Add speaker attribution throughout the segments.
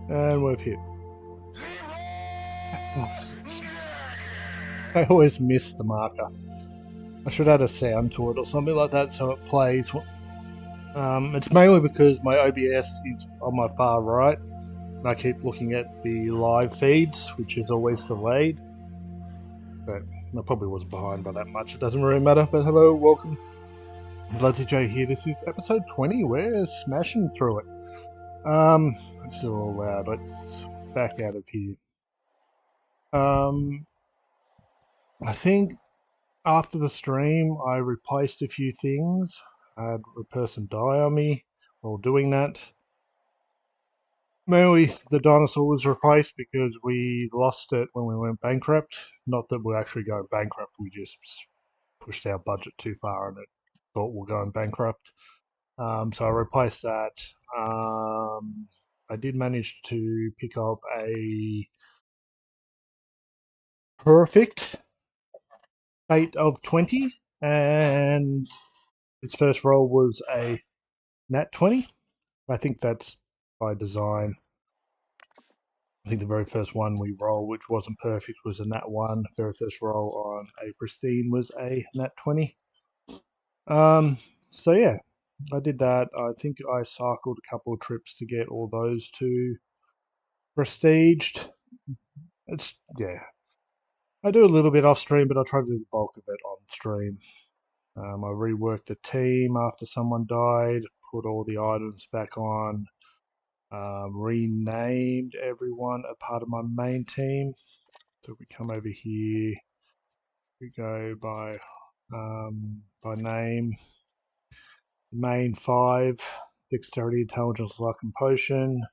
Speaker 1: And we've hit. Oh, I always miss the marker. I should add a sound to it or something like that so it plays. It's mainly because my OBS is on my far right, and I keep looking at the live feeds, which is always delayed. But I probably wasn't behind by that much. It doesn't really matter. But hello, welcome. Bloody J here. This is episode 20. We're smashing through it. This is all loud. Let's back out of here. I think after the stream, I replaced a few things. I had a person die on me while doing that. Mainly, the dinosaur was replaced because we lost it when we went bankrupt. Not that we're actually going bankrupt, we just pushed our budget too far and it thought we're going bankrupt. So I replaced that. I did manage to pick up a perfect 8 of 20, and its first roll was a nat 20. I think that's by design. I think the very first one we rolled, which wasn't perfect, was a nat 1. The very first roll on a pristine was a nat 20. So yeah, I did that. I think I cycled a couple of trips to get all those two prestiged. It's, yeah. I do a little bit off stream, but I try to do the bulk of it on stream. I reworked the team after someone died, put all the items back on, renamed everyone a part of my main team. So we come over here, we go by name, main 5, dexterity, intelligence, luck, and potion,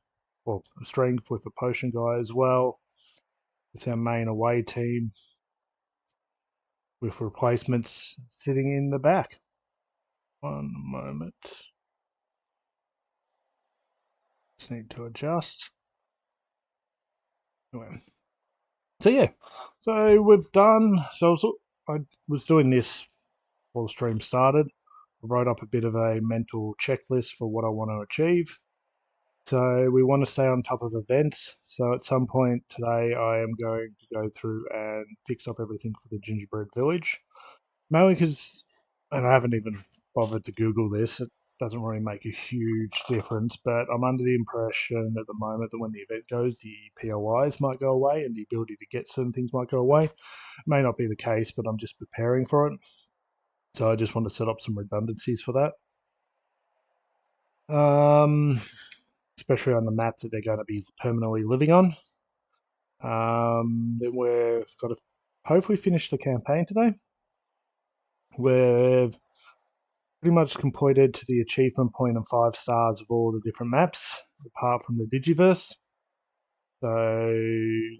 Speaker 1: or strength with a potion guy as well. It's our main away team with replacements sitting in the back. One moment. Just need to adjust. Anyway. So yeah, so we've done. So I was doing this before the stream started. I wrote up a bit of a mental checklist for what I want to achieve. So we want to stay on top of events. So at some point today, I am going to go through and fix up everything for the gingerbread village. Mainly because, and I haven't even bothered to Google this. It doesn't really make a huge difference, but I'm under the impression at the moment that when the event goes, the POIs might go away and the ability to get certain things might go away. It may not be the case, but I'm just preparing for it. So I just want to set up some redundancies for that. Especially on the map that they're going to be permanently living on. Then we've got to hopefully finish the campaign today. We've pretty much completed to the achievement point of 5 stars of all the different maps, apart from the Digiverse. So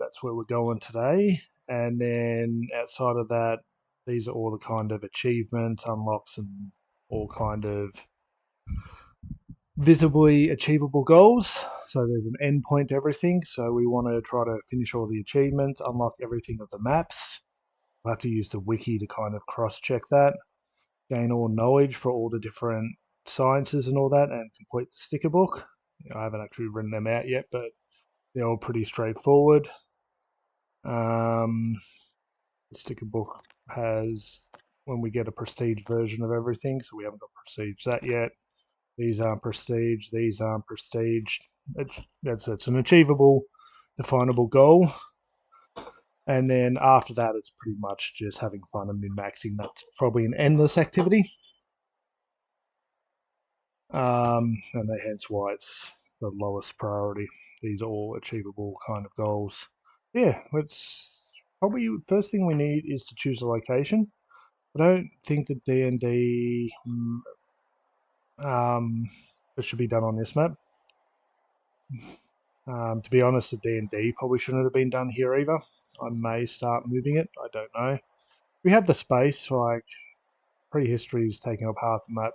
Speaker 1: that's where we're going today. And then outside of that, these are all the kind of achievements, unlocks, and all kind of visibly achievable goals. So there's an end point to everything. So we want to try to finish all the achievements, unlock everything of the maps. We'll have to use the wiki to kind of cross-check that, gain all knowledge for all the different sciences and all that, and complete the sticker book. I haven't actually written them out yet, but they're all pretty straightforward. The sticker book has, when we get a prestige version of everything, so we haven't got prestige that yet. These aren't prestige, these aren't prestige. It's an achievable, definable goal. And then after that, it's pretty much just having fun and min-maxing. That's probably an endless activity. And hence why it's the lowest priority. These are all achievable kind of goals. Yeah, let's probably first thing we need is to choose a location. I don't think that D&D it should be done on this map. To be honest, the D&D probably shouldn't have been done here either. I may start moving it. I don't know. We have the space, like prehistory is taking up half the map.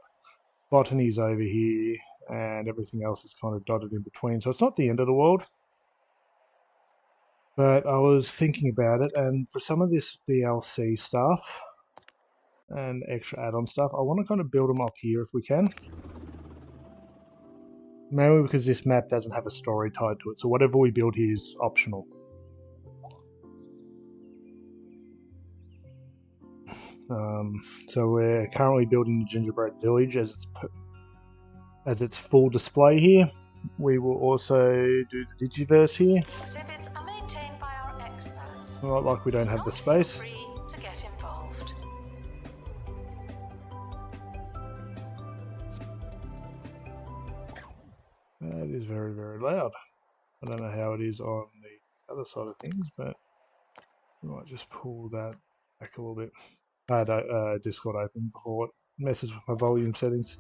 Speaker 1: Botany's over here, and everything else is kind of dotted in between. So it's not the end of the world. But I was thinking about it, and for some of this DLC stuff and extra add-on stuff, I want to kind of build them up here if we can. Mainly because this map doesn't have a story tied to it, so whatever we build here is optional. So we're currently building the gingerbread village as its full display here. We will also do the Digiverse here.
Speaker 2: Exhibits are maintained by our experts.
Speaker 1: Not like we don't have the space.
Speaker 2: Feel free to get involved.
Speaker 1: That is very, very loud. I don't know how it is on the other side of things, but I might just pull that back a little bit. I had Discord open before it messes with my volume settings.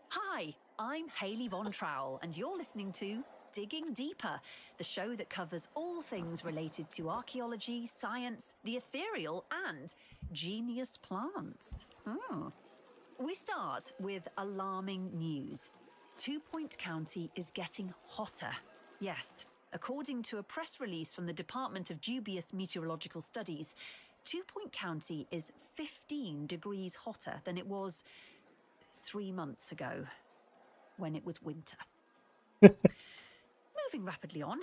Speaker 3: Hi, I'm Hayley Von Trowell, and you're listening to Digging Deeper, the show that covers all things related to archaeology, science, the ethereal, and genius plants. We start with alarming news. 2 Point County is getting hotter. Yes, according to a press release from the Department of Dubious Meteorological Studies, 2 Point County is 15 degrees hotter than it was 3 months ago, when it was winter. Moving rapidly on,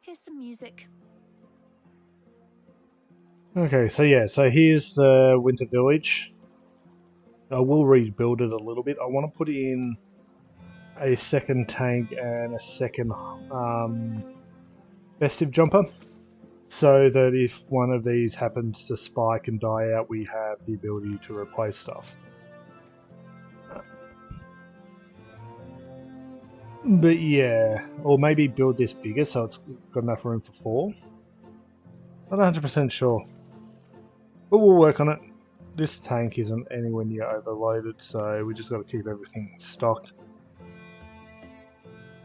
Speaker 3: here's some music.
Speaker 1: Okay, so here's the winter village. I will rebuild it a little bit. I want to put in a second tank and a second festive jumper, so that if one of these happens to spike and die out, we have the ability to replace stuff. But yeah, or maybe build this bigger so it's got enough room for 4. Not 100% sure, but we'll work on it. This tank isn't anywhere near overloaded, so we just got to keep everything stocked.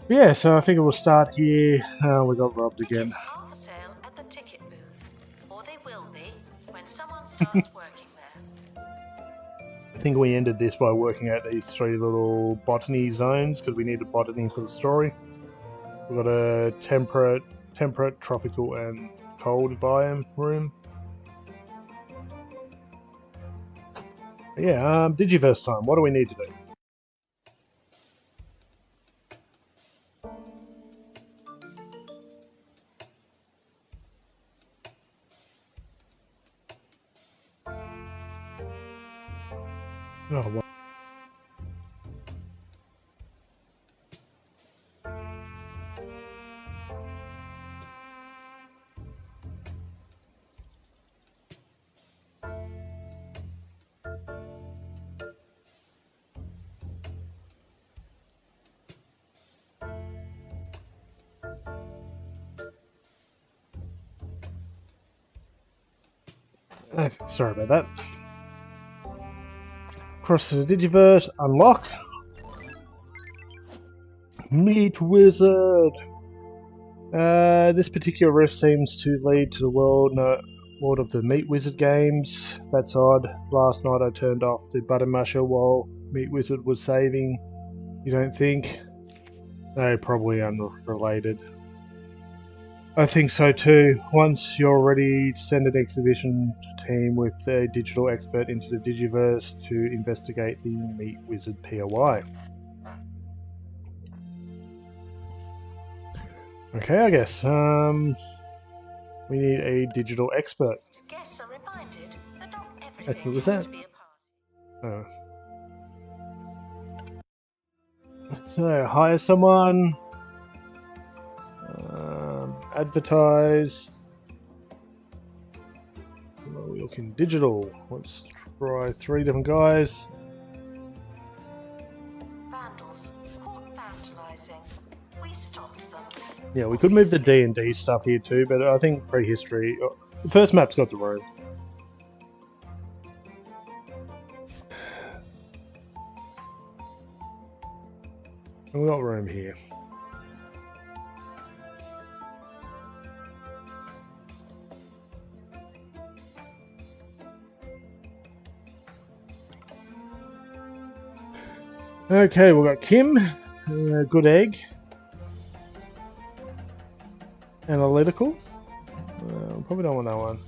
Speaker 1: Yeah, so I think it will start here. We got robbed again.
Speaker 2: It's half a sale at the ticket booth, or they will be when someone starts working there.
Speaker 1: I think we ended this by working out these 3 little botany zones because we needed botany for the story. We've got a temperate, tropical, and cold biome room. Yeah, Digiverse time. What do we need to do? Oh, what? Okay, sorry about that. Cross to the Digiverse, unlock. Meat Wizard. This particular rift seems to lead to the world of the Meat Wizard games. That's odd. Last night I turned off the butter masher while Meat Wizard was saving. You don't think? No, probably unrelated. I think so too. Once you're ready, send an exhibition team with a digital expert into the Digiverse to investigate the Meat Wizard POI. Okay, I guess. We need a digital expert.
Speaker 2: Guests are reminded that not everything
Speaker 1: Who was
Speaker 2: has
Speaker 1: that?
Speaker 2: to be a party.
Speaker 1: So, hire someone. Advertise. We're looking digital. Let's try 3 different guys.
Speaker 2: Vandals caught vandalizing. We stopped them.
Speaker 1: Yeah, we could move the D&D stuff here too, but I think prehistory. The first map's got the room. And we got room here. Okay, we've got Kim, good egg, analytical. Probably don't want that one.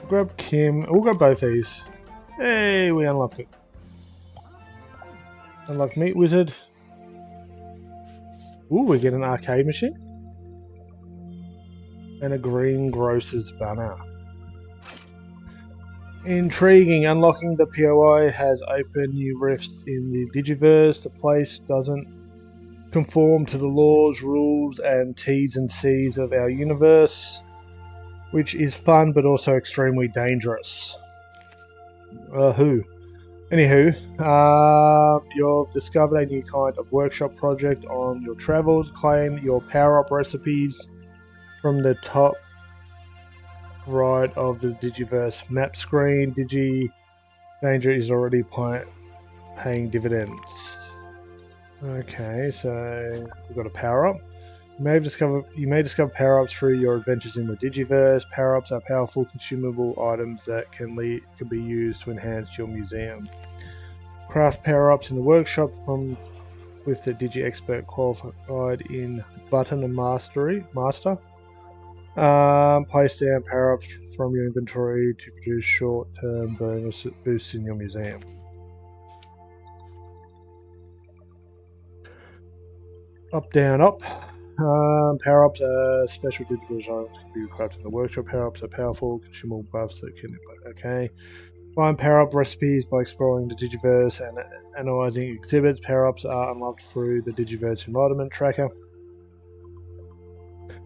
Speaker 1: Grab Kim. We'll grab both these. Hey, we unlocked it. Unlock Meat Wizard. Ooh, we get an arcade machine. And a greengrocer's banner. Intriguing. Unlocking the POI has opened new rifts in the Digiverse. The place doesn't conform to the laws, rules, and T's and C's of our universe, which is fun but also extremely dangerous. Anywho, you've discovered a new kind of workshop project on your travels. Claim your power-up recipes from the top right of the Digiverse map screen. Danger is already paying dividends. Okay, so we've got a power-up. You may discover power-ups through your adventures in the Digiverse. Power-ups are powerful consumable items that can be used to enhance your museum. Craft power-ups in the workshop with the Digi Expert qualified in Button and Master. Place down power-ups from your inventory to produce short-term boosts in your museum. Up, down, up. Power-ups are special digital items can be crafted in the workshop. Power-ups are powerful consumable buffs that can... Okay. Find power-up recipes by exploring the Digiverse and analysing exhibits. Power-ups are unlocked through the Digiverse environment tracker.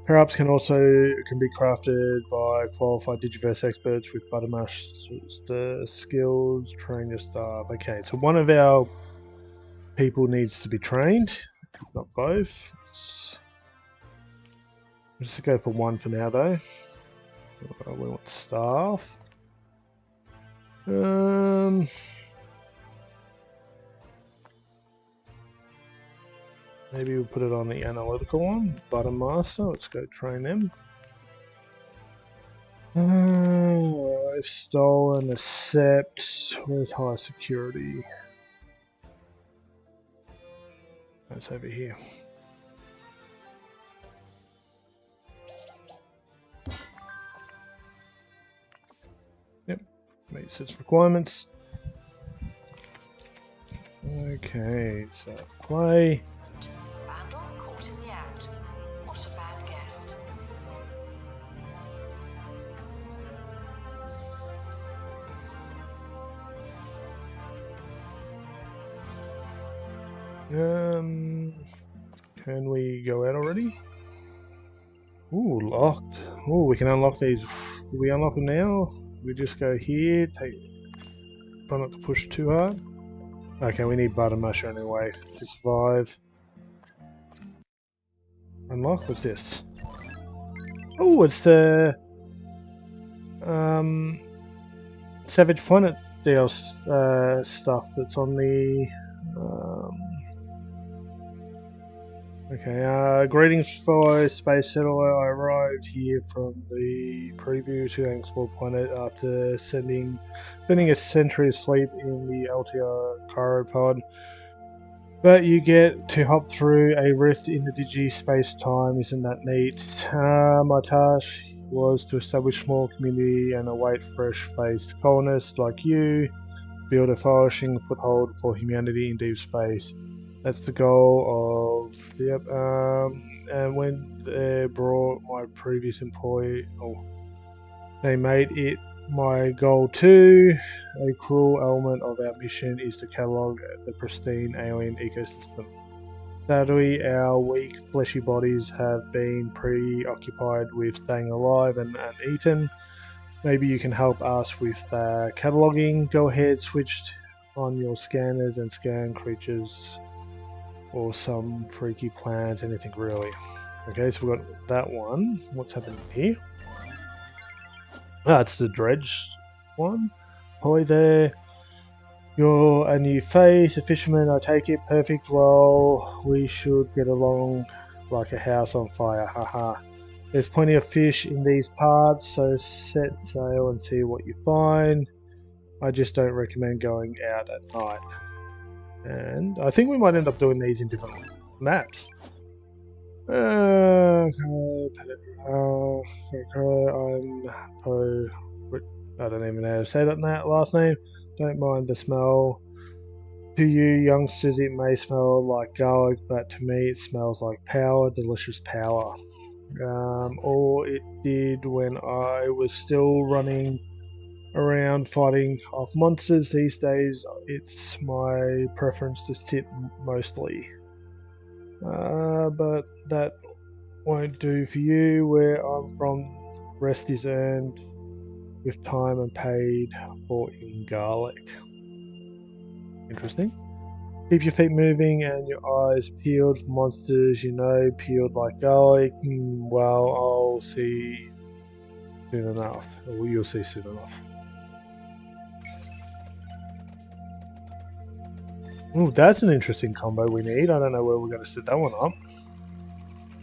Speaker 1: Power-ups can be crafted by qualified Digiverse experts with Buttermaster skills. Train your staff. Okay, so one of our people needs to be trained, if not both. Let's just go for one for now, though. We want staff. Maybe we'll put it on the analytical one. Buttermaster. Let's go train them. I've stolen, accept. Where's high security? That's over here. Yep, meets its requirements. Okay, so play.
Speaker 2: Vandal caught in the act. What a bad guest.
Speaker 1: Can we go out already? Ooh, locked. Ooh, we can unlock these. Do we unlock them now? We just go here, try not to push too hard. Okay, we need butter mush anyway to survive. Unlock, what's this? Oh, it's the Savage Planet deal stuff that's on the okay, greetings fellow space settler. I arrived here from the preview to Explore Planet after spending a century of sleep in the LTR Chiropod. But you get to hop through a rift in the Digi space-time, isn't that neat? My task was to establish a small community and await fresh-faced colonists like you, build a flourishing foothold for humanity in deep space. That's the goal of... Yep, and when they brought my previous employee... Oh, they made it my goal too. A cruel element of our mission is to catalogue the pristine alien ecosystem. Sadly, our weak, fleshy bodies have been preoccupied with staying alive and uneaten. Maybe you can help us with cataloguing. Go ahead, switch on your scanners and scan creatures or some freaky plants, anything really. Okay, so we've got that one. What's happening here? Ah, it's the dredge one. Hi there. You're a new face, a fisherman, I take it. Perfect. Well, we should get along like a house on fire. Haha. There's plenty of fish in these parts, so set sail and see what you find. I just don't recommend going out at night. And I think we might end up doing these in different maps. I don't even know how to say that last name. Don't mind the smell. To you youngsters, it may smell like garlic, but to me, it smells like power, delicious power. Or it did when I was still running around fighting off monsters. These days, it's my preference to sit mostly. But that won't do for you. Where I'm from, rest is earned with time and paid for in garlic. Interesting. Keep your feet moving and your eyes peeled for monsters, peeled like garlic. Well, I'll see soon enough. Or you'll see soon enough. Oh, that's an interesting combo we need. I don't know where we're going to set that one up.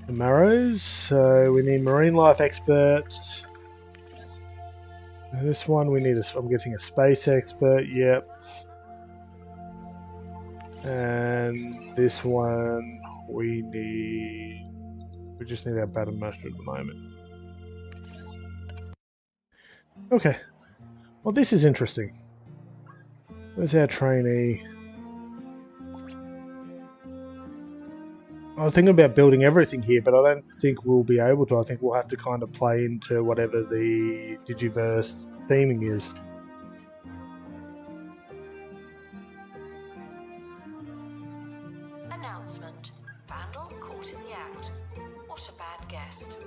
Speaker 1: The marrows. So we need marine life experts. This one we need I'm getting a space expert. Yep. And this one we just need our battle master at the moment. Okay. Well, this is interesting. Where's our trainee? I was thinking about building everything here, but I don't think we'll be able to. I think we'll have to kind of play into whatever the Digiverse theming is.
Speaker 2: Announcement. Vandal caught in the act. What a bad guest.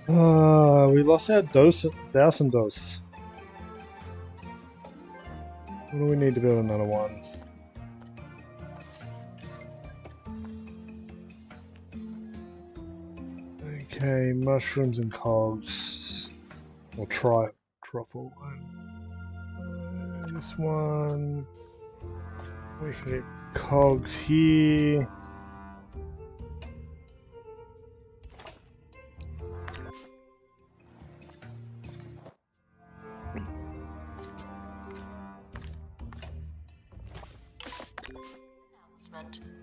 Speaker 1: We lost our thousand dose. What do we need to build another one? Okay, mushrooms and cogs. We'll try truffle. This one. We can get cogs here.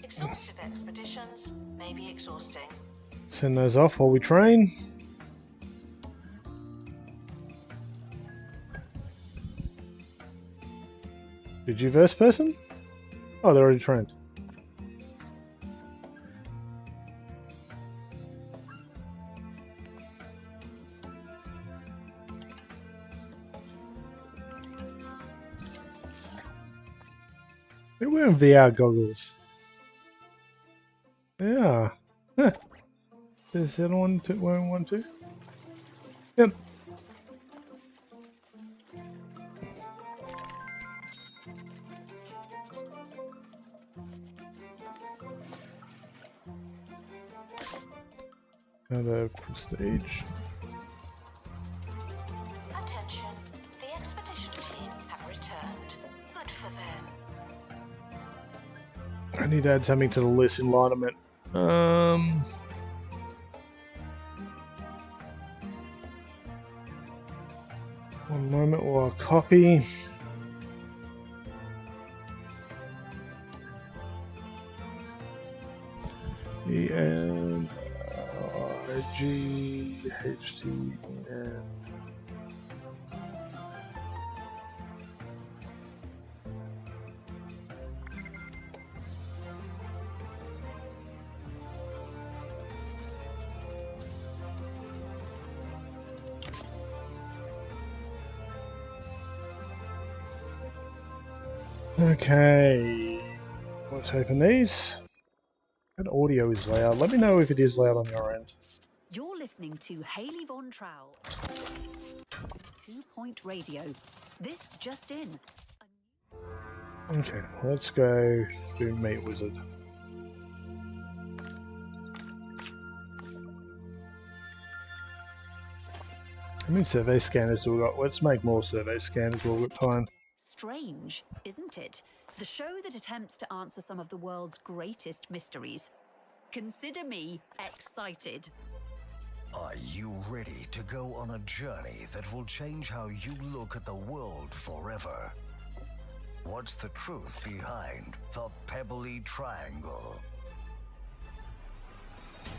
Speaker 2: Exhaustive expeditions may be exhausting.
Speaker 1: Send those off while we train. Digiverse person? Oh, they're already trained. They're wearing VR goggles. Yeah. Huh. Is the other one wearing one too? Yep. Another prestige.
Speaker 2: Attention, the expedition team have returned. Good for them.
Speaker 1: I need to add something to the list. Enlightenment. One moment while I copy. And GHT and okay, let's open these. That audio is loud. Let me know if it is loud on your end.
Speaker 3: You're listening to Hayley Von Trowell. 2 Point Radio. This just in.
Speaker 1: Okay, let's go do Meat Wizard. How many survey scanners do we got? Let's make more survey scanners while we've got time.
Speaker 3: Strange, isn't it? The show that attempts to answer some of the world's greatest mysteries. Consider me excited.
Speaker 4: Are you ready to go on a journey that will change how you look at the world forever? What's the truth behind the Pebbly Triangle?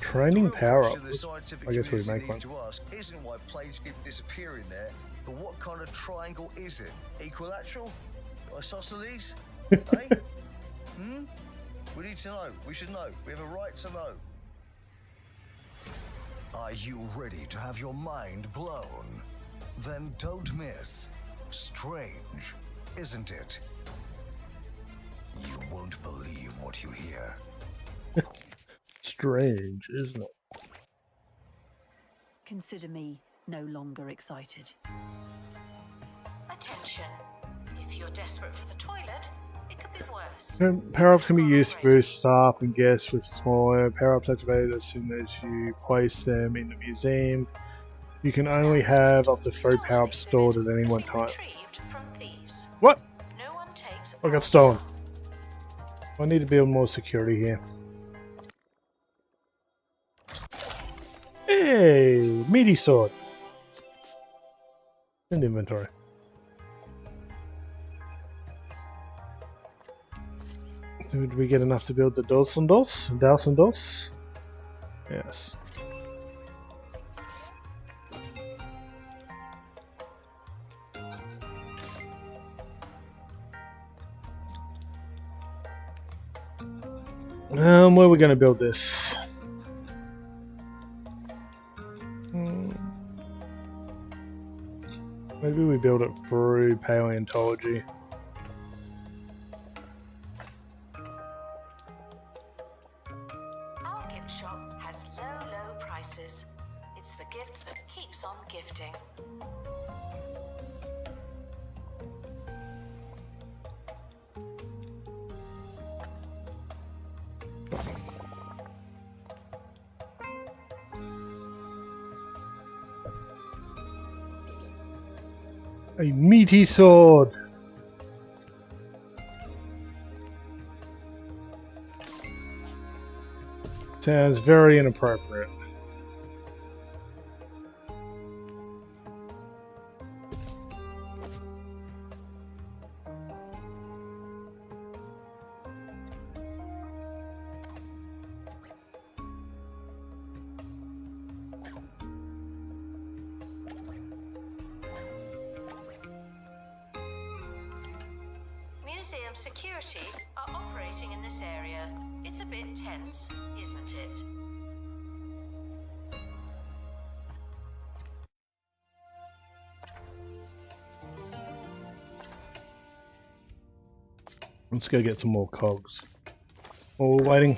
Speaker 1: Training
Speaker 4: The real
Speaker 1: power up.
Speaker 4: question the scientific
Speaker 1: I guess we
Speaker 4: community
Speaker 1: make one.
Speaker 4: needs to ask isn't why planes keep disappearing there, but what kind of triangle is it? Equilateral? Isosceles? Eh? We need to know. We should know. We have a right to know. Are you ready to have your mind blown? Then don't miss. Strange, isn't it? You won't believe what you hear.
Speaker 1: Strange, isn't it?
Speaker 3: Consider me no longer excited.
Speaker 2: Attention. If you're desperate for the toilet, it could be worse.
Speaker 1: Power-ups can be used to boost staff and guests with small power-ups activated as soon as you place them in the museum. You can only have up to 3 power-ups stored at any one time.
Speaker 2: Retrieved from thieves.
Speaker 1: What?
Speaker 2: No one takes
Speaker 1: I got stolen. I need to build more security here. Hey, meaty sword. In the inventory. Did we get enough to build the dos and dos? Dos and dos? Yes. Where are we going to build this? Maybe we build it through paleontology.
Speaker 2: Our gift shop has low prices. It's the gift that keeps on gifting.
Speaker 1: A meaty sword! Sounds very inappropriate.
Speaker 2: Museum security are operating in this area. It's a bit tense, isn't it?
Speaker 1: Let's go get some more cogs. All waiting.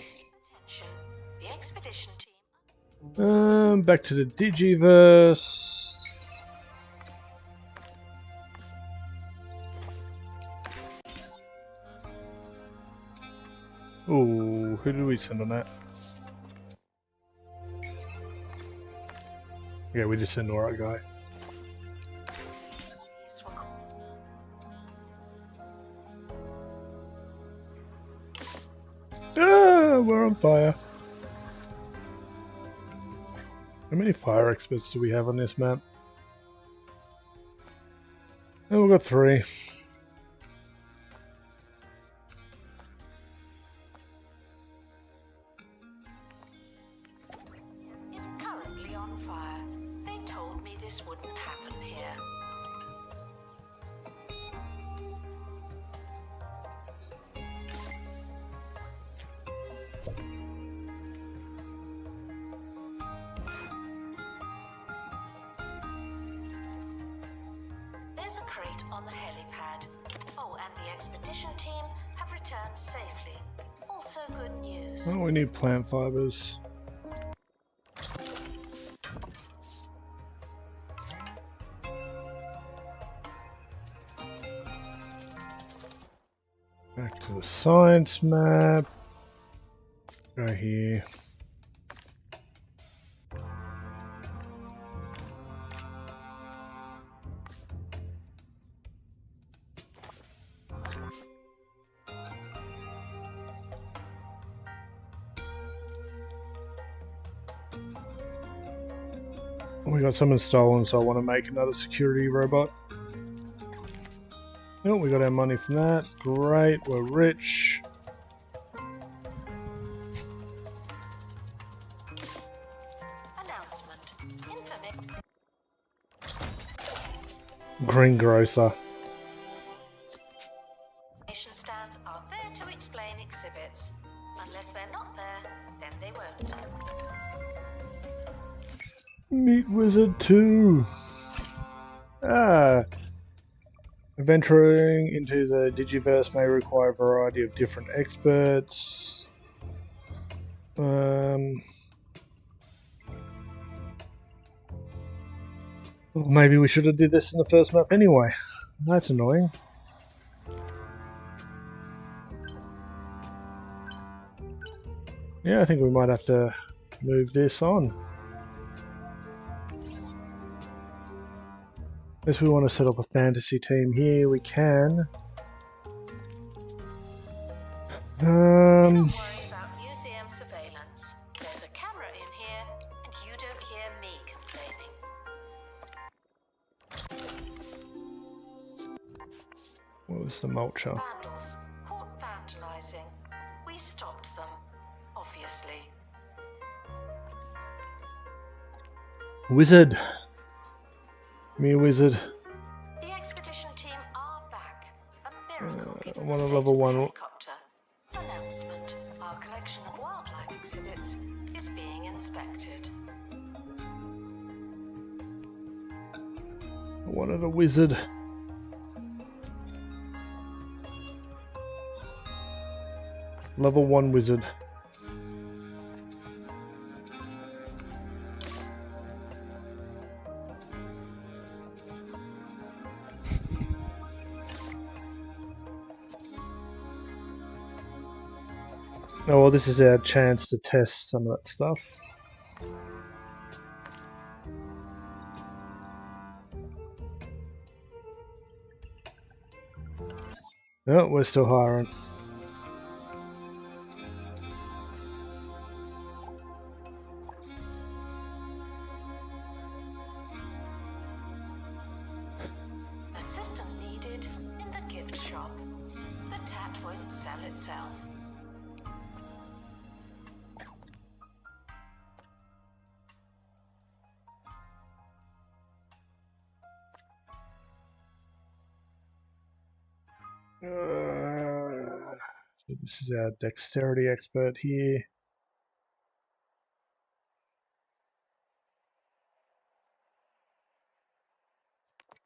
Speaker 2: Attention. The expedition team.
Speaker 1: Back to the Digiverse. Oh, who did we send on that? Yeah, we just sent the right guy. Ah, we're on fire. How many fire experts do we have on this map? Oh, we've got 3.
Speaker 2: Is currently on fire. They told me this wouldn't happen here. There's a crate on the helipad. Oh, and the expedition team have returned safely. Also good news.
Speaker 1: Oh, we need plant fibers. Back to the science map. Go here. We got someone stolen, so I want to make another security robot. Oh, we got our money from that. Great, we're rich. Greengrocer.
Speaker 2: Information stands are there to explain exhibits. Unless they're not there, then they won't.
Speaker 1: Meat Wizard 2. Ah. Venturing into the Digiverse may require a variety of different experts. Well, maybe we should have did this in the first map anyway. That's annoying. Yeah, I think we might have to move this on. If we want to set up a fantasy team here, we can.
Speaker 2: Don't worry about museum surveillance. There's a camera in here, and you don't hear me complaining.
Speaker 1: What was the mulcher?
Speaker 2: Vandals caught vandalizing. We stopped them, obviously.
Speaker 1: Wizard. Me a wizard.
Speaker 2: The expedition team are back. A miracle given
Speaker 1: I
Speaker 2: the
Speaker 1: want a
Speaker 2: state
Speaker 1: level
Speaker 2: of the
Speaker 1: 1.
Speaker 2: helicopter. Announcement. Our collection of wildlife exhibits is being inspected.
Speaker 1: I wanted a wizard. Level 1 wizard. Oh, well, this is our chance to test some of that stuff. Oh, we're still hiring.
Speaker 2: Assistant needed in the gift shop. The tat won't sell itself.
Speaker 1: So this is our dexterity expert here.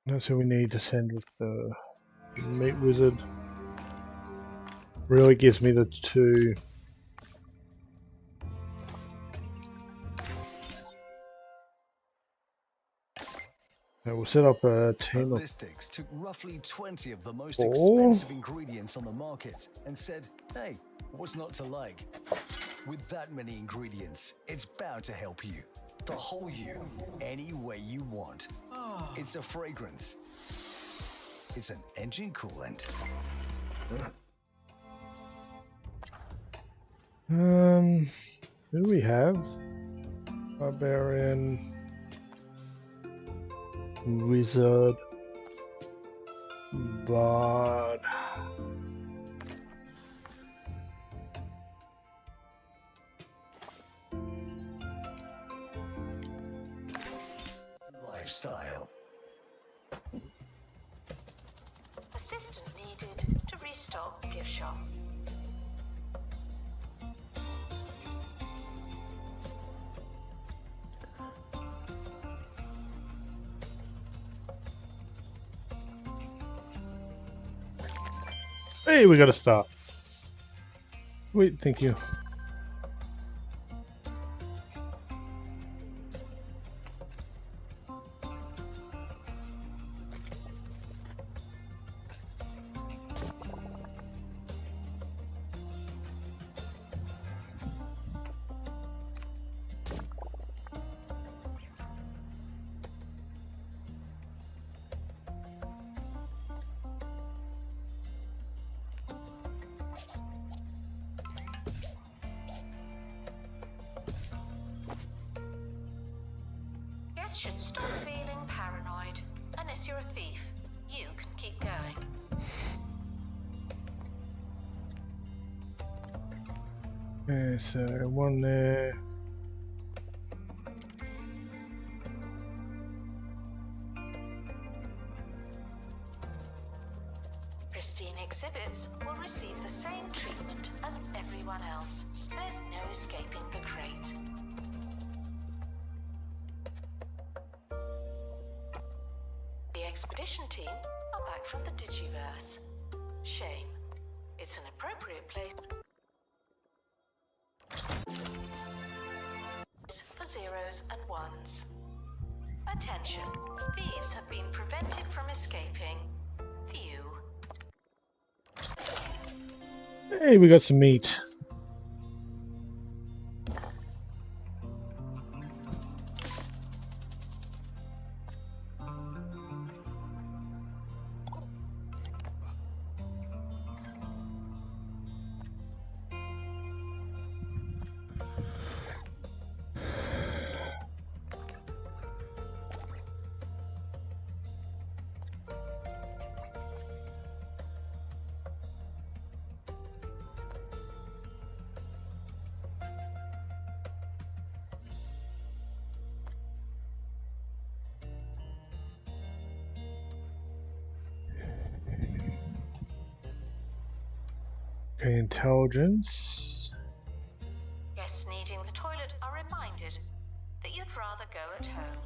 Speaker 1: That's who we need to send with the meat wizard. Really gives me the 2. So we'll set up a team of
Speaker 4: Ballistics took roughly 20 of the most
Speaker 1: 4.
Speaker 4: expensive ingredients on the market and said, hey, what's not to like? With that many ingredients, it's bound to help you. The whole you, any way you want. It's a fragrance. It's an engine coolant.
Speaker 1: Who do we have? Barbarian. Wizard. Bard.
Speaker 4: Lifestyle.
Speaker 2: Assistant needed to restock gift shop.
Speaker 1: Hey, we got to start. Wait, thank you.
Speaker 2: Guests should stop feeling paranoid. Unless you're a thief, you can keep going.
Speaker 1: Okay, so one there.
Speaker 2: Pristine exhibits will receive the same treatment as everyone else. There's no escaping the crate. The expedition team are back from the Digiverse. Shame. It's an appropriate place for zeros and ones. Attention, thieves have been prevented from escaping. View.
Speaker 1: Hey, we got some meat. Okay, intelligence.
Speaker 2: Guests needing the toilet are reminded that you'd rather go at home.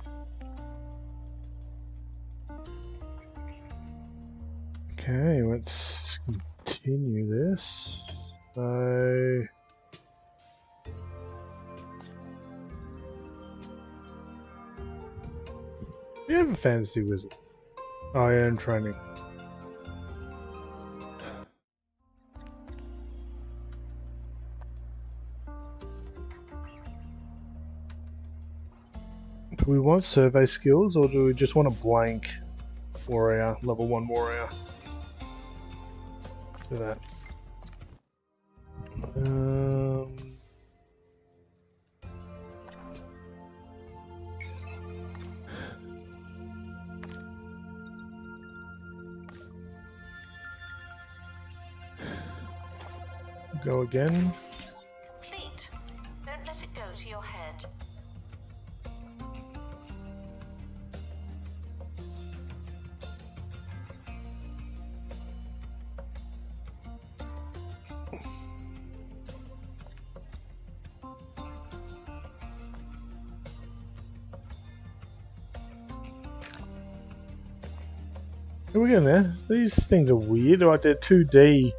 Speaker 1: Okay, let's continue this. So, do you have a fantasy wizard? Oh, yeah, in training. Do we want survey skills, or do we just want a blank warrior, level 1 warrior? Do that. Go again.
Speaker 2: Complete. Don't let it go to your head.
Speaker 1: Here we go there. These things are weird, like they're 2D.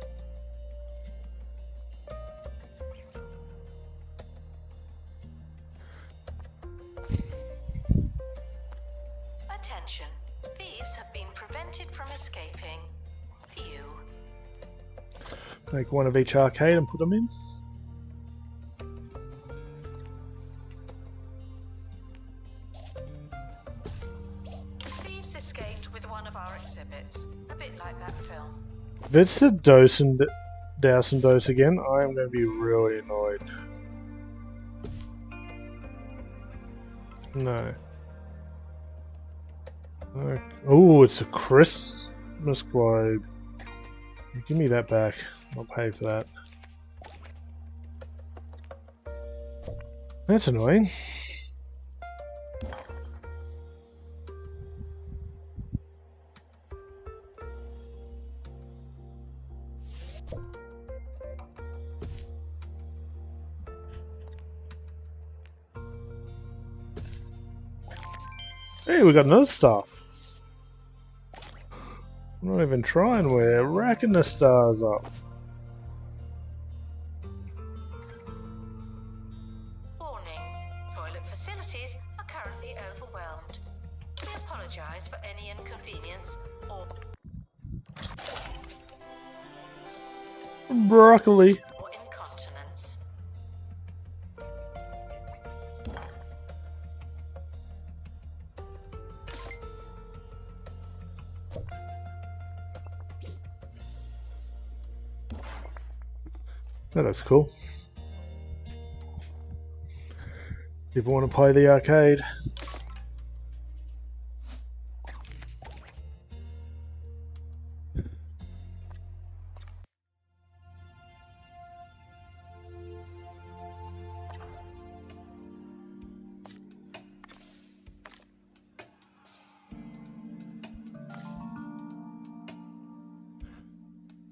Speaker 2: Attention. Thieves have been prevented from escaping. View.
Speaker 1: Make one of each arcade and put them in.
Speaker 2: Thieves escaped with one of our exhibits. A bit like that film.
Speaker 1: If it's the dose and douse and dose again, I am going to be really annoyed. No. Oh, it's a Christmas globe. Give me that back. I'll pay for that. That's annoying. Hey, we got another star. We're not even trying, we're racking the stars up.
Speaker 2: Warning. Toilet facilities are currently overwhelmed. We apologize for any inconvenience or
Speaker 1: Broccoli.
Speaker 2: incontinence.
Speaker 1: Oh, that's cool. If you want to play the arcade.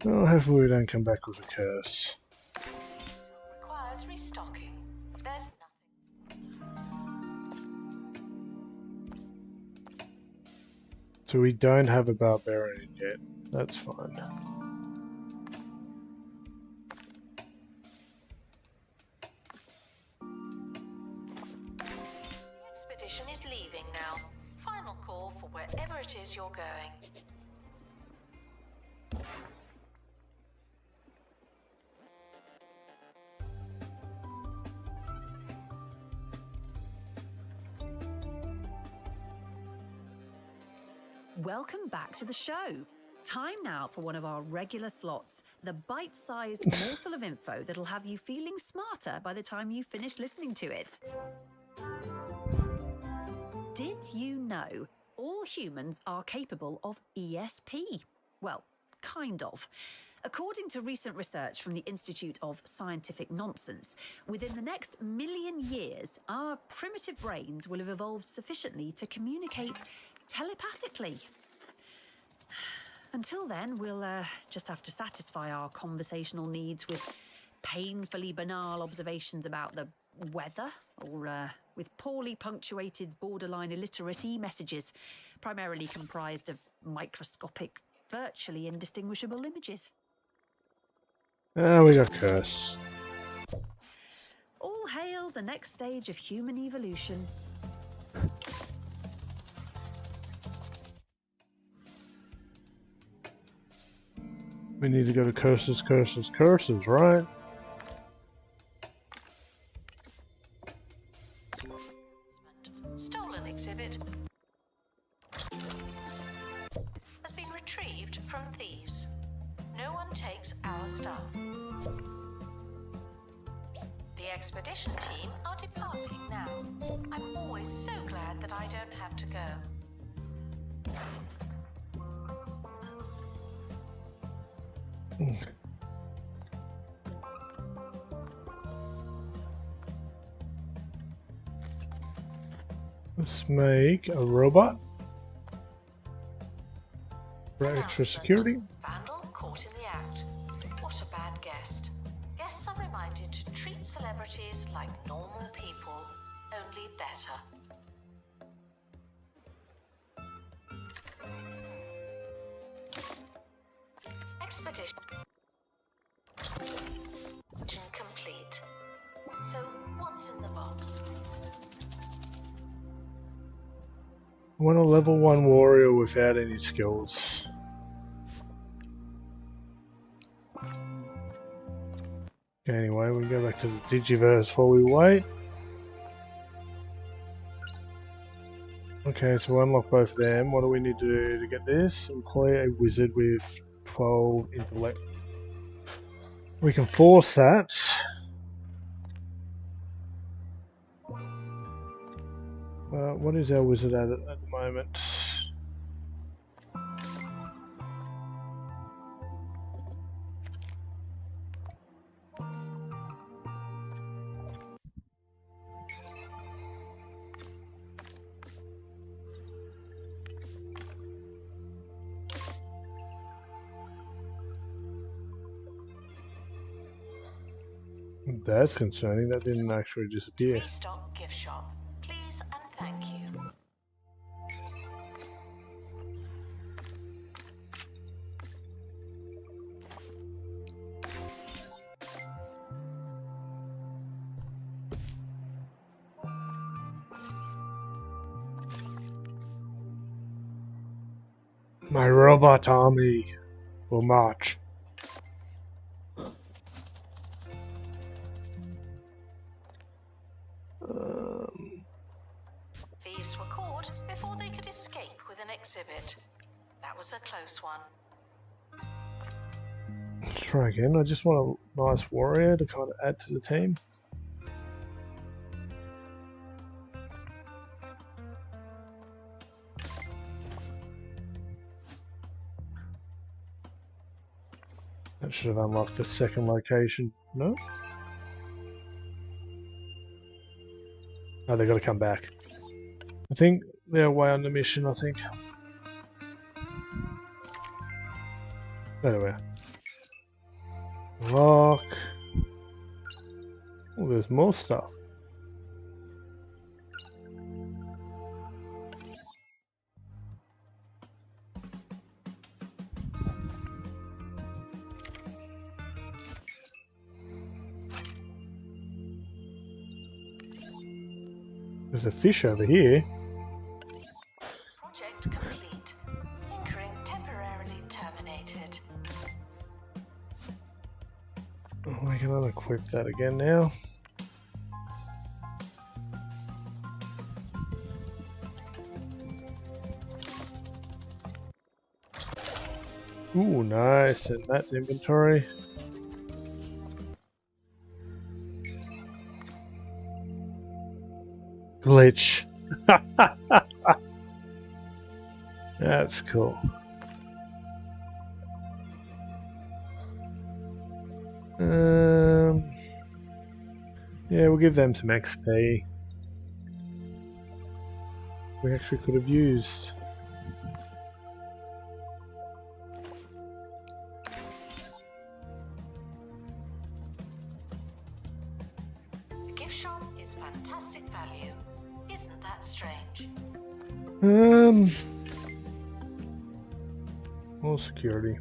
Speaker 1: Oh, hopefully we don't come back with a curse.
Speaker 2: Requires restocking. There's nothing.
Speaker 1: So we don't have a barbarian yet. That's fine.
Speaker 2: The expedition is leaving now. Final call for wherever it is you're going.
Speaker 3: Welcome back to the show. Time now for one of our regular slots, the bite-sized morsel of info that'll have you feeling smarter by the time you finish listening to it. Did you know all humans are capable of ESP? Well, kind of. According to recent research from the Institute of Scientific Nonsense, within the next 1,000,000 years, our primitive brains will have evolved sufficiently to communicate telepathically. Until then, we'll just have to satisfy our conversational needs with painfully banal observations about the weather, or with poorly punctuated, borderline illiterate messages, primarily comprised of microscopic, virtually indistinguishable images.
Speaker 1: Ah, we got curse.
Speaker 3: All hail the next stage of human evolution.
Speaker 1: We need to go to curses, curses, curses, right?
Speaker 2: Stolen exhibit has been retrieved from thieves. No one takes our stuff. The expedition team are departing now. I'm always so glad that I don't have to go.
Speaker 1: Let's make a robot for extra security.
Speaker 2: Vandal caught in the act. What a bad guest. Guests are reminded to treat celebrities like normal people, only better. Expedition complete. So, what's in the box?
Speaker 1: I want a level 1 warrior without any skills. Anyway, we go back to the Digiverse while we wait. Okay, so we unlock both of them. What do we need to do to get this? Employ a wizard with 12 intellect. We can force that. What is our wizard at the moment? That's concerning. That didn't actually disappear.
Speaker 2: Restock gift shop. Please and thank you.
Speaker 1: My robot army will march.
Speaker 2: Thieves were caught before they could escape with an exhibit. That was a close one.
Speaker 1: Let's try again. I just want a nice warrior to kind of add to the team. That should have unlocked the second location. No? Oh, they got to come back. I think they're away on the mission, I think. There we are. Lock. Oh, there's more stuff. There's a fish over here.
Speaker 2: Project complete. Tinkering temporarily terminated.
Speaker 1: Oh, we can unequip that again now. Ooh, nice. And that's inventory. Glitch. That's cool. Yeah, we'll give them some XP. We actually could have used.
Speaker 2: The gift shop is fantastic value. Isn't that strange?
Speaker 1: More security.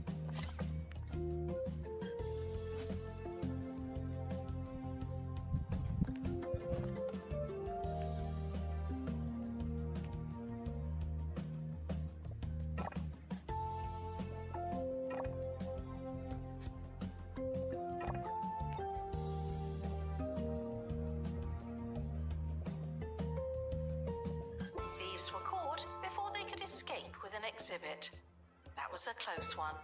Speaker 2: Thieves were caught before they could escape with an exhibit. That was a close one.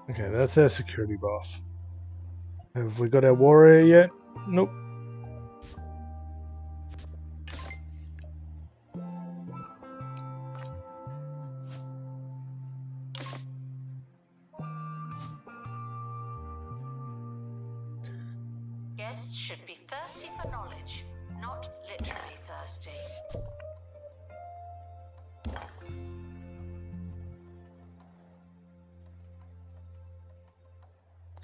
Speaker 1: Okay, that's our security boss. Have we got our warrior yet? Nope.
Speaker 2: Guests should be thirsty for knowledge, not literally thirsty.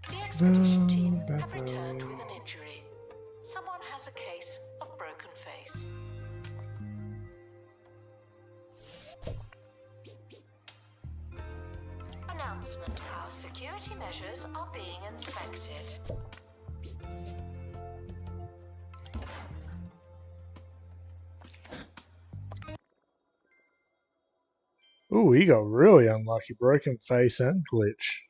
Speaker 2: The expedition team have returned with an injury. Someone has a case of broken face. Announcement: our security measures are being inspected.
Speaker 1: Ooh, he got really unlucky. Broken face and glitch.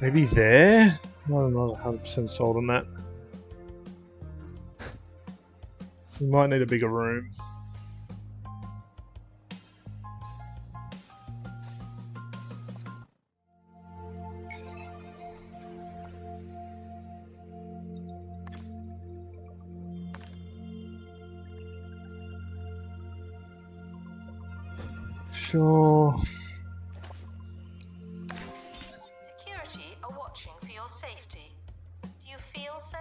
Speaker 1: Maybe there? I'm not 100% sold on that. We might need a bigger room. Sure.
Speaker 2: Security are watching for your safety. Do you feel safe?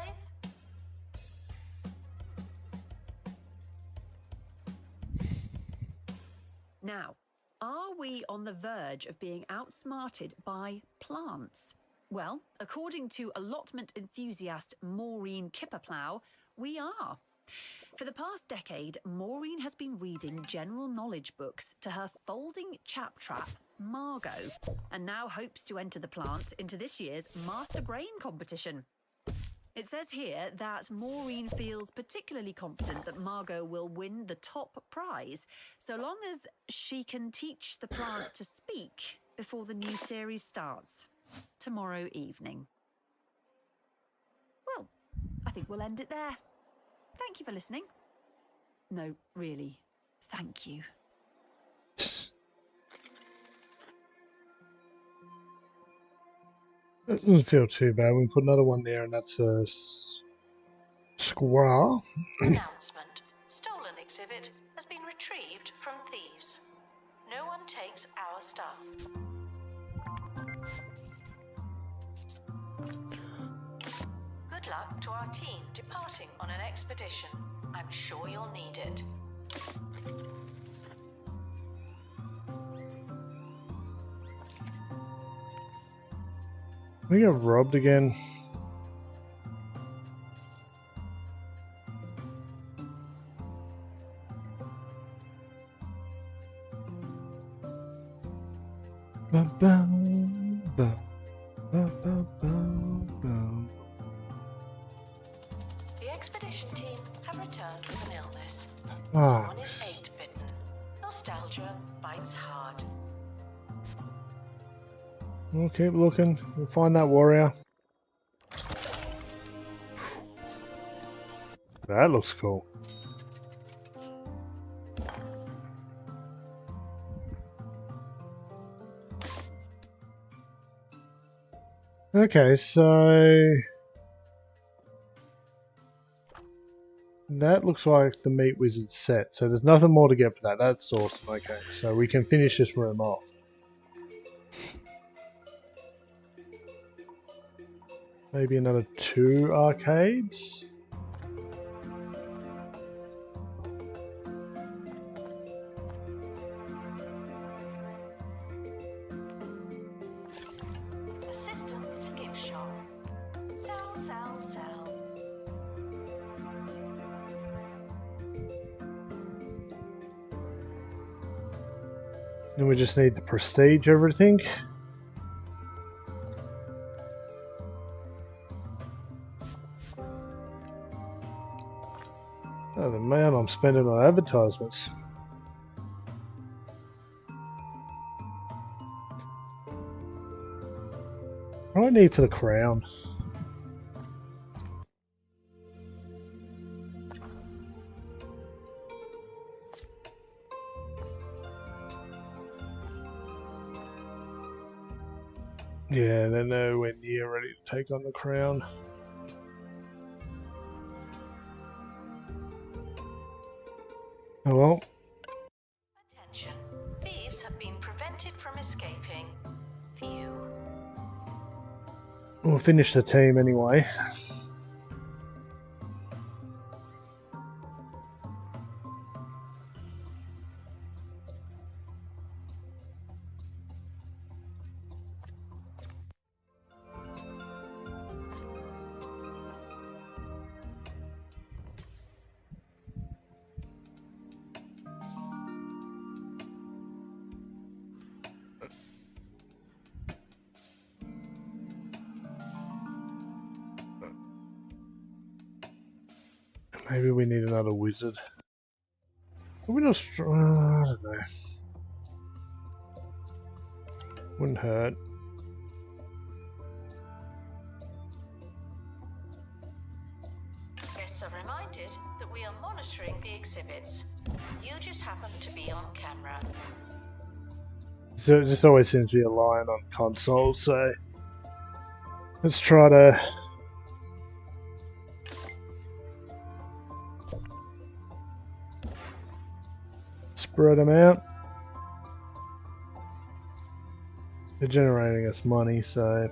Speaker 3: Now, are we on the verge of being outsmarted by plants? Well, according to allotment enthusiast Maureen Kipperplow, we are. For the past decade, Maureen has been reading general knowledge books to her folding chap trap, Margot, and now hopes to enter the plants into this year's Master Brain competition. It says here that Maureen feels particularly confident that Margot will win the top prize, so long as she can teach the plant to speak before the new series starts tomorrow evening. Well, I think we'll end it there. Thank you for listening. No, really, thank you.
Speaker 1: It doesn't feel too bad. We can put another one there, and that's a squirrel.
Speaker 2: Announcement. Stolen exhibit has been retrieved from thieves. No one takes our stuff. Good luck to our team departing on an expedition. I'm sure you'll need it.
Speaker 1: We got robbed again. Ba ba ba ba ba ba.
Speaker 2: The expedition team have returned with an illness.
Speaker 1: Ah.
Speaker 2: Someone is 8-bitten. Nostalgia bites hard.
Speaker 1: We'll keep looking. We'll find that warrior. That looks cool. Okay, so that looks like the meat wizard set. So there's nothing more to get for that. That's awesome. Okay, so we can finish this room off. Maybe another 2 arcades.
Speaker 2: Assistant to gift shop. Sell, sell, sell.
Speaker 1: Then we just need the prestige everything. Oh, the amount I'm spending on advertisements. What do I need for the crown? Yeah, they're nowhere near ready to take on the crown. Oh well.
Speaker 2: Attention. Thieves have been prevented from escaping. Phew.
Speaker 1: We'll finish the team anyway. Maybe we need another wizard. Are we not strong? I don't know. Wouldn't hurt.
Speaker 2: Guests are reminded that we are monitoring the exhibits. You just happen to be on camera.
Speaker 1: So it just always seems to be a line on consoles, so let's try to spread them out. They're generating us money, so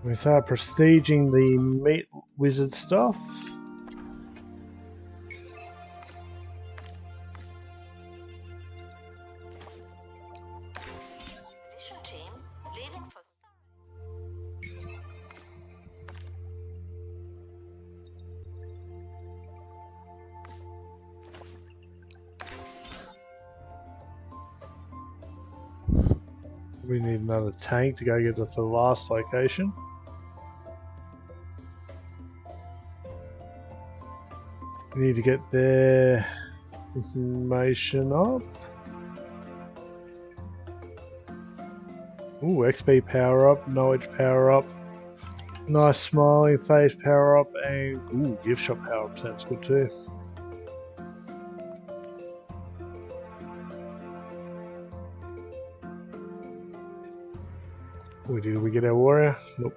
Speaker 1: we start prestiging the meat wizard stuff.
Speaker 2: Expedition team leaving for
Speaker 1: We need another tank to go get us to the last location. We need to get there Information up. Ooh, XP power up, knowledge power up, nice smiling face power up, and ooh, gift shop power up sounds good too. Did we get our warrior? Nope.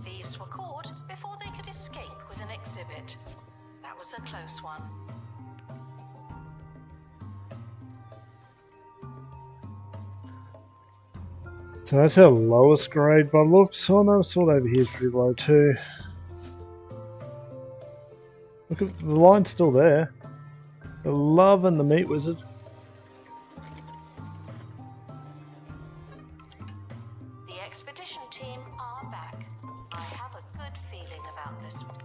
Speaker 2: Thieves were caught before they could escape with an exhibit. That was a close one.
Speaker 1: So that's our lowest grade by looks. Oh no, sort over here is pretty low too. Look at the line's still there. The love and the meat wizard.
Speaker 2: The expedition team are back. I have a good feeling about this one.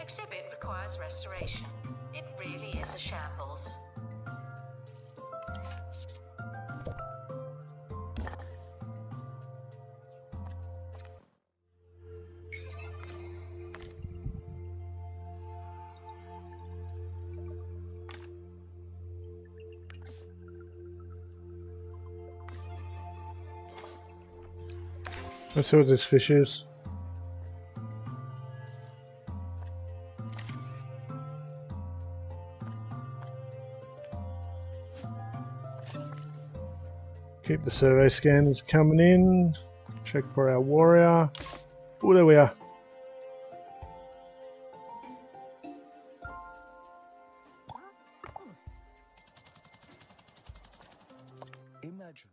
Speaker 2: Exhibit requires restoration. It really is a shambles.
Speaker 1: Let's see what this fish is. Keep the survey scanners coming in. Check for our warrior. Oh, there we are.
Speaker 4: Imagine.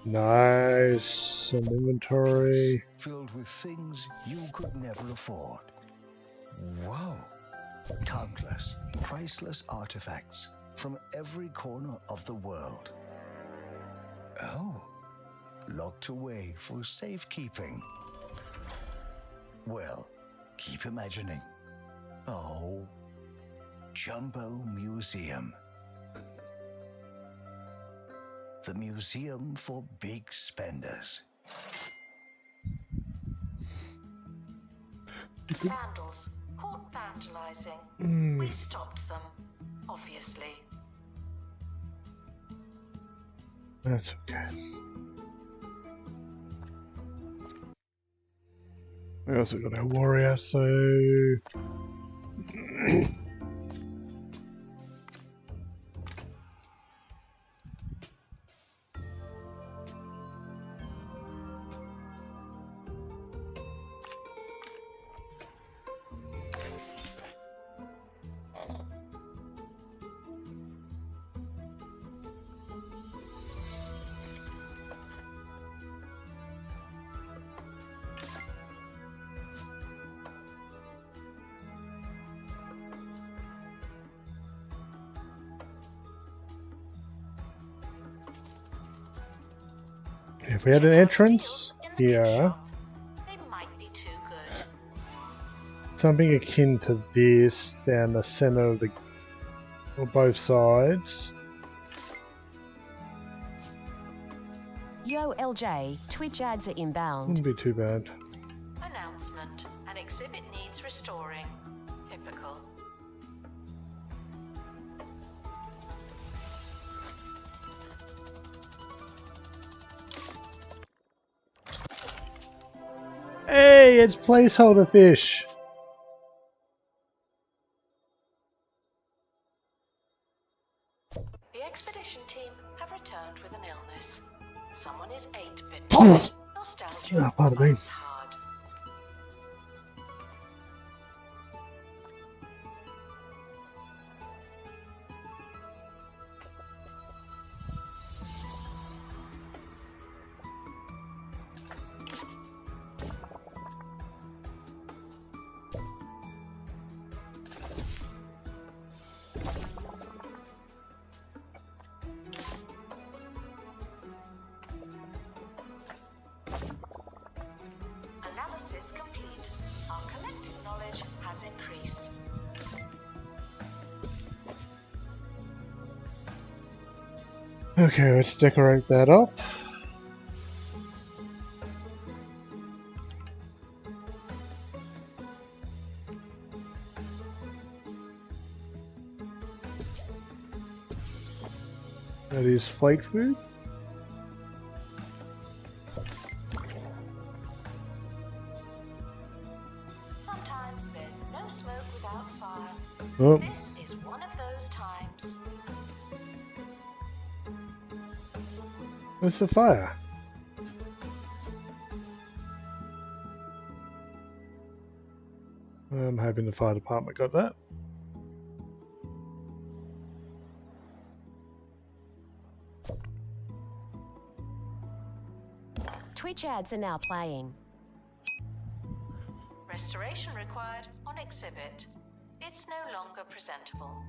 Speaker 1: Nice. Some inventory.
Speaker 4: Filled with things you could never afford. Wow. Countless, priceless artifacts from every corner of the world. Oh, locked away for safekeeping. Well, keep imagining. Oh, Jumbo Museum. The museum for big spenders.
Speaker 2: Vandals caught vandalizing. We stopped them, obviously.
Speaker 1: That's okay. We also got our warrior, so if we had an entrance here,
Speaker 2: They might be too good.
Speaker 1: something akin to this down the center of the, or both sides.
Speaker 5: Yo, LJ, Twitch ads are inbound.
Speaker 1: Wouldn't be too bad.
Speaker 2: Announcement. An exhibit needs restoring. Typical.
Speaker 1: Hey, it's placeholder fish.
Speaker 2: The expedition team have returned with an illness. Someone is 8-bit.
Speaker 1: Oh,
Speaker 2: Nostalgia
Speaker 1: pardon me.
Speaker 2: bites hard.
Speaker 1: Okay, let's decorate that up. That is flake food.
Speaker 2: Sometimes there's no smoke without fire.
Speaker 1: Oh,
Speaker 2: This is one of those times.
Speaker 1: where's the fire? I'm hoping the fire department got that.
Speaker 5: Twitch ads are now playing.
Speaker 2: Restoration required on exhibit. It's no longer presentable.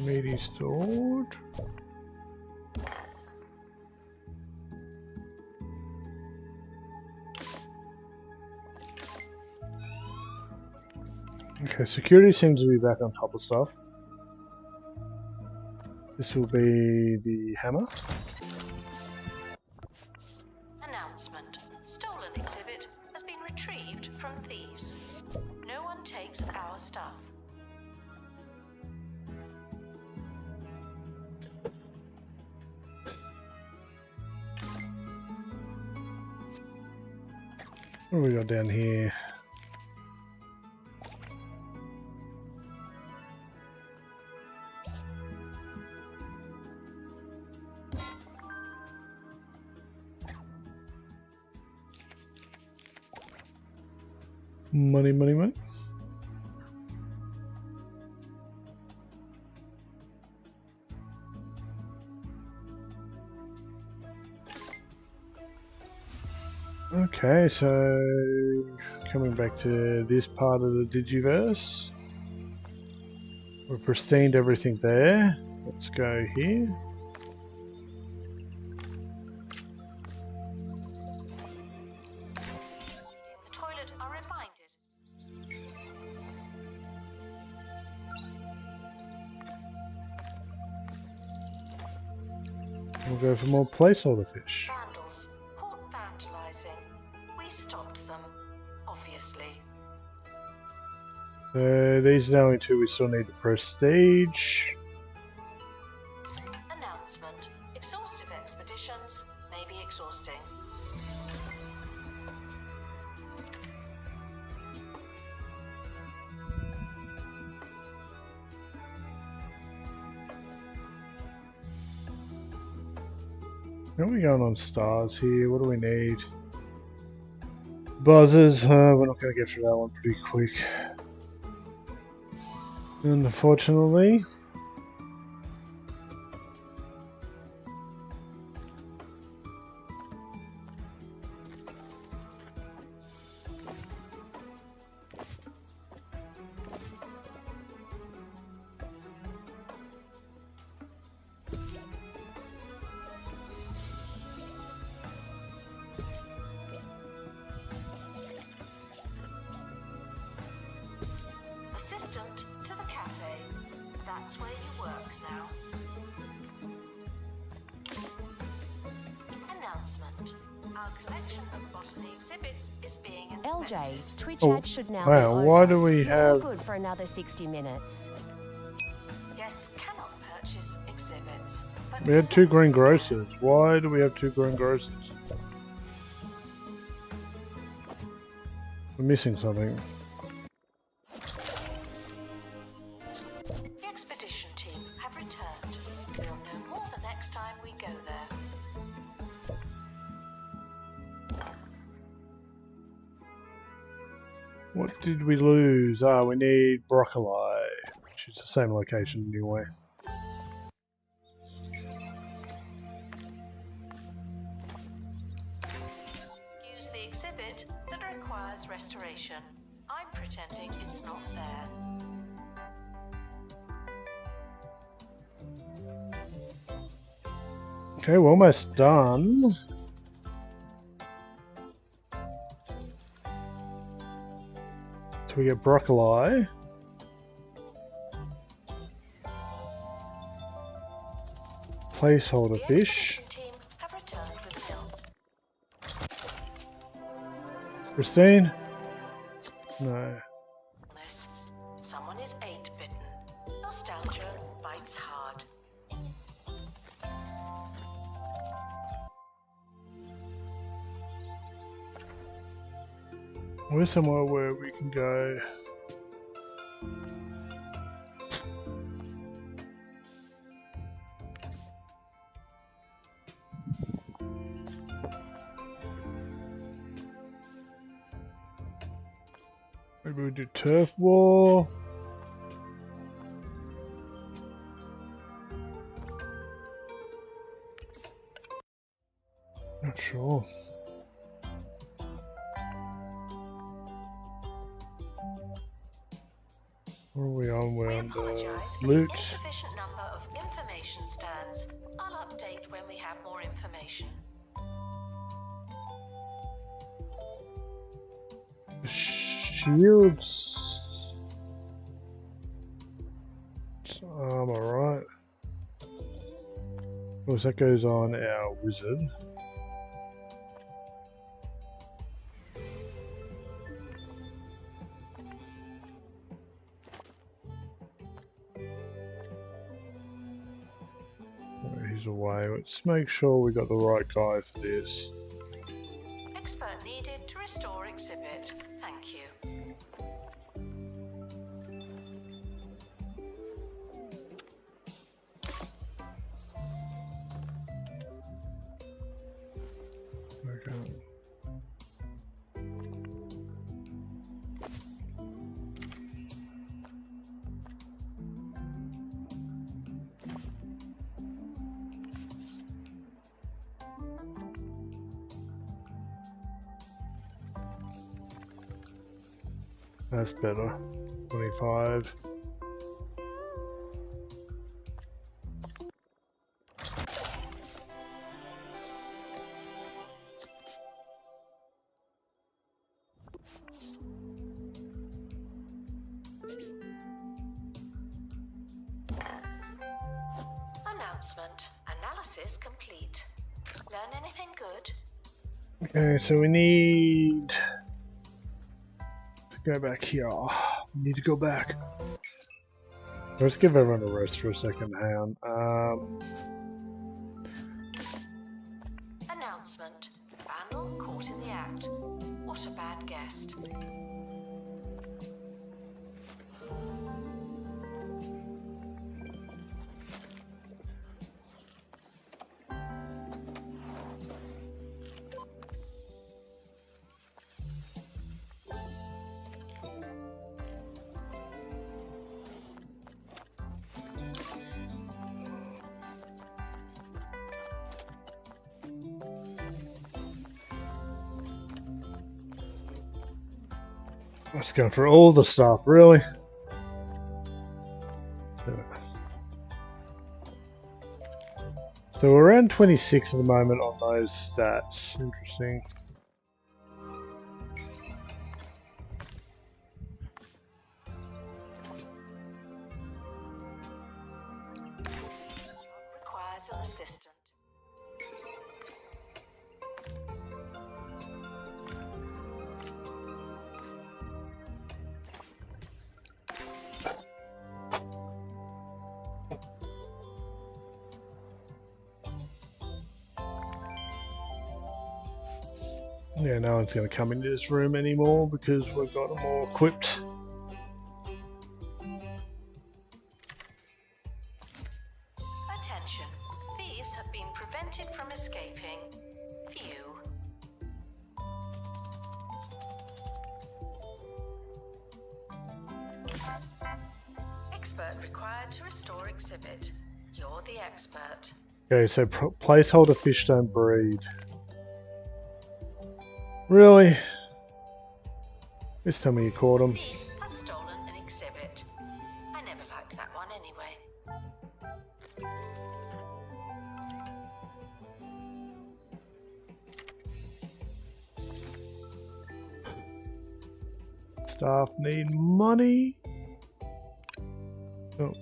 Speaker 1: Meaty stored. Okay, security seems to be back on top of stuff. This will be the hammer.
Speaker 2: Announcement. Stolen exhibit has been retrieved from thieves. No one takes our stuff.
Speaker 1: What do we got down here? Money, money, money. Okay, so coming back to this part of the Digiverse. We've pristined everything there. Let's go here.
Speaker 2: In the toilet are reminded.
Speaker 1: We'll go for more placeholder fish.
Speaker 2: Vandals caught vandalizing. We stopped them, obviously.
Speaker 1: These are the only two we still need to prestige.
Speaker 2: Announcement. Exhaustive expeditions may be exhausting.
Speaker 1: How are we going on stars here? What do we need? Buzzers. We're not going to get through that one pretty quick. Unfortunately.
Speaker 2: Assistant to the cafe. That's where you work now. Announcement. Our collection of botany exhibits is being inspected.
Speaker 5: LJ, Twitch
Speaker 1: Oh,
Speaker 5: ads should now
Speaker 1: wow,
Speaker 5: be
Speaker 1: why
Speaker 5: over.
Speaker 1: do we
Speaker 5: You're
Speaker 1: have-
Speaker 5: good for another 60 minutes.
Speaker 2: Guests cannot purchase exhibits. But
Speaker 1: We had two
Speaker 2: can
Speaker 1: green
Speaker 2: scan.
Speaker 1: grocers. Why do we have two green grocers? We're missing something.
Speaker 2: The expedition team have returned. We'll know more the next time we go there.
Speaker 1: What did we lose? Ah, we need broccoli, which is the same location anyway.
Speaker 2: Excuse the exhibit that requires restoration. I'm pretending it's not there.
Speaker 1: Okay, we're almost done. So we get broccoli. Placeholder
Speaker 2: The
Speaker 1: fish.
Speaker 2: expedition team have returned with help.
Speaker 1: Christine? No.
Speaker 2: Someone is 8-bitten. Nostalgia bites hard.
Speaker 1: Where's somewhere where we can go? Maybe we do turf war. Not sure. Where are we on? We're
Speaker 2: We
Speaker 1: on
Speaker 2: apologise
Speaker 1: the
Speaker 2: for the
Speaker 1: loot.
Speaker 2: insufficient number of information stands. I'll update when we have more information.
Speaker 1: Shields. Alright. Of course, that goes on our wizard. Oh, he's away. Let's make sure we got the right guy for this.
Speaker 2: Expert needed to restore exhibit. Thank you.
Speaker 1: Okay. That's better. 25.
Speaker 2: Announcement. Analysis complete. Learn anything good?
Speaker 1: Okay, so we need to go back here. We need to go back. Let's give everyone a rest for a second. Hang on.
Speaker 2: Announcement. Vandal caught in the act. What a bad guest.
Speaker 1: Let's go for all the stuff, really. So we're around 26 at the moment on those stats. Interesting.
Speaker 2: Requires an assistant.
Speaker 1: Yeah, no one's going to come into this room anymore because we've got them all equipped.
Speaker 2: Attention. Thieves have been prevented from escaping. Few. Expert required to restore exhibit. You're the expert.
Speaker 1: Okay, so placeholder fish don't breed. Really? Just tell me you caught them.
Speaker 2: Thief has stolen an exhibit. I never liked that one anyway.
Speaker 1: Staff need money. Oh.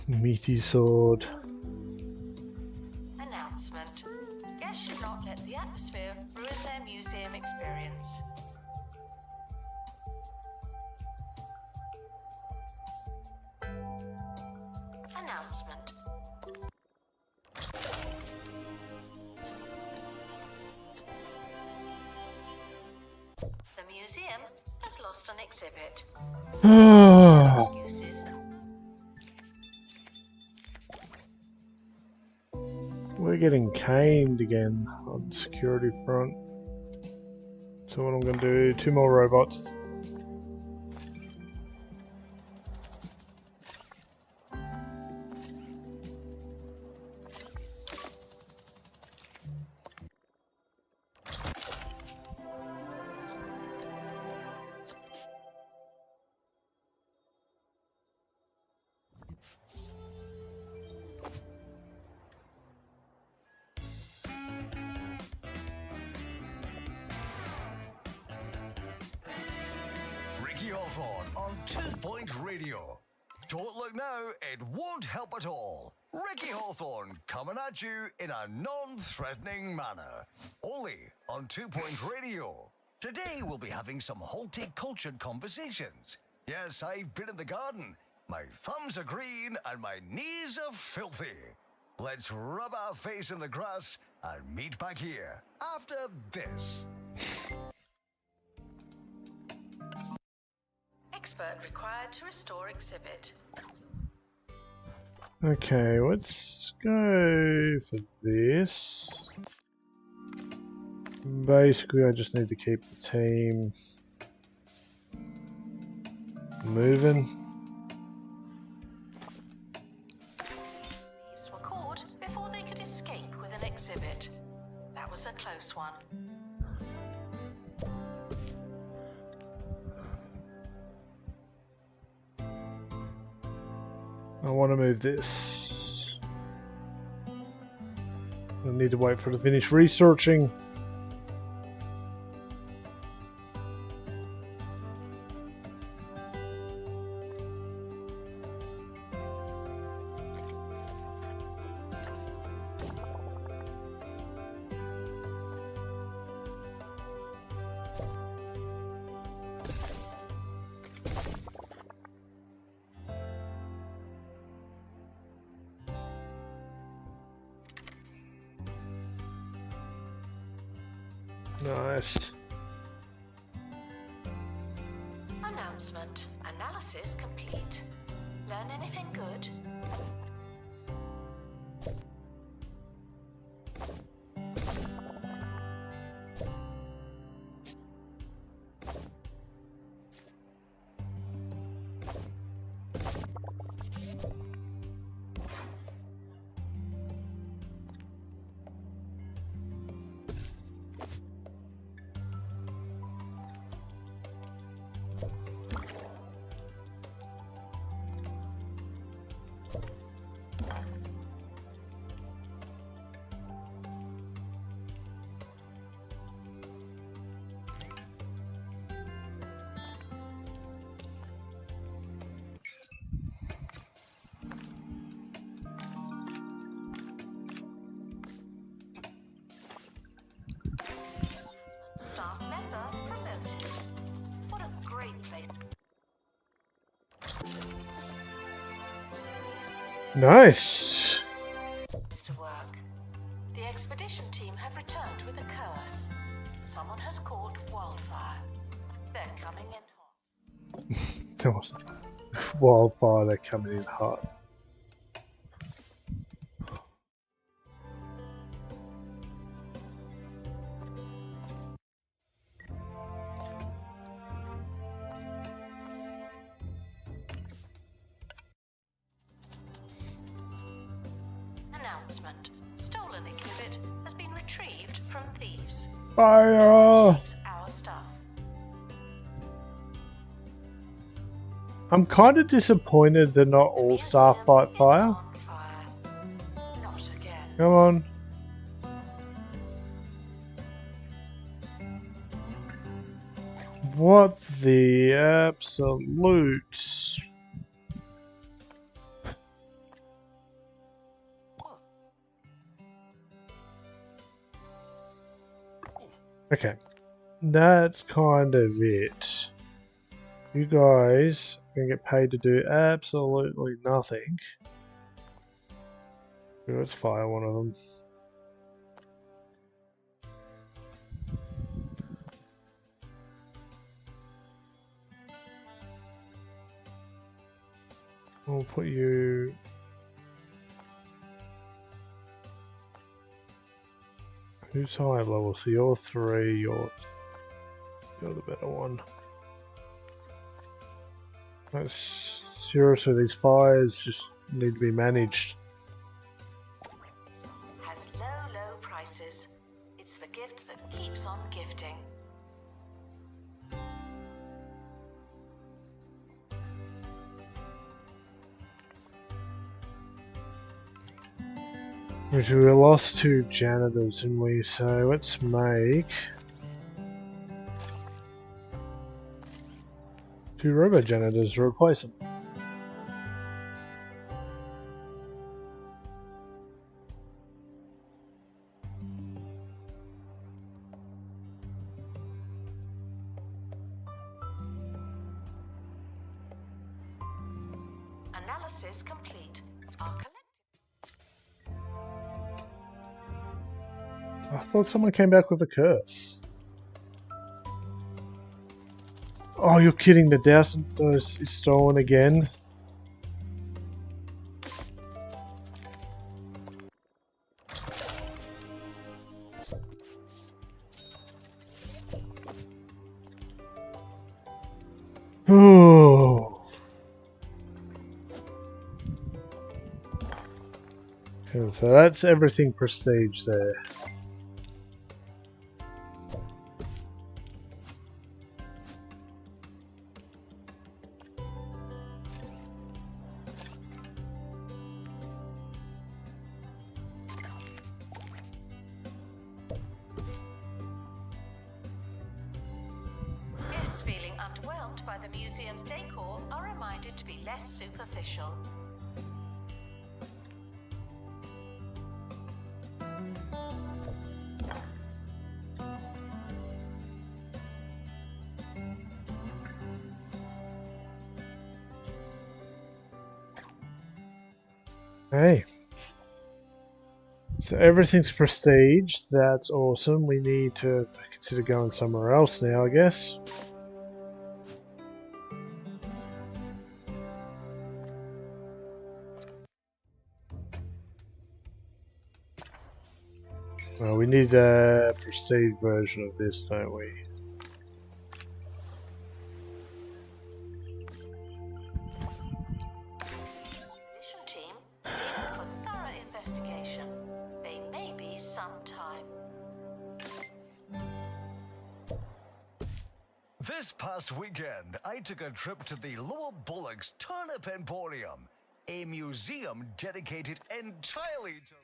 Speaker 1: Meaty sword.
Speaker 2: Announcement. Guests should not let the atmosphere ruin their museum experience. Announcement. The museum has lost an exhibit. Excuses.
Speaker 1: We're getting caned again on the security front. So what I'm going to do, 2 more robots.
Speaker 4: Ricky Hawthorne on 2 Point Radio. Don't look now, it won't help at all. Ricky Hawthorne coming at you in a non-threatening manner. Only on 2 Point Radio. Today we'll be having some horticultured conversations. Yes, I've been in the garden. My thumbs are green and my knees are filthy. Let's rub our face in the grass and meet back here after this.
Speaker 2: Expert required to restore exhibit.
Speaker 1: Okay, let's go for this. Basically, I just need to keep the team moving.
Speaker 2: Thieves were caught before they could escape with an exhibit. That was a close one.
Speaker 1: I want to move this. I need to wait for it to finish researching. Nice.
Speaker 2: Announcement. Analysis complete. Learn anything good? Staff member promoted. What a great place
Speaker 1: Nice.
Speaker 2: to work. The expedition team have returned with a curse. Someone has caught wildfire. They're coming in hot.
Speaker 1: Wildfire, they're coming in hot.
Speaker 2: Announcement. Stolen exhibit has been retrieved from thieves.
Speaker 1: Fire!
Speaker 2: Takes our stuff.
Speaker 1: I'm kind of disappointed that not all staff fight
Speaker 2: Museum is
Speaker 1: fire.
Speaker 2: on fire. Not again.
Speaker 1: Come on. What the absolute... Okay, that's kind of it. You guys are going to get paid to do absolutely nothing. Let's fire one of them. We'll put you... Who's high level? So you're 3, you're the better one. That's seriously, these fires just need to be managed.
Speaker 2: Has low prices. It's the gift that keeps on gifting.
Speaker 1: Which we lost 2 janitors, didn't we? So let's make 2 robo janitors to replace them.
Speaker 2: Analysis complete. Our
Speaker 1: I thought someone came back with a curse. Oh, you're kidding, the Dowson is stolen again? Oh. Okay, so that's everything prestige there.
Speaker 2: guests feeling underwhelmed by the museum's decor are reminded to be less superficial.
Speaker 1: Hey. So everything's prestige. That's awesome. We need to consider going somewhere else now, I guess. Well, we need a prestige version of this, don't we?
Speaker 2: Team, leaving for thorough investigation. They may be some time.
Speaker 4: This past weekend, I took a trip to the Lower Bullocks Turnip Emporium, a museum dedicated entirely to...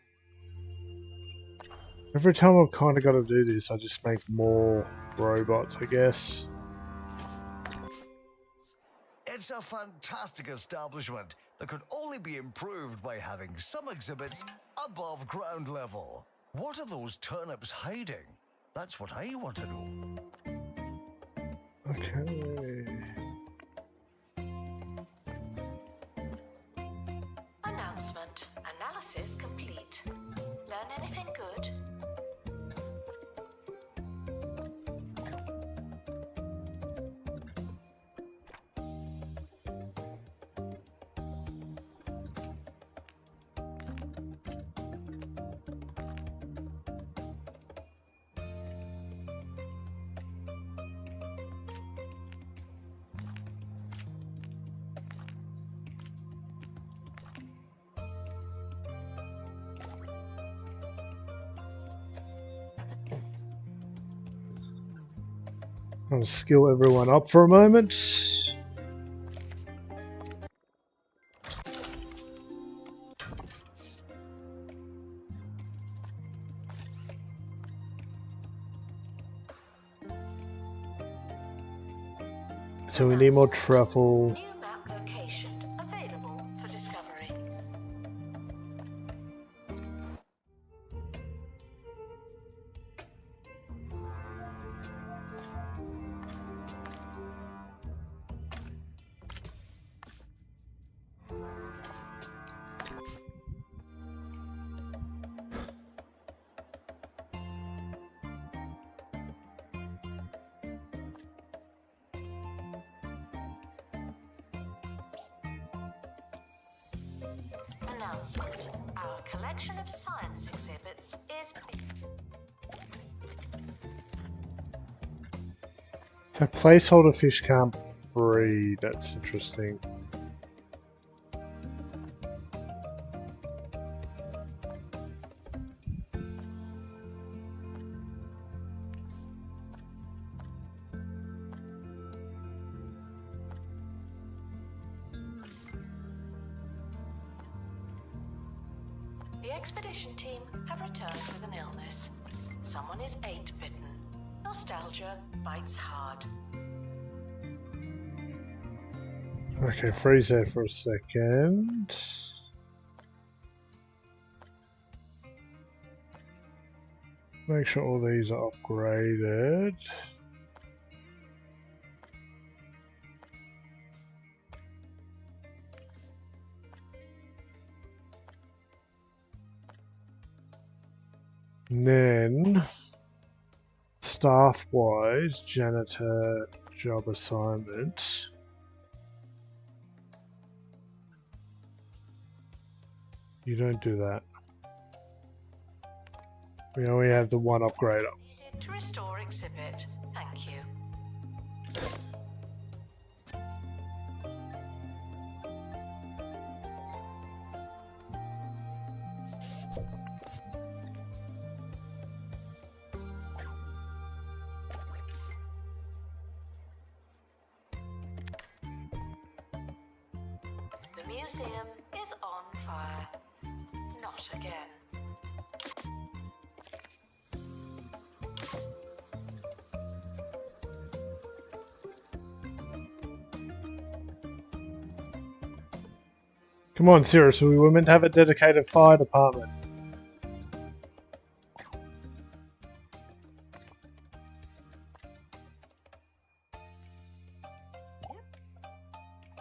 Speaker 1: Every time I've kind of got to do this, I just make more robots, I guess.
Speaker 4: It's a fantastic establishment that could only be improved by having some exhibits above ground level. What are those turnips hiding? That's what I want to know.
Speaker 1: Okay.
Speaker 2: Announcement. Analysis complete. Learn anything good?
Speaker 1: I'll skill everyone up for a moment. So we need more truffle.
Speaker 2: New map location available for discovery. announcement. Our collection of science exhibits is
Speaker 1: So placeholder fish can't breed. That's interesting.
Speaker 2: The expedition team have returned with an illness. Someone is 8-bitten. Nostalgia bites hard.
Speaker 1: Okay, freeze there for a second. Make sure all these are upgraded. And then, staff-wise, janitor job assignment. You don't do that. We only have the one upgrade up.
Speaker 2: Needed to restore exhibit. Thank you. The museum is on fire. Not again.
Speaker 1: Come on, seriously, we were meant to have a dedicated fire department.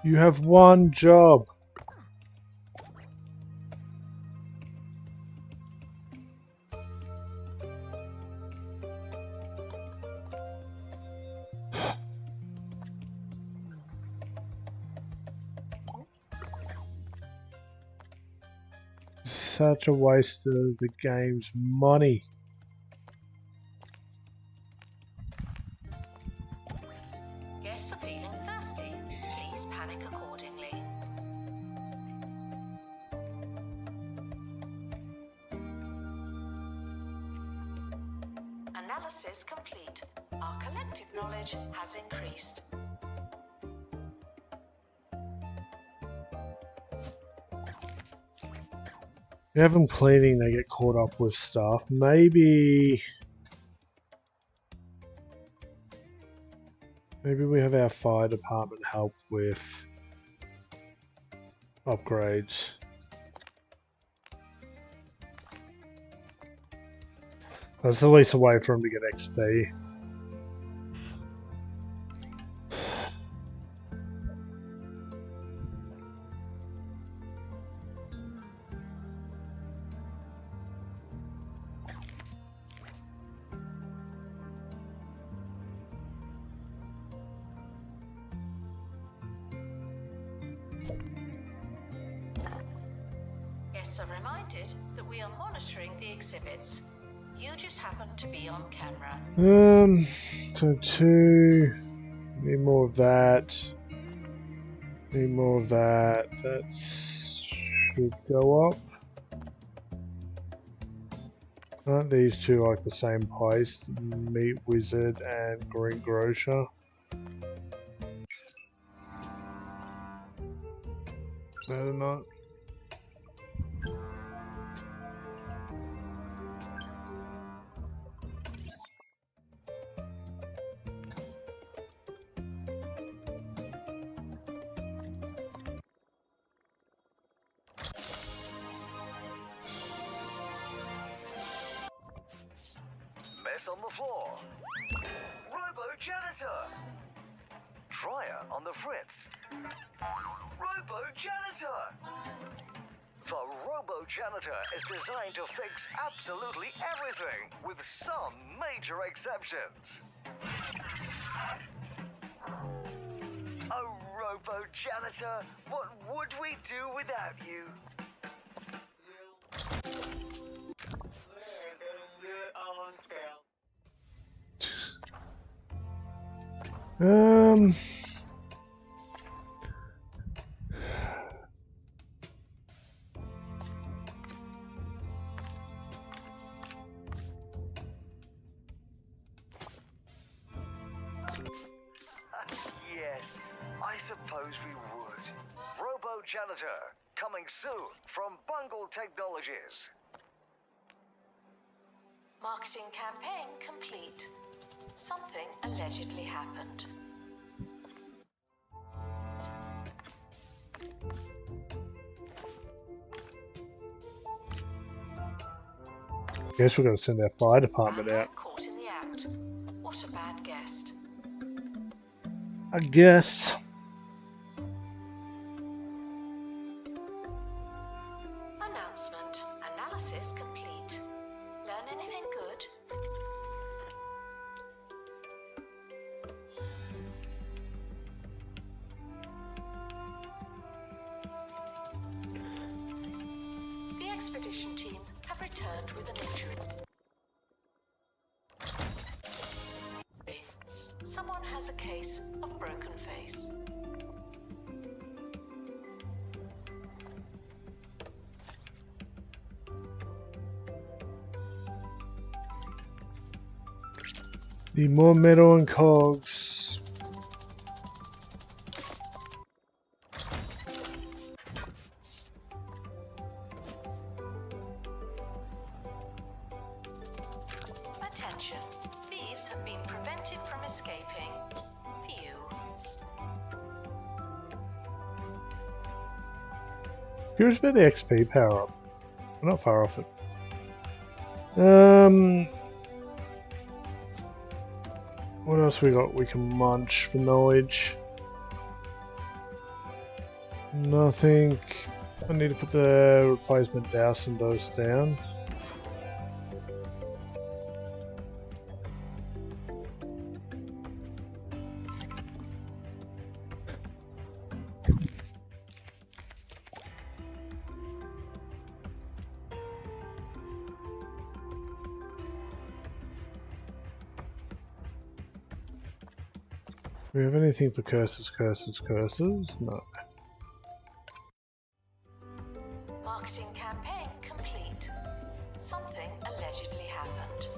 Speaker 1: You have one job. Such a waste of the game's money.
Speaker 2: Guests are feeling thirsty. Please panic accordingly. Analysis complete. Our collective knowledge has increased.
Speaker 1: You have them cleaning, they get caught up with stuff. Maybe we have our fire department help with upgrades. That's the least way for them to get XP.
Speaker 2: Guests are reminded that we are monitoring the exhibits. You just happen to be on camera.
Speaker 1: So 2, need more of that. Need more of that. That should go up. Aren't these two like the same place? Meat Wizard and Green Grocer. No, they're not.
Speaker 4: Mess on the floor. Robo-janitor. Dryer on the fritz. Robo-janitor. The Robo-janitor is designed to fix absolutely everything, with some major exceptions. Oh, Robo-janitor, what would we do without you?
Speaker 1: Um.
Speaker 4: Yes, I suppose we would. Robo Janitor, coming soon from Bungle Technologies.
Speaker 2: Marketing campaign complete. Something allegedly happened.
Speaker 1: Guess we're going to send our fire department
Speaker 2: Man
Speaker 1: out.
Speaker 2: caught in the act. What a bad guest.
Speaker 1: I guess.
Speaker 2: Announcement. Analysis complete. Learn anything good? The expedition team have returned with an injury. Someone has a case of broken face.
Speaker 1: Need more metal and cogs.
Speaker 2: Attention. Thieves have been prevented from escaping. Phew.
Speaker 1: Here's a bit of XP power up. We're not far off it. What else we got? We can munch for knowledge. Nothing. I need to put the replacement dowsing dose down. Do we have anything for curses, curses, curses? No.
Speaker 2: Marketing campaign complete. Something allegedly happened.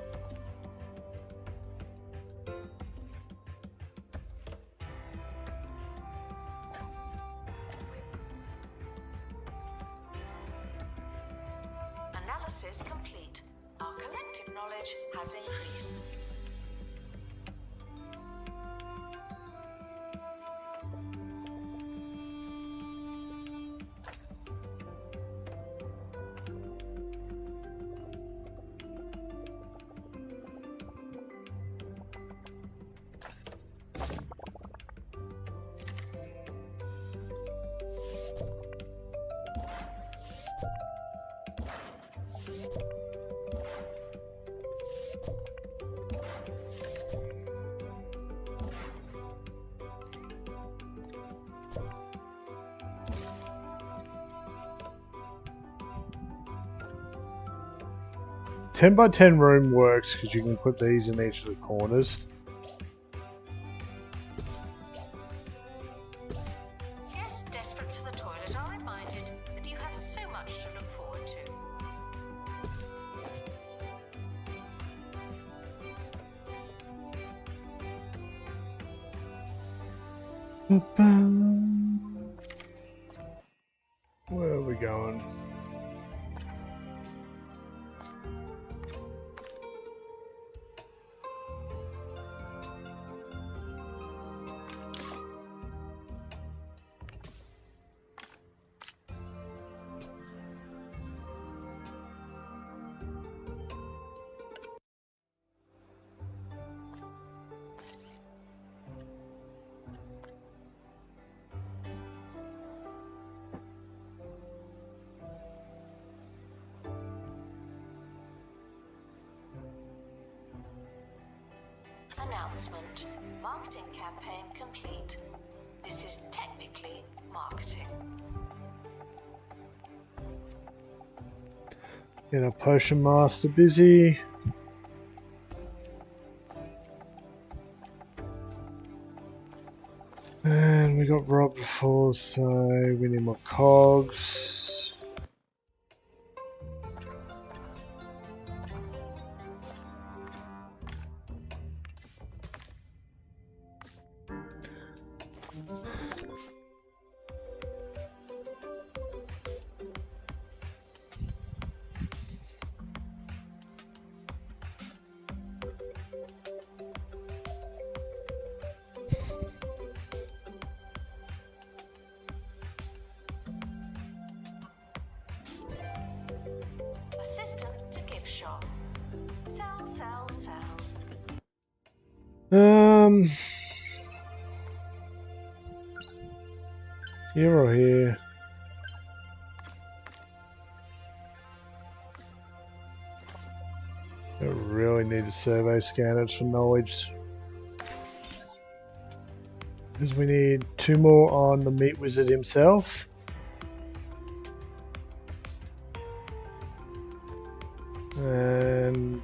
Speaker 2: Analysis complete. Our collective knowledge has increased.
Speaker 1: Ten by 10 room works because you can put these in each of the corners.
Speaker 2: Yes, desperate for the toilet are reminded that you have so much to look forward to.
Speaker 1: Where are we going?
Speaker 2: Announcement. Marketing campaign complete. This is technically marketing.
Speaker 1: Get a potion master busy. And we got robbed before, so we need more cogs.
Speaker 2: Assistant to gift shop. Sell, sell, sell.
Speaker 1: Here or here? I really need to survey scanners for knowledge. Because we need 2 more on the meat wizard himself. And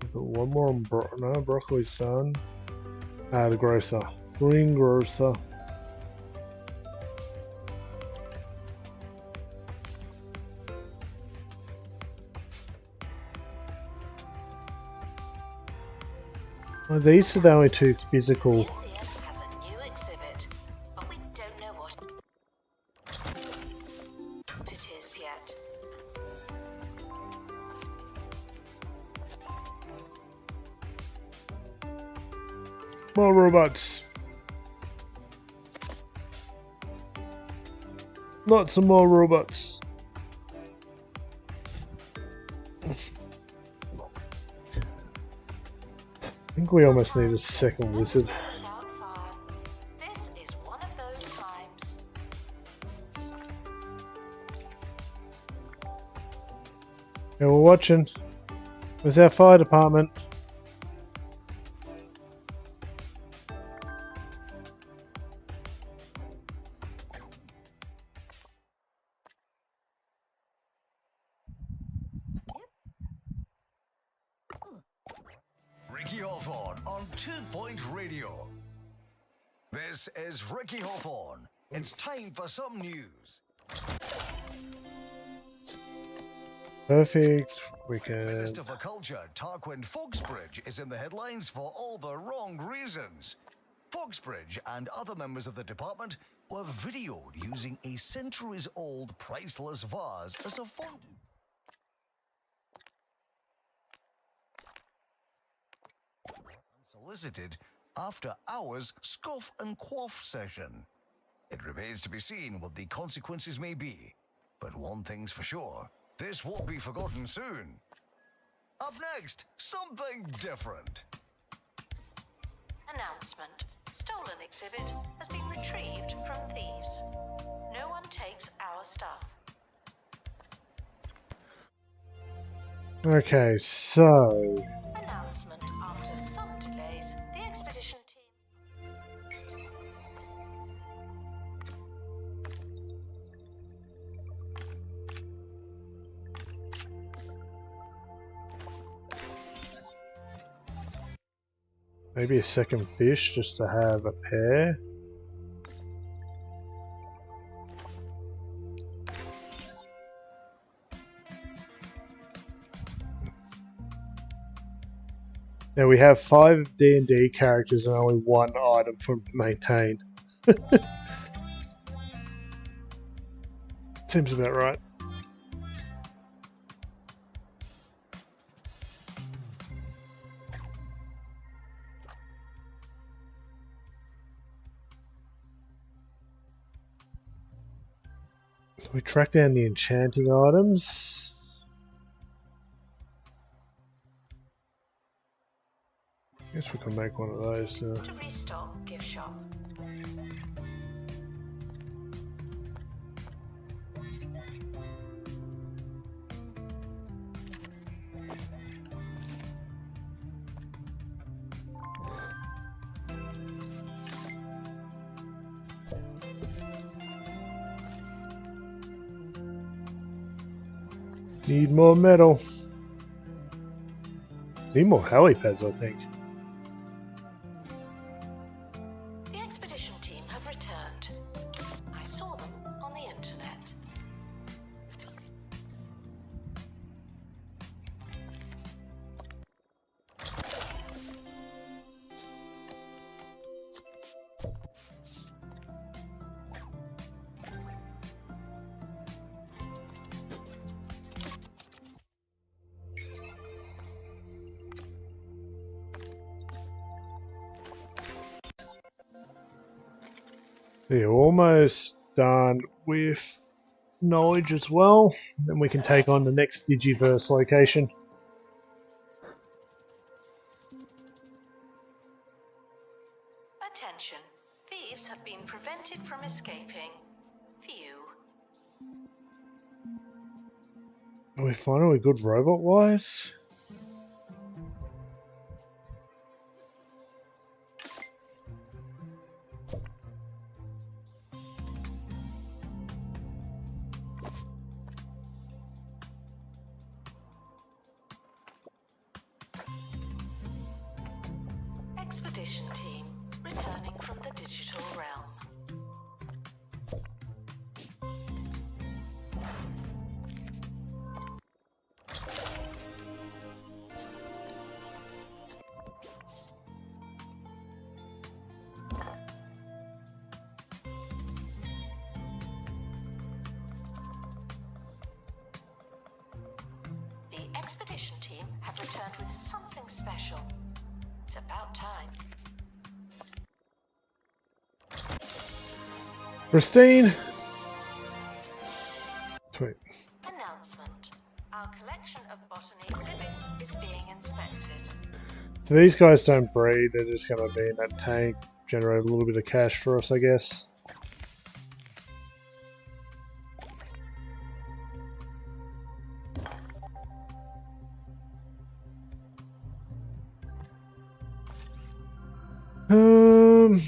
Speaker 1: we've got 1 more on no, broccoli's done. The grocer. Greengrocer. Well, these are the only 2 physical.
Speaker 2: Museum has a new exhibit, but we don't know what it is yet.
Speaker 1: More robots. Lots of more robots. I think we almost need a second wizard.
Speaker 2: Without fire. This is one of those times.
Speaker 1: Yeah, we're watching. Where's our fire department?
Speaker 4: Ricky Hawthorne on 2 Point Radio. This is Ricky Hawthorne. It's time for some news.
Speaker 1: Perfect. We can.
Speaker 4: Minister for Culture Tarquin Foxbridge is in the headlines for all the wrong reasons. Foxbridge and other members of the department were videoed using a centuries-old priceless vase as a fondue. Unsolicited after-hours scoff and quaff session. It remains to be seen what the consequences may be, but one thing's for sure, this won't be forgotten soon. Up next, something different.
Speaker 2: Announcement. Stolen exhibit has been retrieved from thieves. No one takes our stuff.
Speaker 1: Okay, so
Speaker 2: Announcement. After some delays, the expedition team.
Speaker 1: maybe a second fish just to have a pair. Now we have 5 D&D characters and only 1 item for maintain. Seems about right. We track down the enchanting items. Guess we can make one of those.
Speaker 2: To restock gift shop.
Speaker 1: Need more metal. Need more helipads, I think.
Speaker 2: The expedition team have returned. I saw them on the internet.
Speaker 1: Yeah, almost done with knowledge as well. Then we can take on the next Digiverse location.
Speaker 2: Attention. Thieves have been prevented from escaping. Phew.
Speaker 1: Are we finally good robot-wise?
Speaker 2: Expedition team returning from the digital realm. The expedition team have returned with something special. It's about time.
Speaker 1: Pristine. Sweet.
Speaker 2: Announcement. Our collection of botany exhibits is being inspected.
Speaker 1: So these guys don't breed, they're just going to be in that tank, generate a little bit of cash for us, I guess. Um...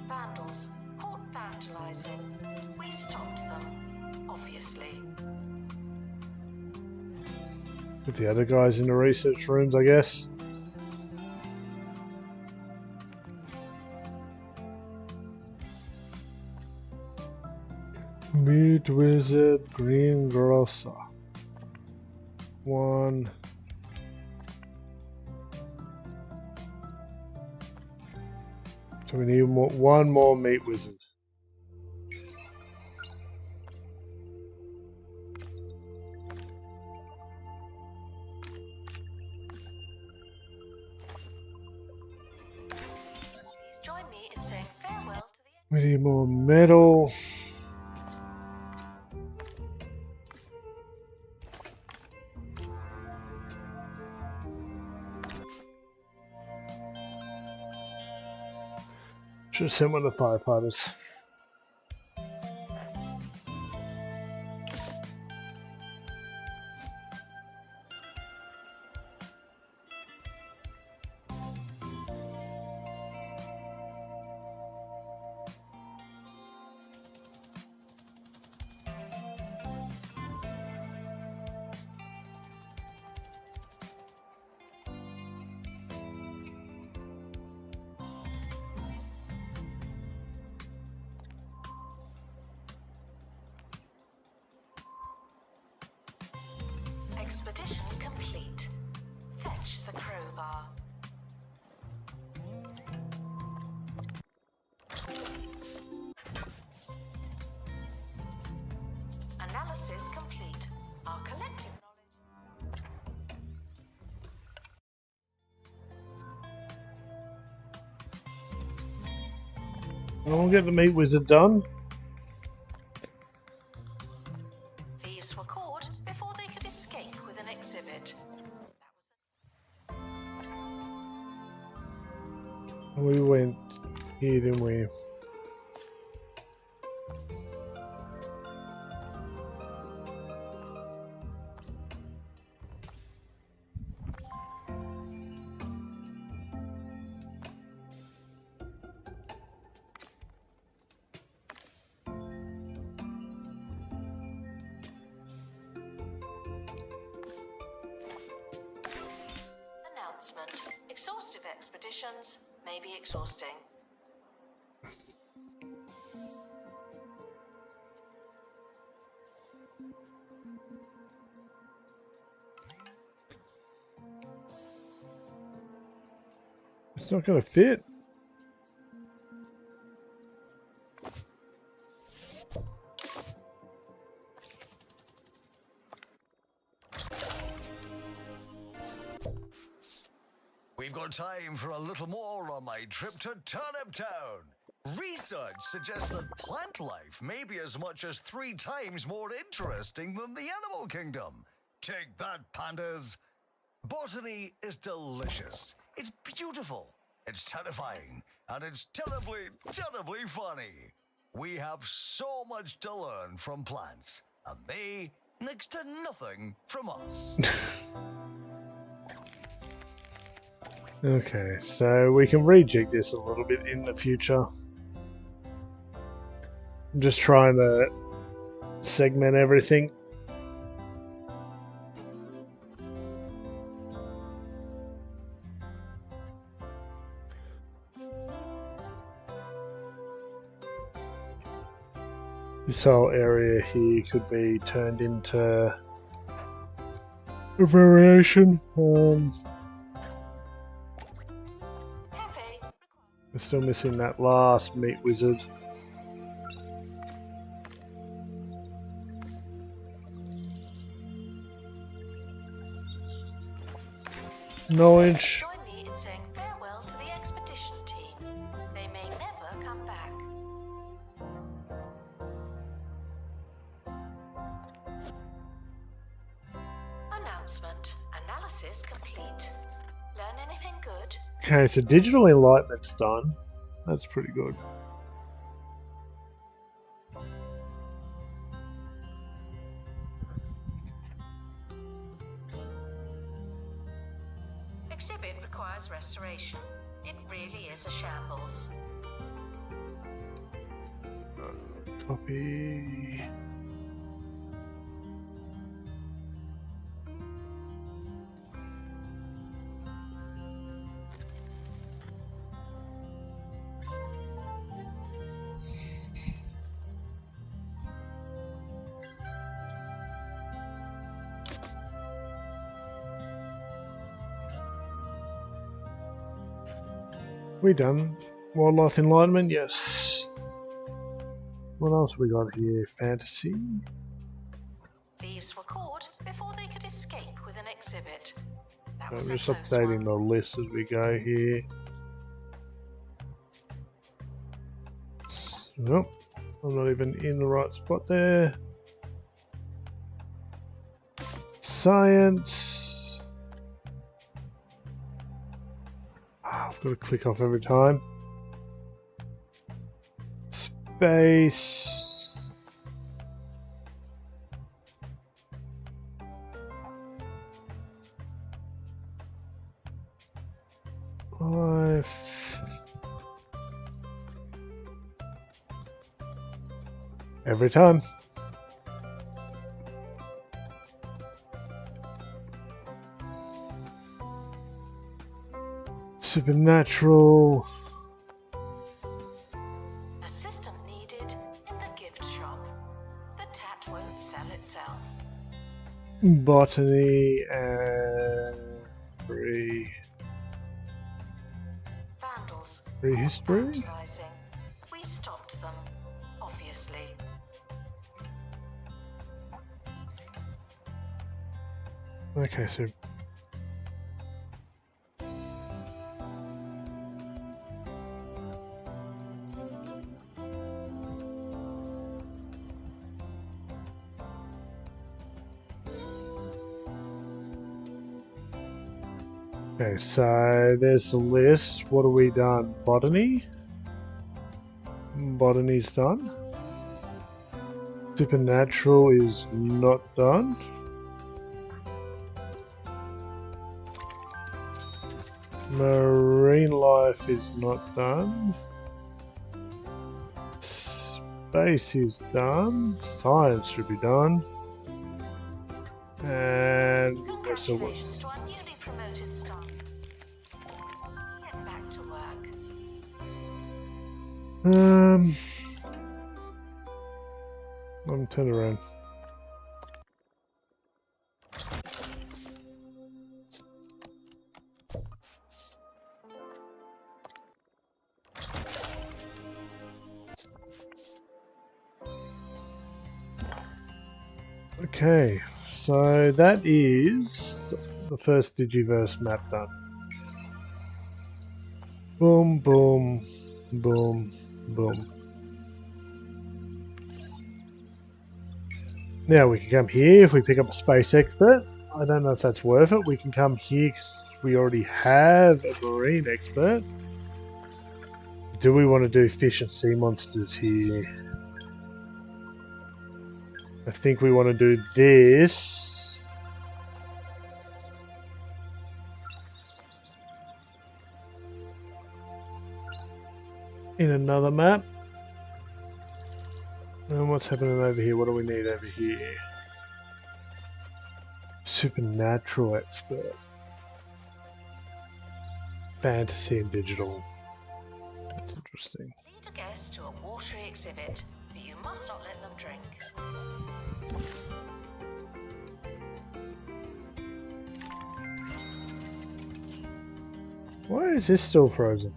Speaker 2: Vandals caught vandalizing. We stopped them, obviously.
Speaker 1: With the other guys in the research rooms, I guess. Meat wizard greengrocer. One. So we need one more meat wizard.
Speaker 2: Please join me in saying farewell to the...
Speaker 1: We need more metal. Should have sent one of the firefighters.
Speaker 2: Expedition complete. Fetch the crowbar. Analysis complete. Our collective knowledge...
Speaker 1: We'll get the meat wizard done.
Speaker 2: Thieves were caught before they could escape with an exhibit.
Speaker 1: We went here, didn't we?
Speaker 2: Announcement. Exhaustive expeditions may be exhausting.
Speaker 1: It's not going to fit.
Speaker 4: We've got time for a little more on my trip to Turnip Town. Research suggests that plant life may be as much as 3 times more interesting than the animal kingdom. Take that, pandas. Botany is delicious. It's beautiful. It's terrifying. And it's terribly, terribly funny. We have so much to learn from plants. And they, next to nothing from us.
Speaker 1: Okay, so we can rejig this a little bit in the future. I'm just trying to segment everything. This whole area here could be turned into a variation. We're still missing that last meat wizard. Knowledge.
Speaker 2: Join me in saying farewell to the expedition team. They may never come back. Announcement. Analysis complete. Learn anything good?
Speaker 1: Okay, so digital enlightenment's done. That's pretty good.
Speaker 2: Exhibit requires restoration. It really is a shambles.
Speaker 1: Copy. We done wildlife enlightenment? Yes. What else we got here? Fantasy.
Speaker 2: Thieves were caught before they could escape with an exhibit. That
Speaker 1: I'm
Speaker 2: was a
Speaker 1: just
Speaker 2: close
Speaker 1: updating
Speaker 2: one.
Speaker 1: the list as we go here. Nope, I'm not even in the right spot there. Science. I've got to click off every time. Space. Life. Every time. Supernatural.
Speaker 2: Assistant needed in the gift shop. The tat won't sell itself.
Speaker 1: Botany and
Speaker 2: Vandals.
Speaker 1: prehistory.
Speaker 2: Vandalizing. We stopped them, obviously.
Speaker 1: Okay, so okay, so there's the list. What have we done? Botany? Botany's done. Supernatural is not done. Marine life is not done. Space is done. Science should be done. And
Speaker 2: Congratulations to our newly promoted staff. Get back to work.
Speaker 1: I'm turn around. Okay, so that is the first Digiverse map done. Boom, boom, boom, boom. Now we can come here if we pick up a space expert. I don't know if that's worth it. We can come here because we already have a marine expert. Do we want to do fish and sea monsters here? I think we want to do this. In another map. And what's happening over here? What do we need over here? Supernatural expert. Fantasy and digital. That's interesting.
Speaker 2: Lead a guest to a watery exhibit, but you must not let them drink.
Speaker 1: Why is this still frozen?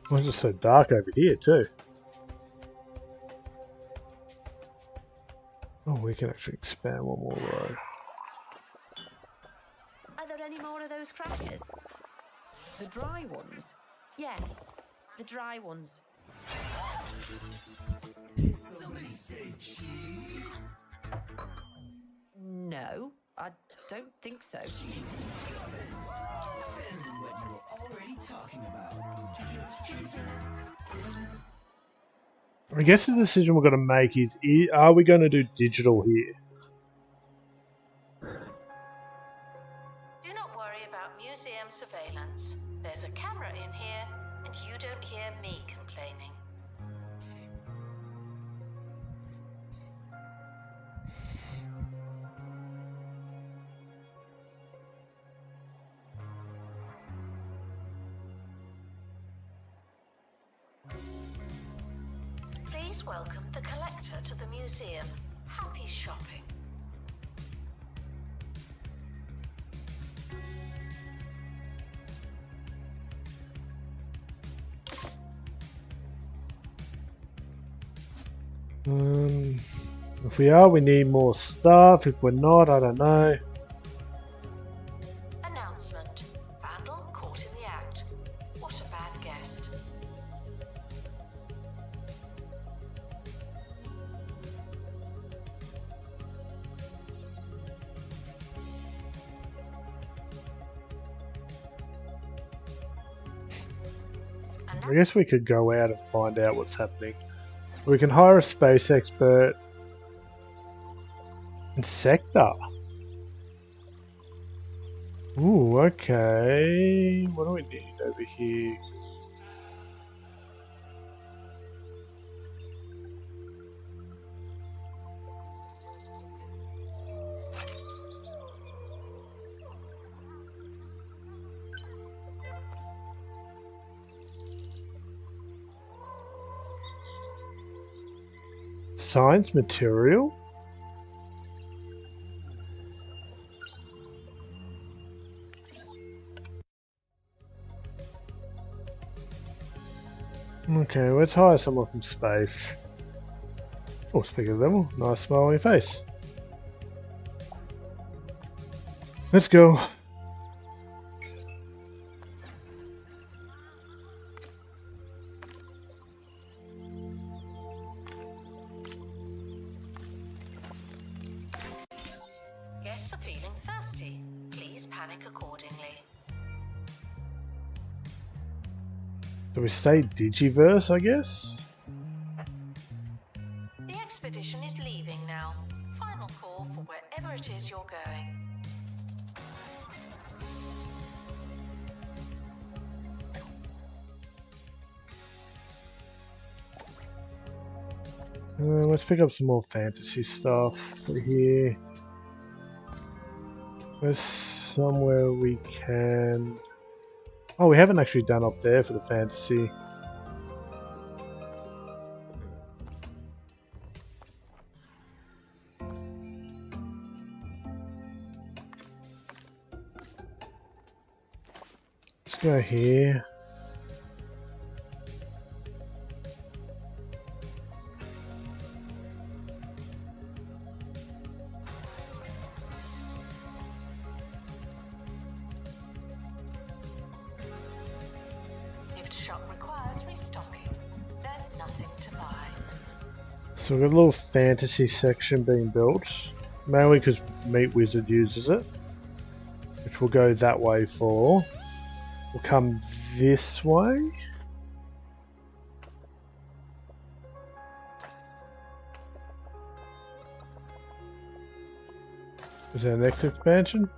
Speaker 1: Why is it so dark over here too? Oh, we can actually expand one more row.
Speaker 3: Are there any more of those crackers? The dry ones? Yeah, the dry ones.
Speaker 6: Did somebody say cheese?
Speaker 3: No, I don't think so.
Speaker 6: Cheesy comments. Better than what you were already talking about.
Speaker 1: I guess the decision we're going to make is, are we going to do digital here?
Speaker 2: Do not worry about museum surveillance. There's a camera in here, and you don't hear me complaining. Please welcome the collector to the museum. Happy shopping.
Speaker 1: If we are, we need more stuff. If we're not, I don't know.
Speaker 2: Announcement. Vandal caught in the act. What a bad guest.
Speaker 1: I guess we could go out and find out what's happening. We can hire a space expert. In sector. Ooh, okay. What do we need over here? Science material? Okay, let's hire someone from space. Oh, speaking of level, nice smile on your face. Let's go.
Speaker 2: Guests are feeling thirsty. Please panic accordingly.
Speaker 1: Do we stay Digiverse, I guess?
Speaker 2: The expedition is leaving now. Final call for wherever it is you're going.
Speaker 1: Let's pick up some more fantasy stuff here. There's somewhere we can... Oh, we haven't actually done up there for the fantasy. Let's go here.
Speaker 2: Gift shop requires restocking. There's nothing to buy.
Speaker 1: So we've got a little fantasy section being built, mainly because Meat Wizard uses it, which will go that way for. We'll come this way. Is that an next expansion?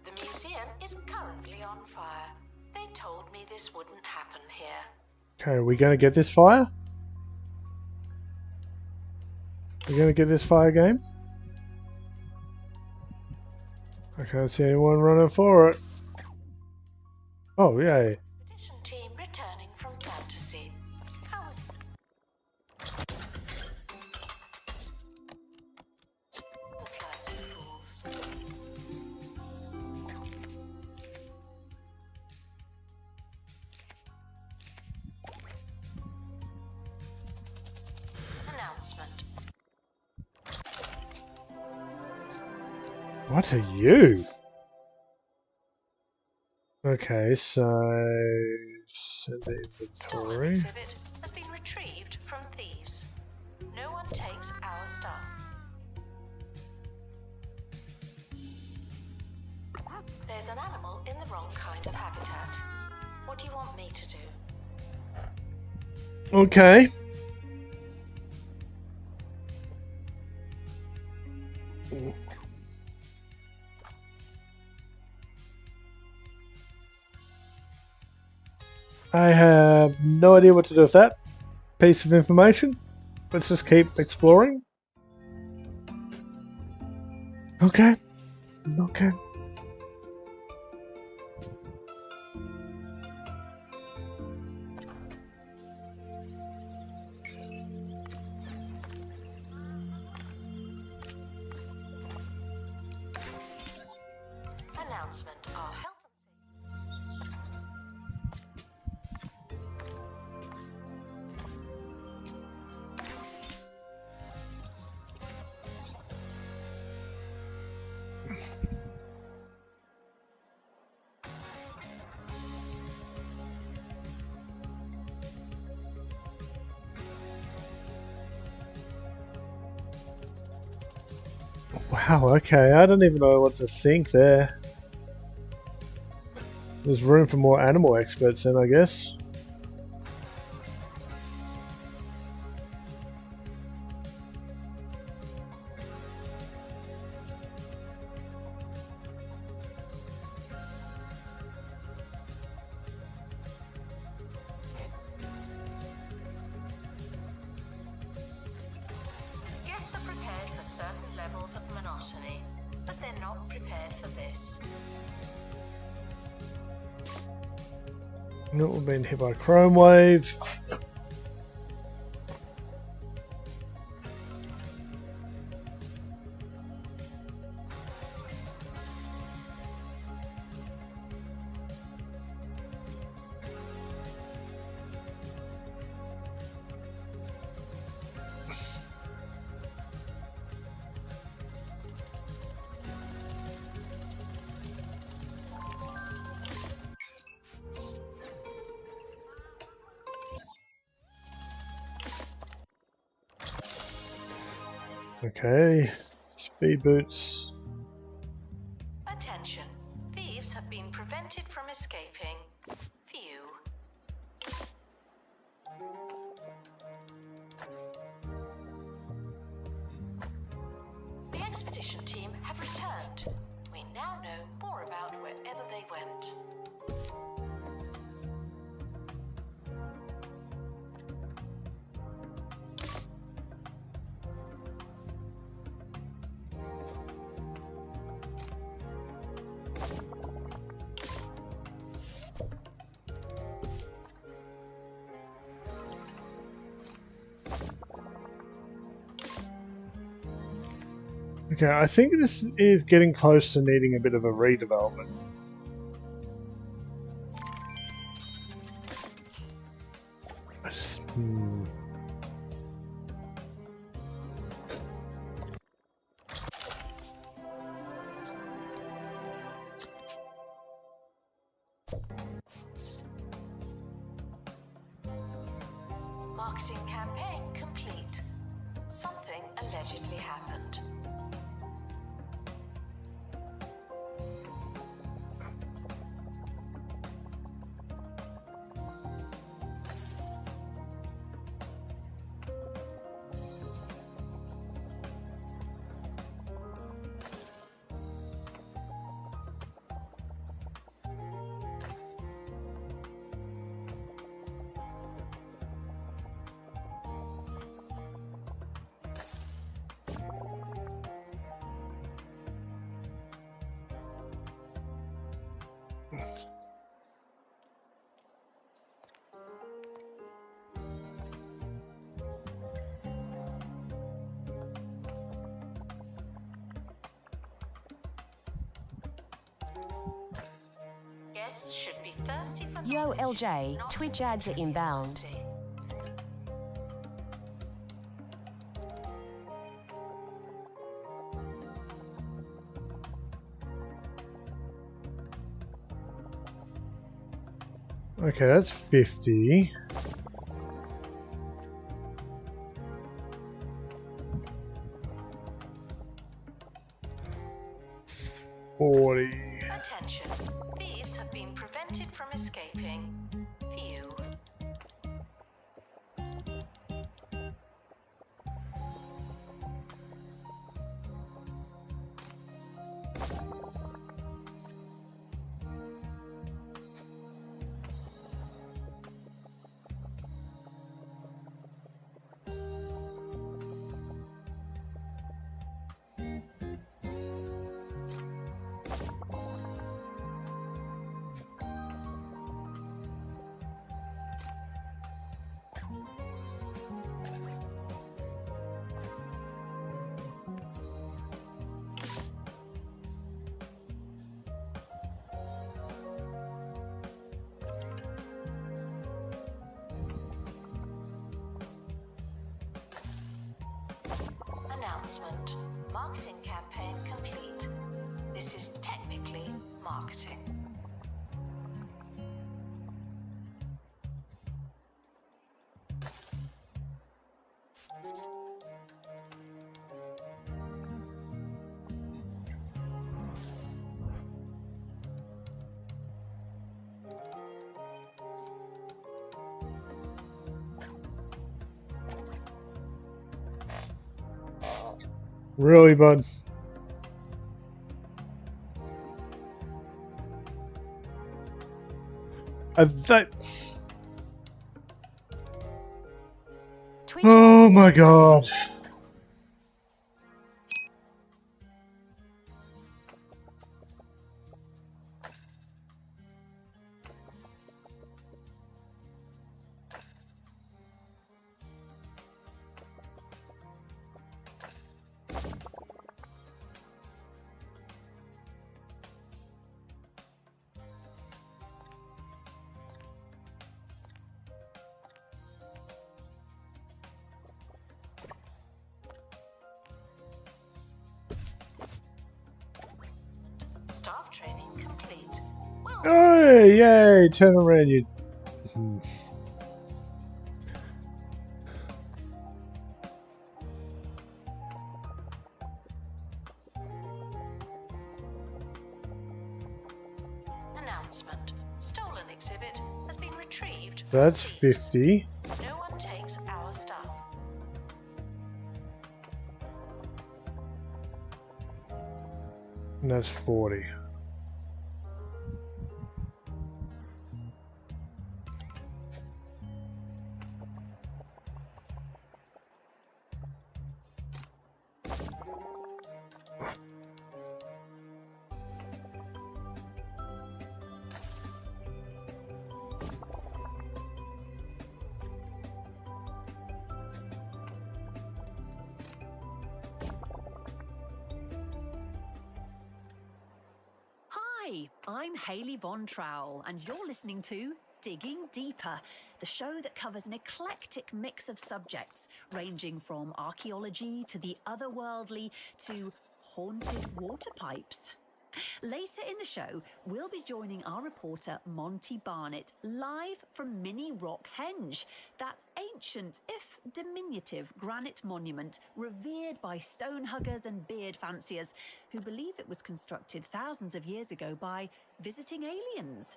Speaker 2: The museum is currently on fire. They told me this wouldn't happen here.
Speaker 1: Okay, are we going to get this fire? We're going to get this fire game? I can't see anyone running for it. Oh, yay.
Speaker 2: Expedition team returning from fantasy. How was the flight, fools? Announcement.
Speaker 1: What are you? Okay, so send the
Speaker 2: Stolen
Speaker 1: inventory.
Speaker 2: exhibit has been retrieved from thieves. No one takes our stuff. There's an animal in the wrong kind of habitat. What do you want me to do?
Speaker 1: Okay. I have no idea what to do with that piece of information. Let's just keep exploring. Okay. Okay.
Speaker 2: Announcement. Our health and safety.
Speaker 1: Wow, okay. I don't even know what to think there. There's room for more animal experts then, I guess.
Speaker 2: Guests are prepared for certain levels of monotony, but they're not prepared for this.
Speaker 1: Not been hit by a chrome wave. Okay, speed boots.
Speaker 2: Attention. Thieves have been prevented from escaping. Phew. The expedition team have returned. We now know more about wherever they went.
Speaker 1: Okay, I think this is getting close to needing a bit of a redevelopment. I just...
Speaker 2: Marketing campaign complete. Something allegedly happened. Guests should be thirsty for
Speaker 5: Yo,
Speaker 2: knowledge,
Speaker 5: LJ,
Speaker 2: not
Speaker 5: Twitch ads are inbound.
Speaker 2: curiosity.
Speaker 1: Okay, that's 50.
Speaker 2: Attention. Thieves have been prevented from escaping. Phew. Announcement. Marketing campaign complete. This is technically marketing.
Speaker 1: Really, bud? That...
Speaker 5: Twitch
Speaker 1: Oh
Speaker 5: ads
Speaker 1: my god.
Speaker 2: Staff training complete. Well,
Speaker 1: Hey, yay, turn around, you...
Speaker 2: Announcement. Stolen exhibit has been retrieved. from
Speaker 1: That's
Speaker 2: thieves.
Speaker 1: 50.
Speaker 2: No one takes our stuff.
Speaker 1: And that's 40.
Speaker 3: Hi, I'm Hayley Von Trowell, and you're listening to Digging Deeper, the show that covers an eclectic mix of subjects, ranging from archaeology to the otherworldly to haunted water pipes. Later in the show, we'll be joining our reporter Monty Barnett live from Mini Rock Henge, that ancient, if diminutive, granite monument revered by stone huggers and beard fanciers who believe it was constructed thousands of years ago by visiting aliens.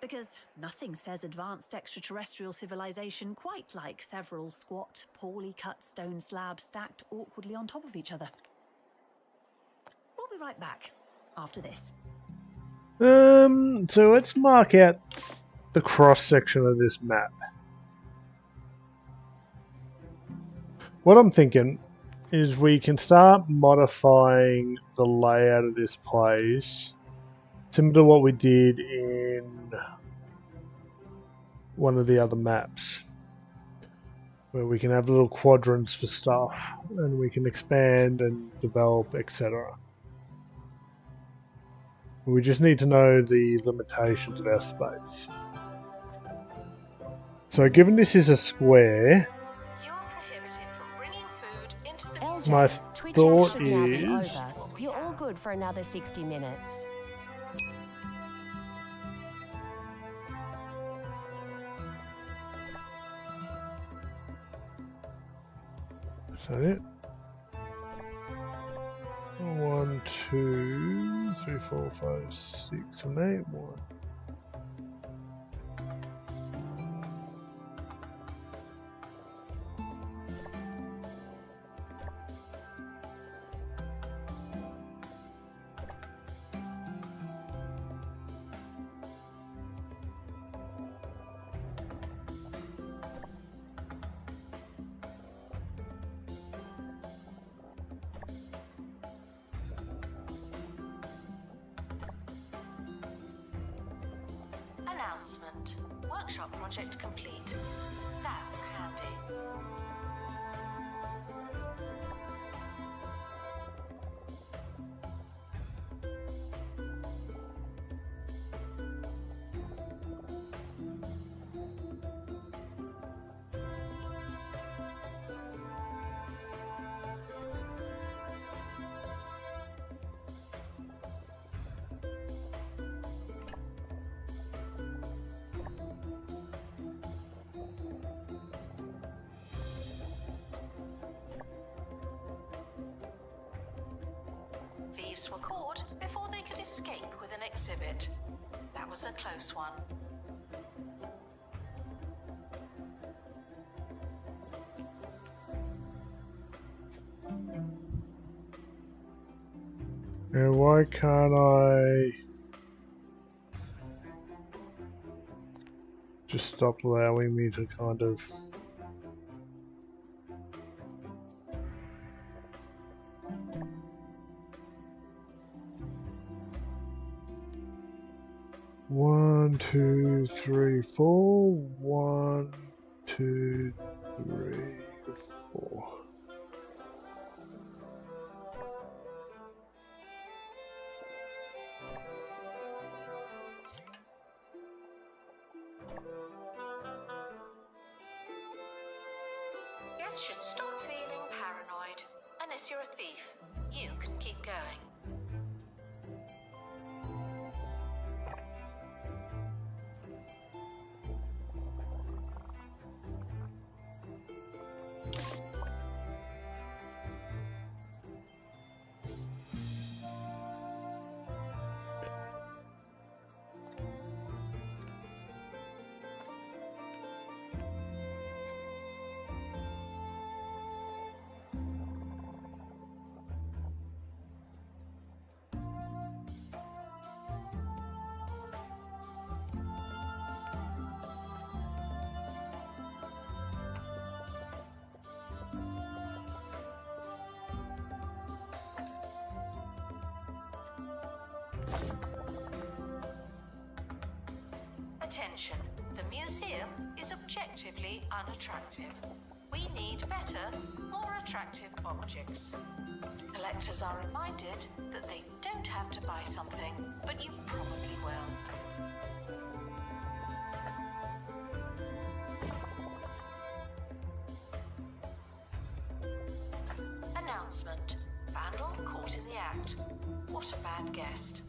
Speaker 3: Because nothing says advanced extraterrestrial civilization quite like several squat, poorly cut stone slabs stacked awkwardly on top of each other. We'll be right back after this.
Speaker 1: So let's mark out the cross section of this map. What I'm thinking is we can start modifying the layout of this place, similar to what we did in one of the other maps, where we can have little quadrants for stuff and we can expand and develop, etc. We just need to know the limitations of our space. So given this is a square,
Speaker 2: You are prohibited from bringing food into the
Speaker 5: LJ,
Speaker 1: my
Speaker 5: Twitch
Speaker 1: thought
Speaker 5: ads should now be
Speaker 1: is...
Speaker 5: over. You're all good for another 60 minutes.
Speaker 1: Is that it? 1, 2, 3, 4, 5, 6, and 8. 1.
Speaker 2: Announcement. Workshop project complete. That's handy. Thieves were caught before they could escape with an exhibit. That was a close one.
Speaker 1: And why can't I just stop allowing me to kind of... One, two, three, four. 1, 2, 3, 4.
Speaker 2: Guests should stop feeling paranoid. Unless you're a thief, you can keep going. Attention, the museum is objectively unattractive. We need better, more attractive objects. Collectors are reminded that they don't have to buy something, but you probably will. Announcement. Vandal caught in the act. What a bad guest.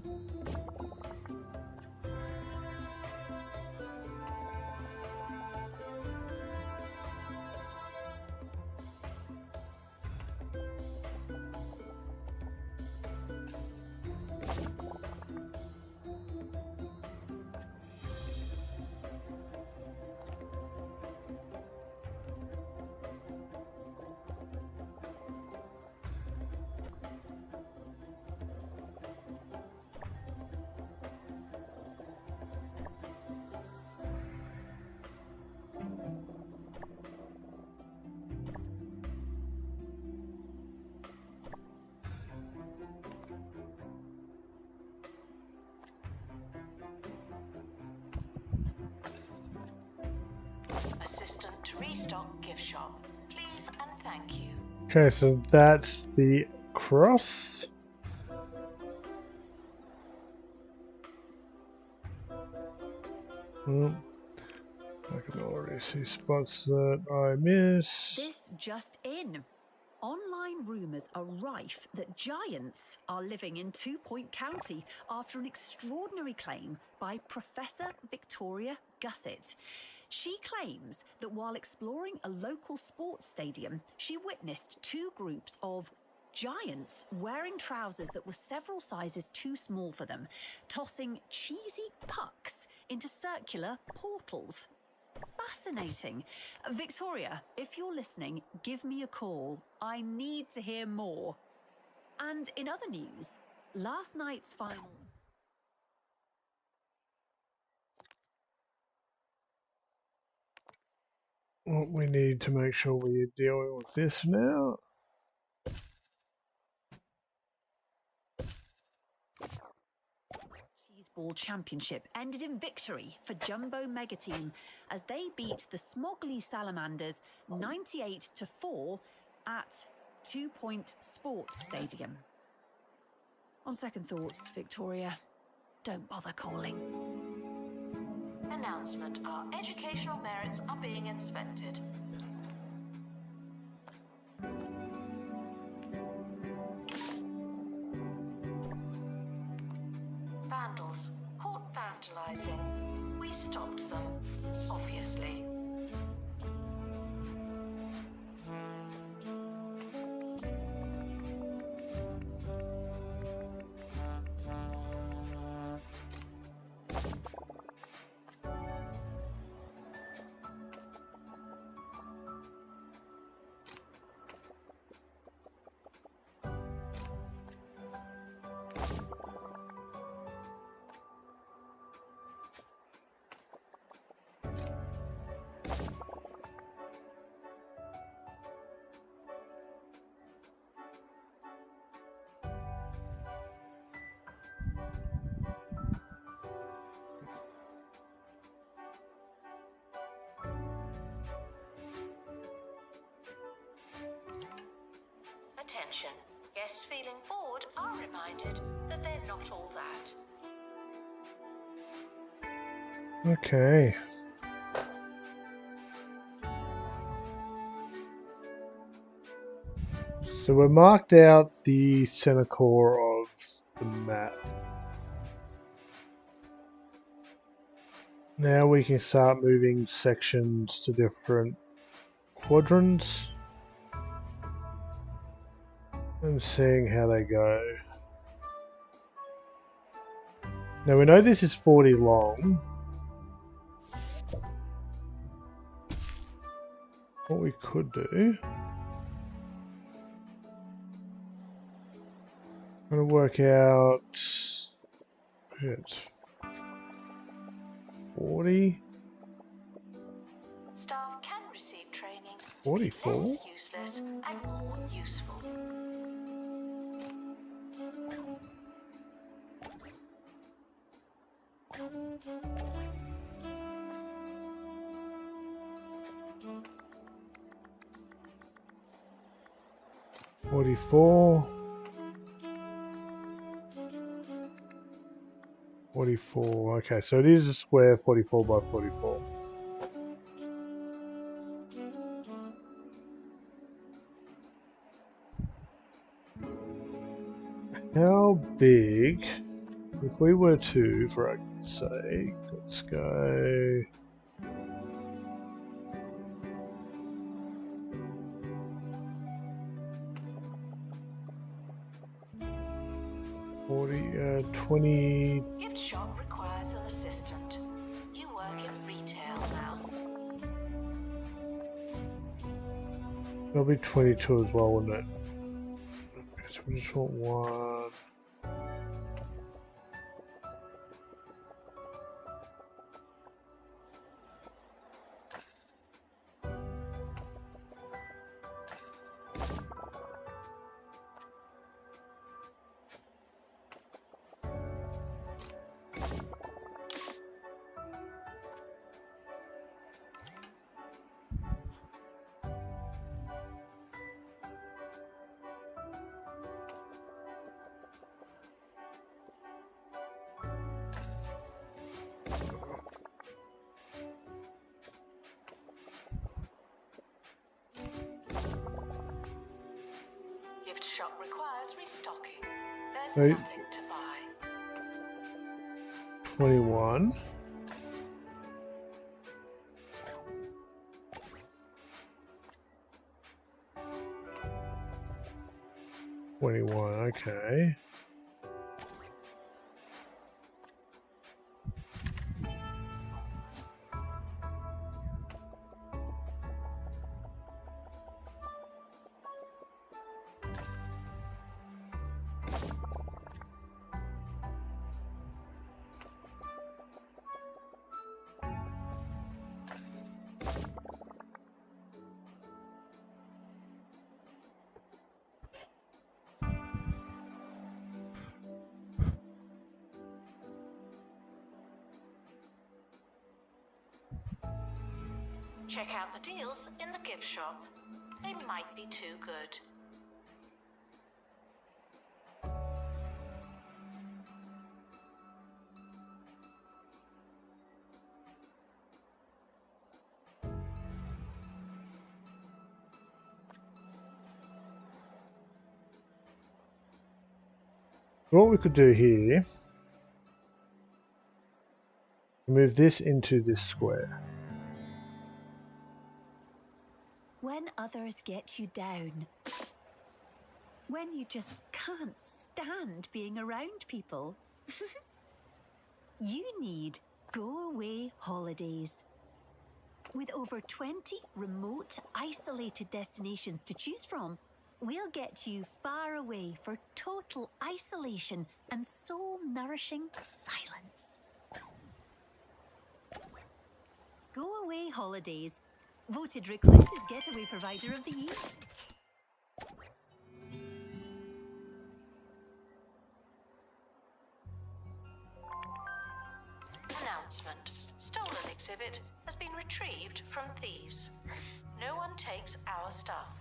Speaker 2: Assistant to restock gift shop. Please and thank you.
Speaker 1: Okay, so that's the cross. I can already see spots that I missed.
Speaker 3: This just in. Online rumours are rife that giants are living in 2 Point County after an extraordinary claim by Professor Victoria Gusset. She claims that while exploring a local sports stadium, she witnessed 2 groups of giants wearing trousers that were several sizes too small for them, tossing cheesy pucks into circular portals. Fascinating. Victoria, if you're listening, give me a call. I need to hear more. And in other news, last night's final...
Speaker 1: Well, we need to make sure we're dealing with this now.
Speaker 3: Ball Championship ended in victory for Jumbo Mega Team as they beat the Smogley Salamanders 98-4 at 2 Point Sports Stadium. On second thoughts, Victoria, don't bother calling.
Speaker 2: Announcement. Our educational merits are being inspected. Vandals caught vandalizing. We stopped them, obviously. Attention. Guests feeling bored are reminded that they're not all that.
Speaker 1: Okay. So we're marked out the center core of the map. Now we can start moving sections to different quadrants and seeing how they go. Now we know this is 40 long. What we could do, I'm going to work out, it's 40,
Speaker 2: Staff can receive training.
Speaker 1: 44.
Speaker 2: Less useless and more useful.
Speaker 1: $44. $44. Okay, so it is a square 44 by 44. How big, if we were to, for argument's sake, let's go. $40, $20.
Speaker 2: Gift shop requires an assistant. You work in retail now.
Speaker 1: That'll be 22 as well, wouldn't it? Okay, so we just want one.
Speaker 2: Gift shop requires restocking. There's
Speaker 1: Right.
Speaker 2: nothing to buy.
Speaker 1: 21. Okay.
Speaker 2: Check out the deals in the gift shop. They might be too good.
Speaker 1: What we could do here, move this into this square.
Speaker 3: When others get you down. When you just can't stand being around people. You need Go Away Holidays. With over 20 remote, isolated destinations to choose from, we'll get you far away for total isolation and soul-nourishing silence. Go Away Holidays, voted Recluse's Getaway Provider of the Year.
Speaker 2: Announcement. Stolen exhibit has been retrieved from thieves. No one takes our stuff.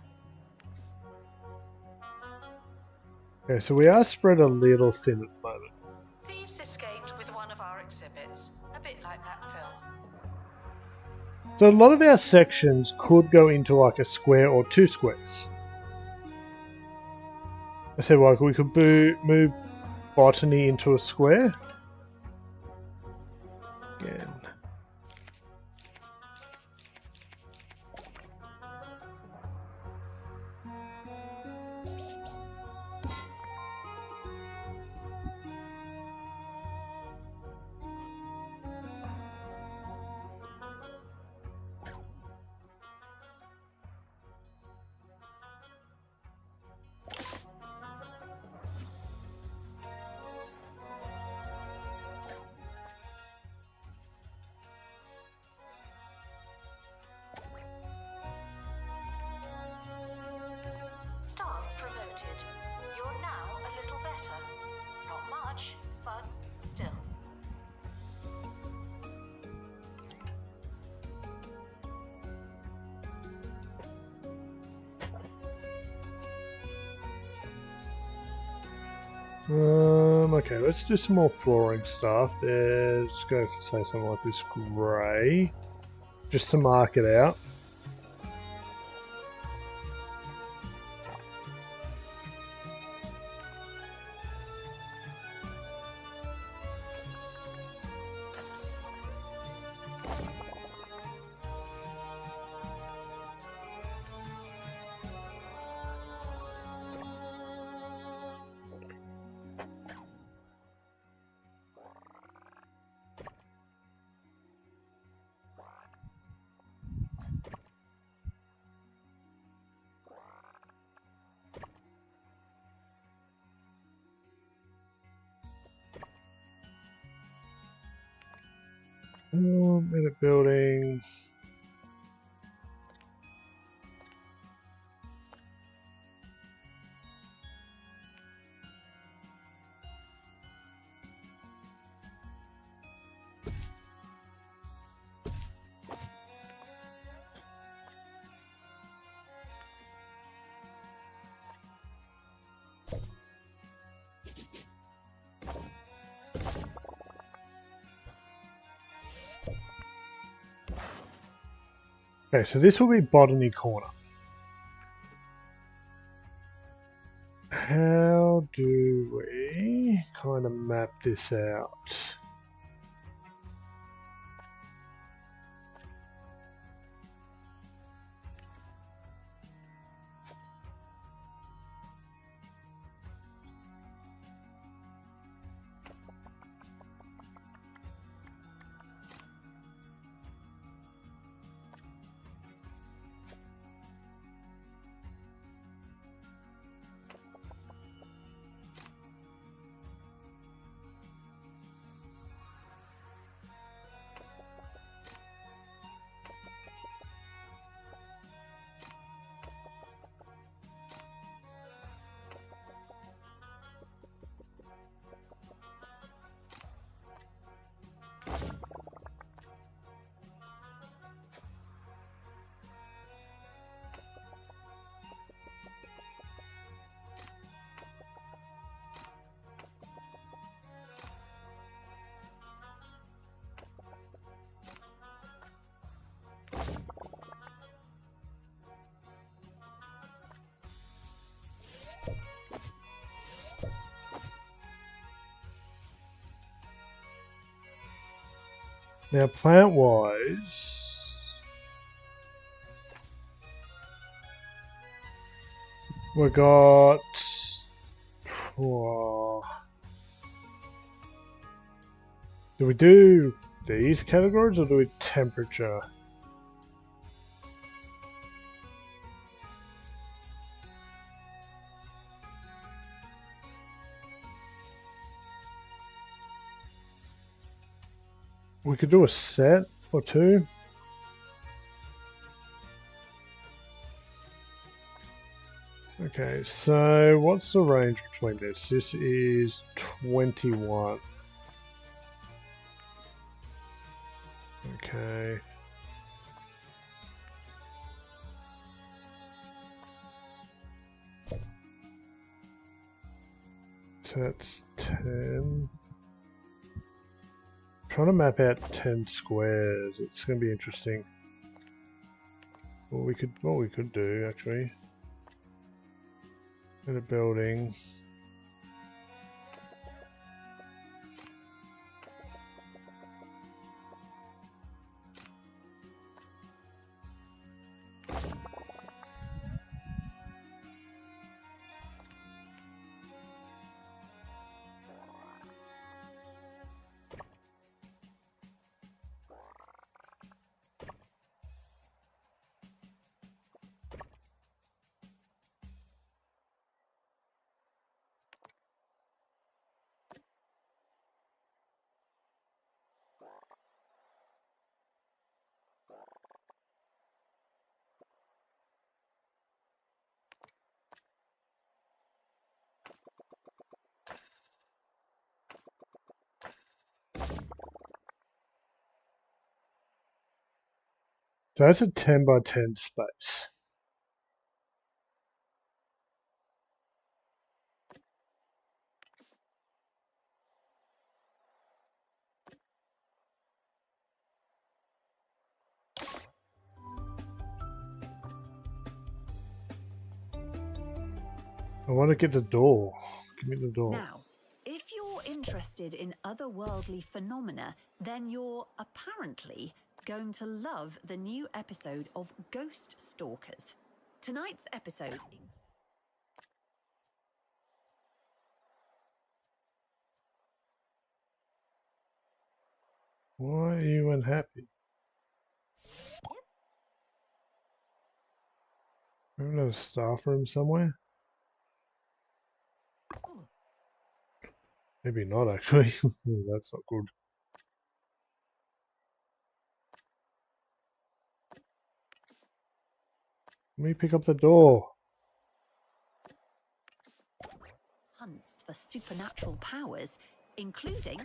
Speaker 1: Okay, so we are spread a little thin at the moment.
Speaker 2: Thieves escaped with one of our exhibits, a bit like that film.
Speaker 1: So a lot of our sections could go into like a square or two squares. I said, like, we could move botany into a square. Again.
Speaker 2: Staff promoted. You're now a little better. Not much, but still.
Speaker 1: Okay, let's do some more flooring stuff. Let's go for, say, something like this grey, just to mark it out. Edit building. Okay, so this will be botany corner. How do we kind of map this out? Now, plant-wise, we got. Oh, do we do these categories or do we temperature? We could do a set or two. Okay, so what's the range between this? This is 21. Okay. So that's 10. Trying to map out 10 squares. It's going to be interesting. What we could do actually. In a building. So that's a 10 by 10 space. I want to get the door. Give me the door.
Speaker 3: Now, if you're interested in otherworldly phenomena, then you're apparently going to love the new episode of Ghost Stalkers. Tonight's episode.
Speaker 1: Why are you unhappy? I don't have a staff room somewhere. Maybe not actually. That's not good. Let me pick up the door.
Speaker 3: Hunts for supernatural powers, including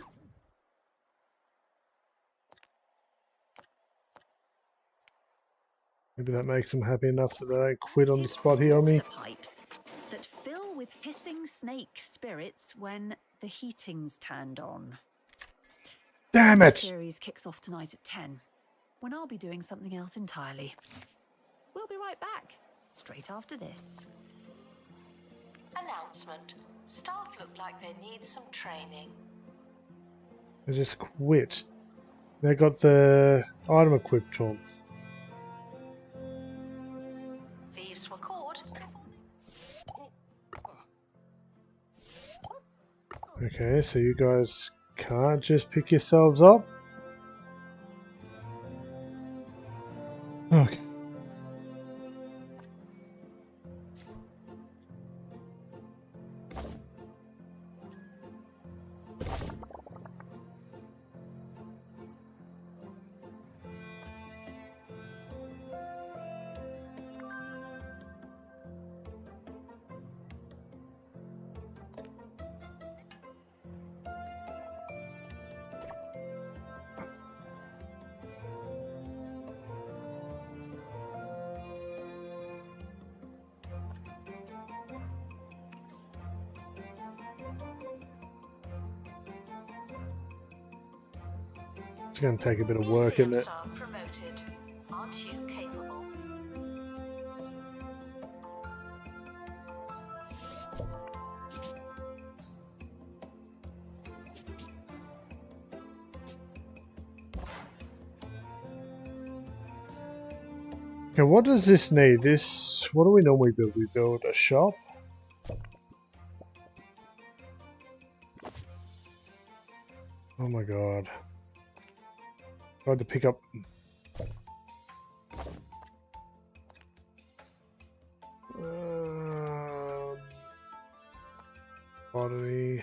Speaker 1: Maybe that makes them happy enough that they don't quit on the spot here on me.
Speaker 3: water pipes that fill with hissing snake spirits when the heating's turned on.
Speaker 1: Damn
Speaker 3: The
Speaker 1: it!
Speaker 3: series kicks off tonight at 10, when I'll be doing something else entirely. We'll be right back, straight after this.
Speaker 2: Announcement. Staff look like they need some training.
Speaker 1: They just quit. They got the item equipped on.
Speaker 2: Thieves were caught.
Speaker 1: Okay, so you guys can't just pick yourselves up? Okay. It's going to take a bit of work, isn't it?
Speaker 2: Staff promoted. Aren't you capable?
Speaker 1: Okay, what does this need? What do we normally build? We build a shop? Oh my god. I had to pick up... Botany...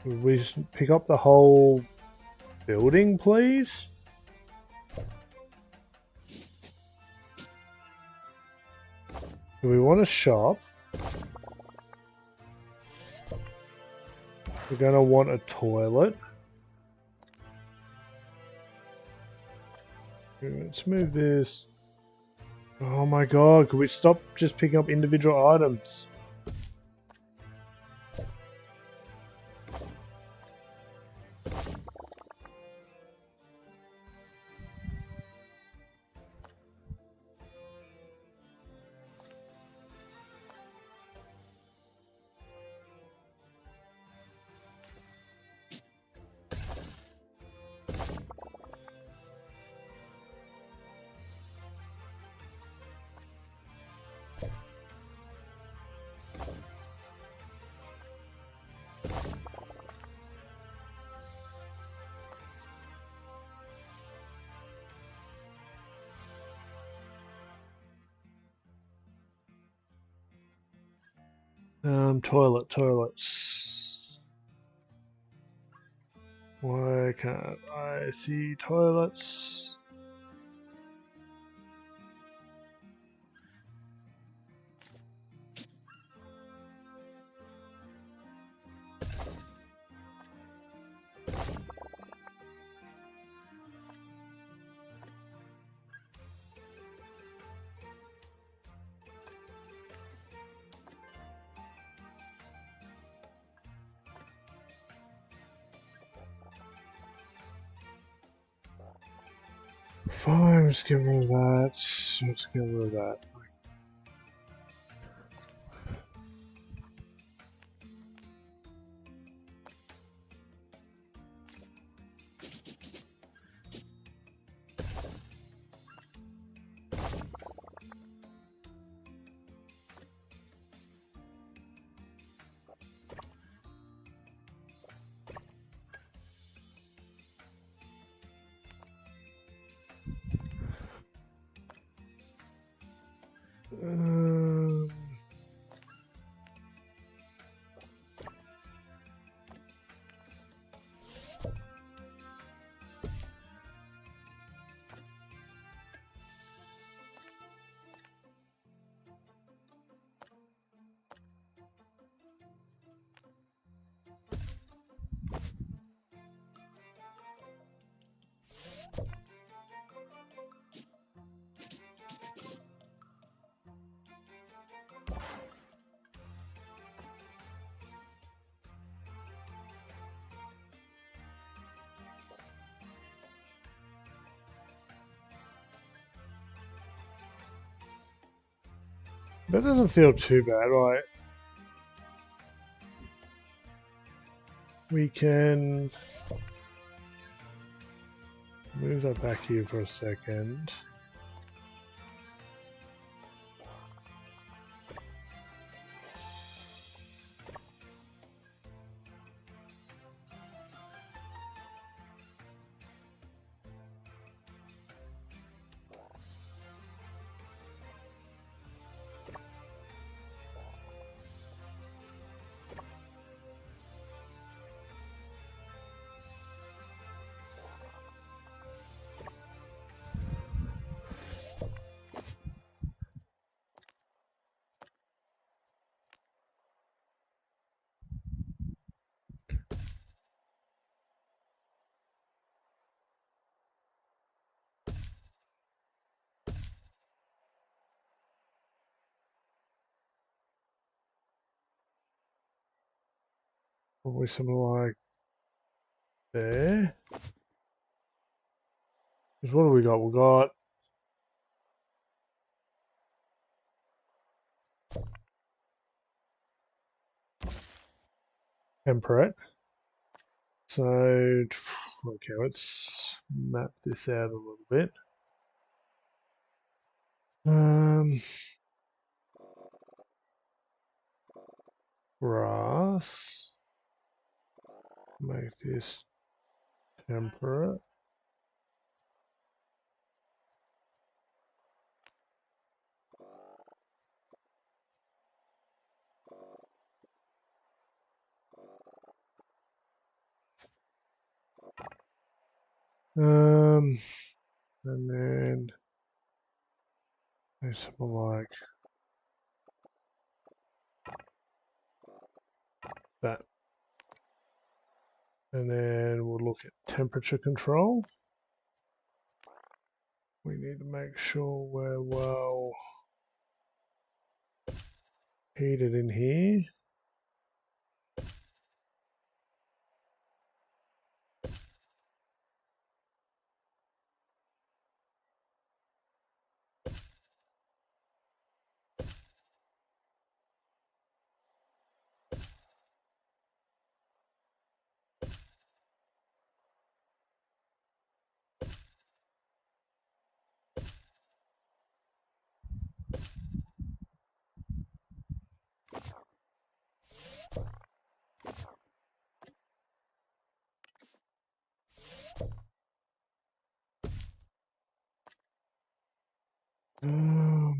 Speaker 1: Would we just pick up the whole building, please? Do we want a shop? We're going to want a toilet. Let's move this. Oh my god, could we stop just picking up individual items? Toilets. Why can't I see toilets? Fine, let's get rid of that. Let's get rid of that. Um, that doesn't feel too bad, right? We can move that back here for a second. Probably something like there. Because what do we got? We got temperate. So, okay, let's map this out a little bit. Grass. Make this temperate. And then do something like that. And then we'll look at temperature control. We need to make sure we're well heated in here.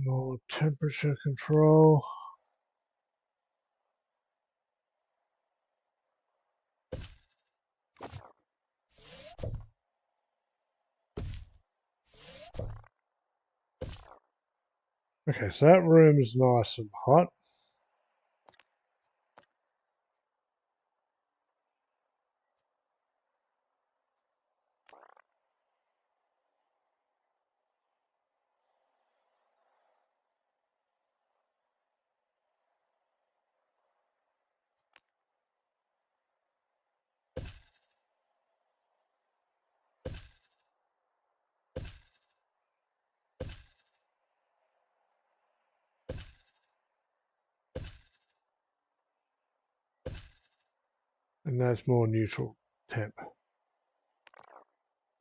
Speaker 1: More temperature control. Okay, so that room is nice and hot. And that's more neutral temp.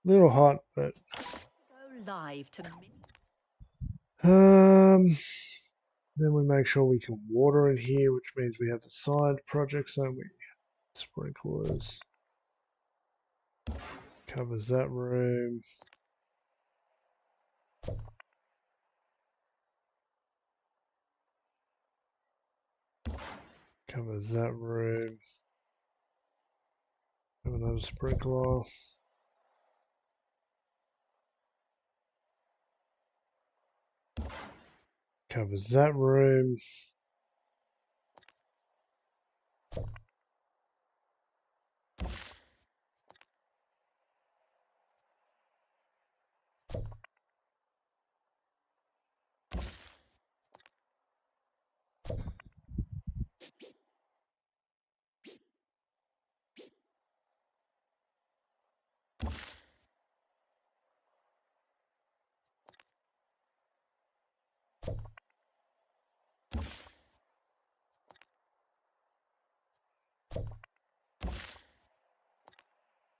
Speaker 1: Little hot, but
Speaker 3: Go live to
Speaker 1: then we make sure we can water in here, which means we have the side projects, don't we? Sprinklers. Covers that room. Covers that room. Have another sprinkler. Covers that room.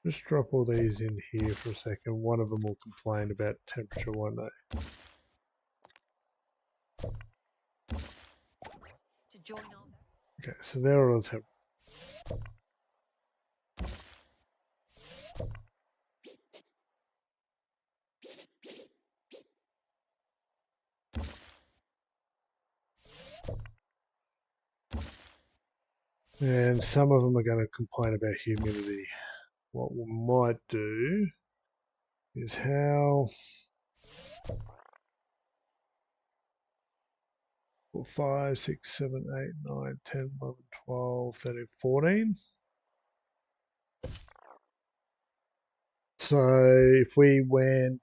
Speaker 1: Just drop all these in here for a second. One of them will complain about temperature, won't they?
Speaker 3: to join our
Speaker 1: Okay, so they're all the temp. And some of them are going to complain about humidity. What we might do is how 4, 5, 6, 7, 8, 9, 10, 11, 12, 13, 14. So if we went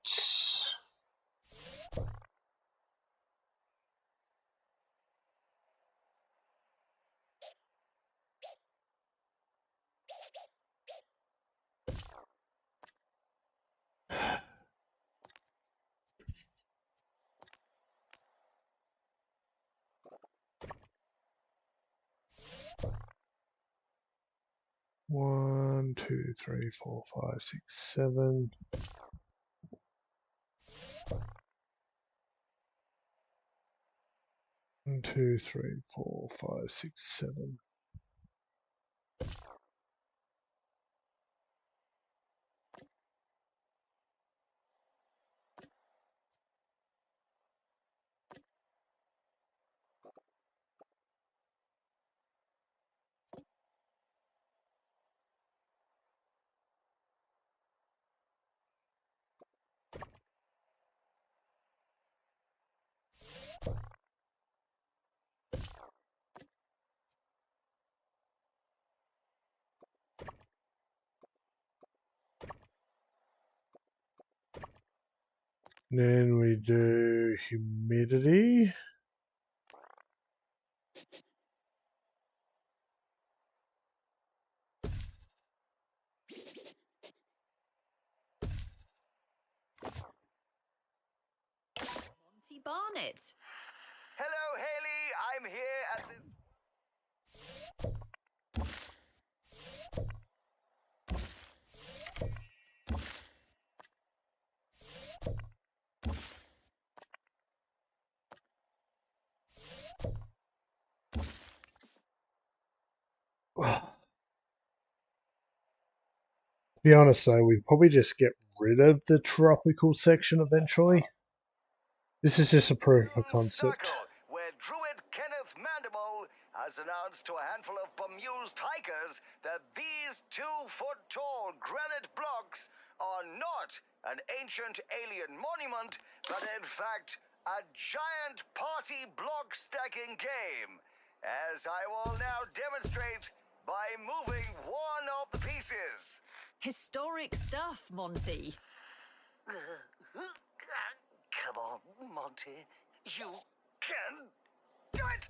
Speaker 1: one, 2, 3, 4, 5, 6, 7. One, 2, 3, 4, 5, 6, 7. Then we do humidity.
Speaker 3: Monty Barnett.
Speaker 4: Hello, Haley. I'm here at this.
Speaker 1: To be honest though, we probably just get rid of the tropical section eventually. This is just a proof of concept.
Speaker 4: Circle, where Druid Kenneth Mandible has announced to a handful of bemused hikers that these 2-foot-tall granite blocks are not an ancient alien monument, but in fact a giant party block stacking game, as I will now demonstrate by moving one of the pieces.
Speaker 3: Historic stuff, Monty.
Speaker 4: Come on, Monty. You can do it!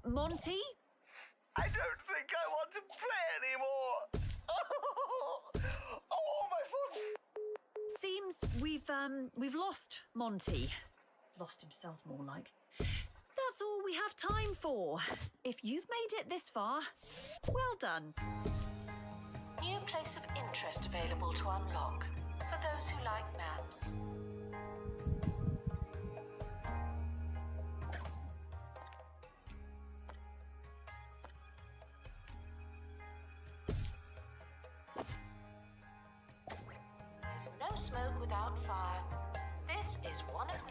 Speaker 3: Monty?
Speaker 4: I don't think I want to play anymore. Oh, my foot!
Speaker 3: Seems we've lost Monty. Lost himself, more like. that's all we have time for. If you've made it this far, well done.
Speaker 2: New place of interest available to unlock for those who like maps. There's no smoke without fire. This is one of the...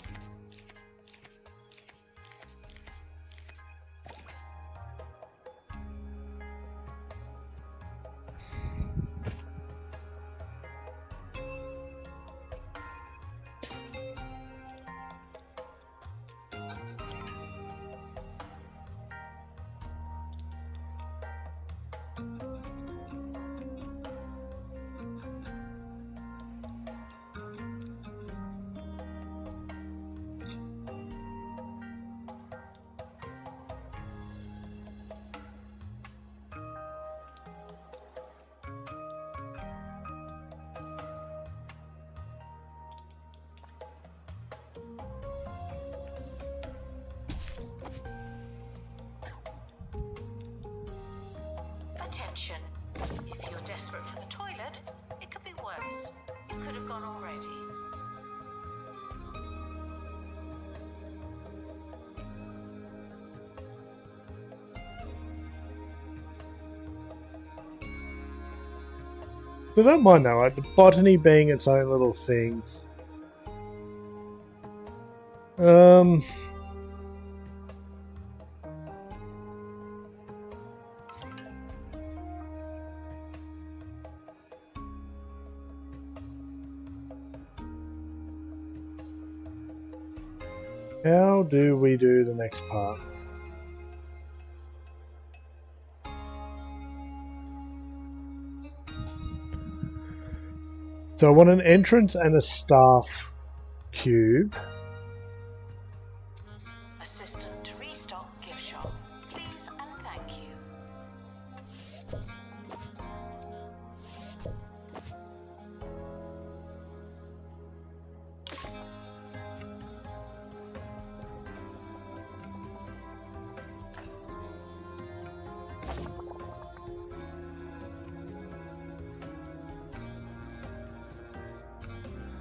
Speaker 2: Attention. If you're desperate for the toilet, it could be worse. You could have gone already.
Speaker 1: I don't mind that, right? The botany being its own little thing. How do we do the next part? So I want an entrance and a staff cube.
Speaker 2: Assistant to restock gift shop. Please and thank you.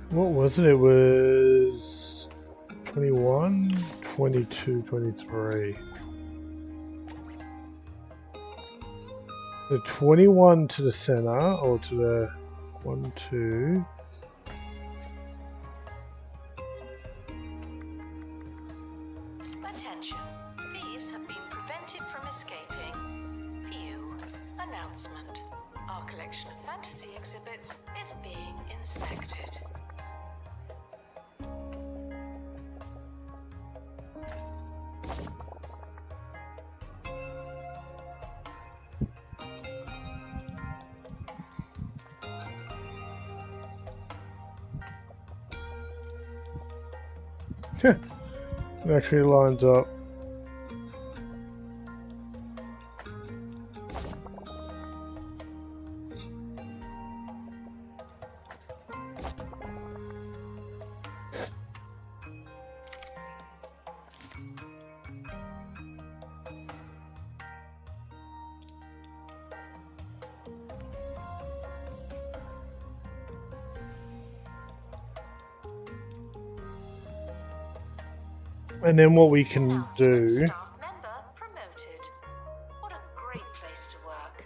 Speaker 1: What was it? It was 21, 22, 23. The 21 to the center, or to the 1, 2.
Speaker 2: Attention. Thieves have been prevented from escaping. View. Announcement. Our collection of fantasy exhibits is being inspected.
Speaker 1: It actually lines up. And then what we can
Speaker 2: Announcement.
Speaker 1: do,
Speaker 2: Staff member promoted. What a great place to work.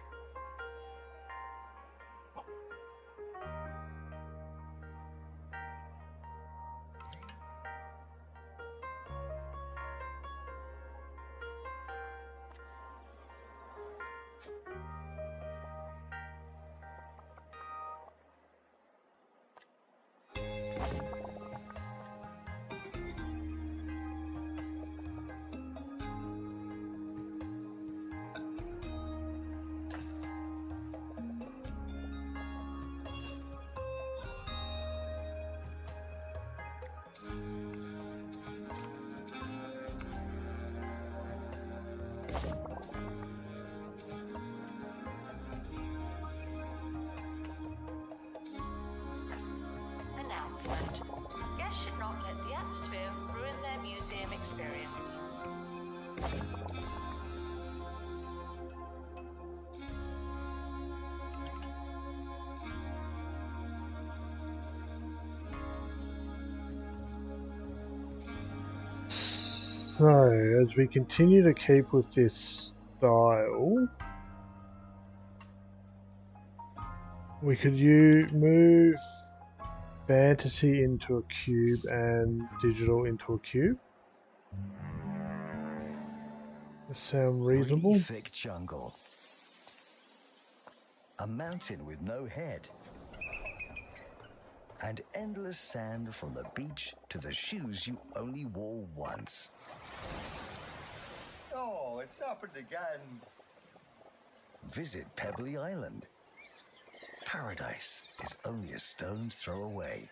Speaker 2: Announcement. Guests should not let the atmosphere ruin their museum experience.
Speaker 1: So, as we continue to keep with this style, we could move fantasy into a cube and digital into a cube. That sound reasonable?
Speaker 4: Really thick jungle. A mountain with no head. And endless sand from the beach to the shoes you only wore once. Oh, it's happened again. Visit Pebbly Island. Paradise is only a stone's throw away.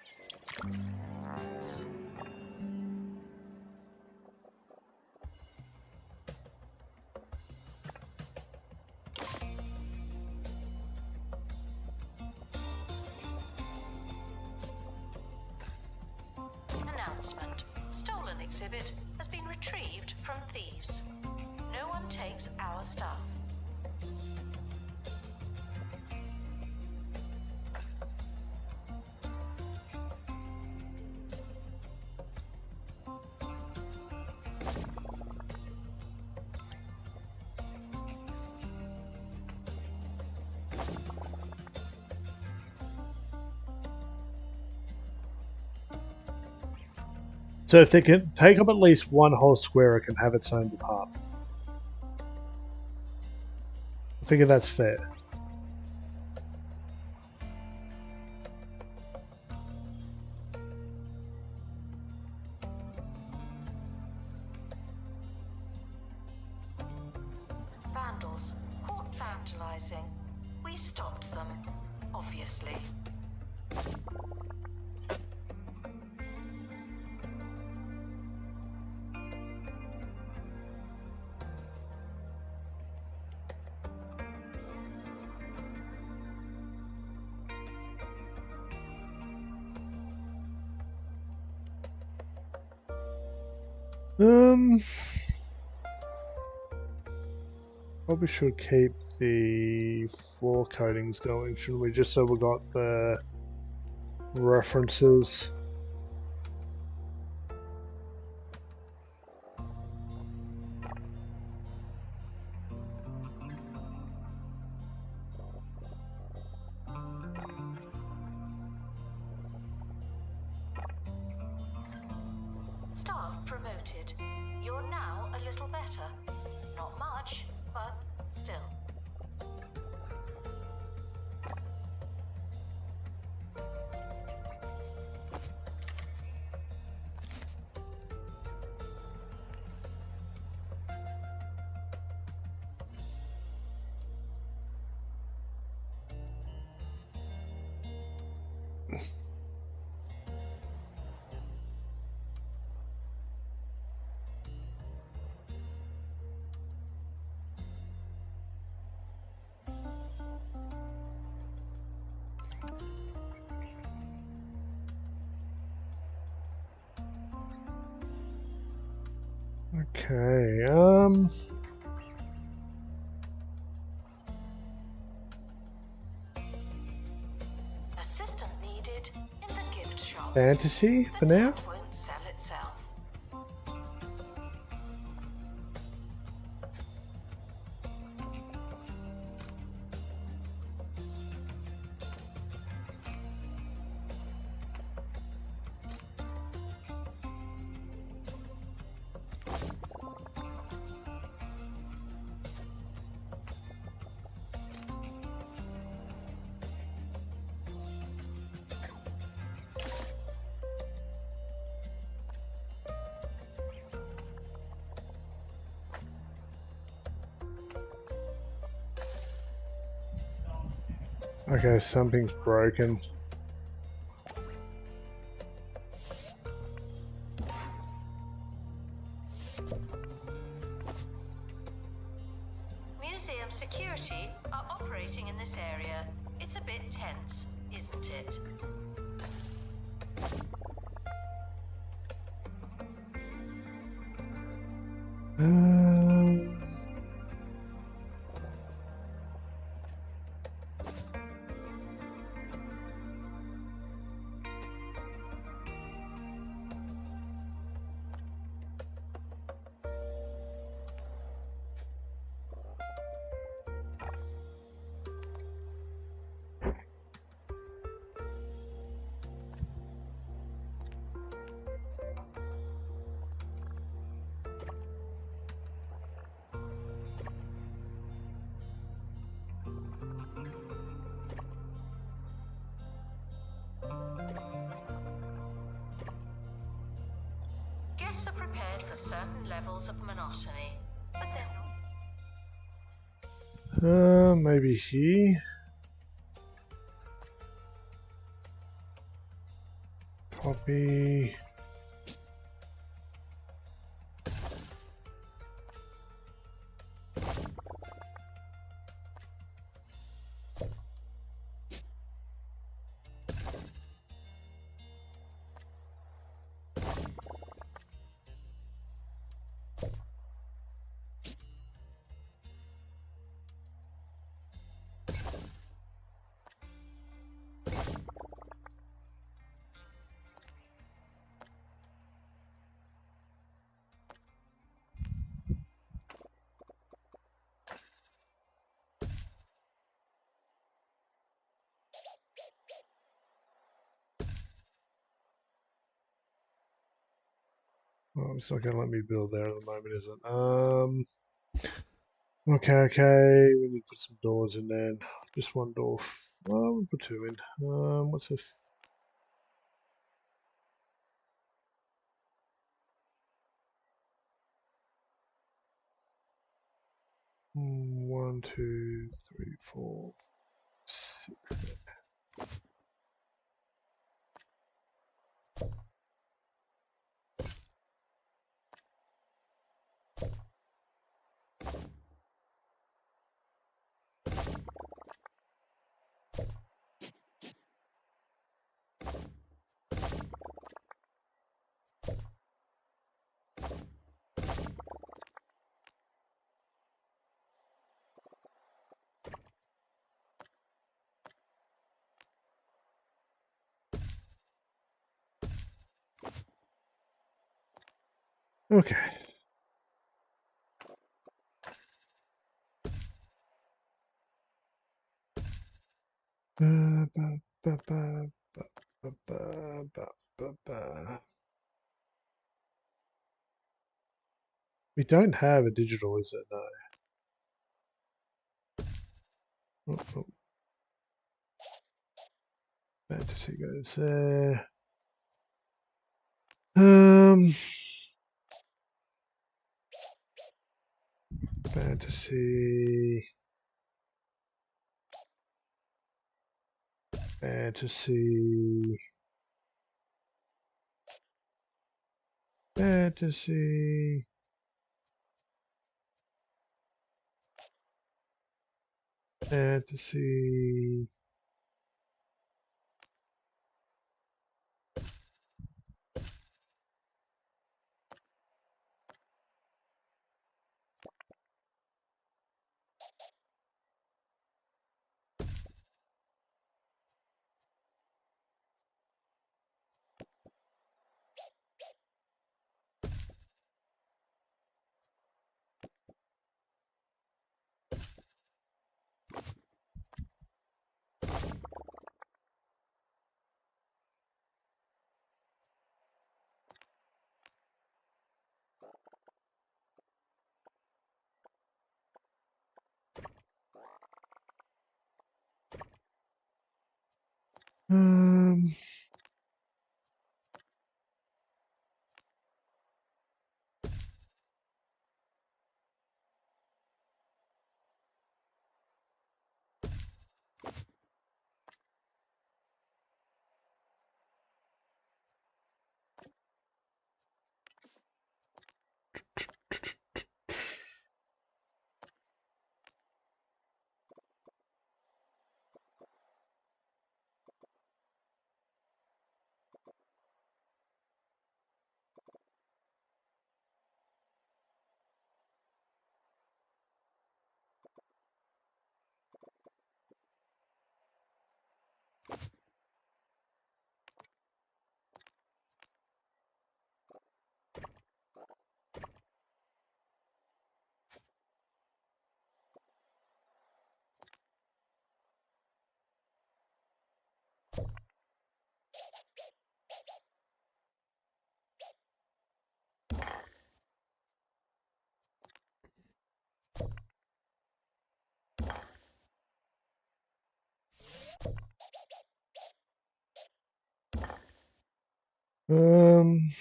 Speaker 2: Announcement. Stolen exhibit has been retrieved from thieves. No one takes our stuff.
Speaker 1: So if they can take up at least one whole square, it can have its own department. I figure that's fair.
Speaker 2: Vandals caught vandalizing. We stopped them, obviously.
Speaker 1: Probably should keep the floor coatings going, shouldn't we? Just so we got the references.
Speaker 2: Staff promoted. You're now a little better. Not much, but still.
Speaker 1: Okay,
Speaker 2: Assistant needed in the gift shop.
Speaker 1: fantasy for
Speaker 2: The
Speaker 1: now.
Speaker 2: tap won't sell itself.
Speaker 1: Okay, something's broken.
Speaker 2: Museum security are operating in this area. It's a bit tense, isn't it? mice are prepared for certain levels of monotony, but they're not.
Speaker 1: Maybe here. Copy. Oh, it's not going to let me build there at the moment, is it? Okay. We need to put some doors in then. Just one door. Well, we'll put two in. What's this? One, two, three, four, six. Okay. Ba, ba, ba, ba, ba, ba, ba, ba, ba. We don't have a digital, is it? No. Oh. Fantasy goes there. Fantasy. Fantasy. Fantasy. Fantasy. Um. Um.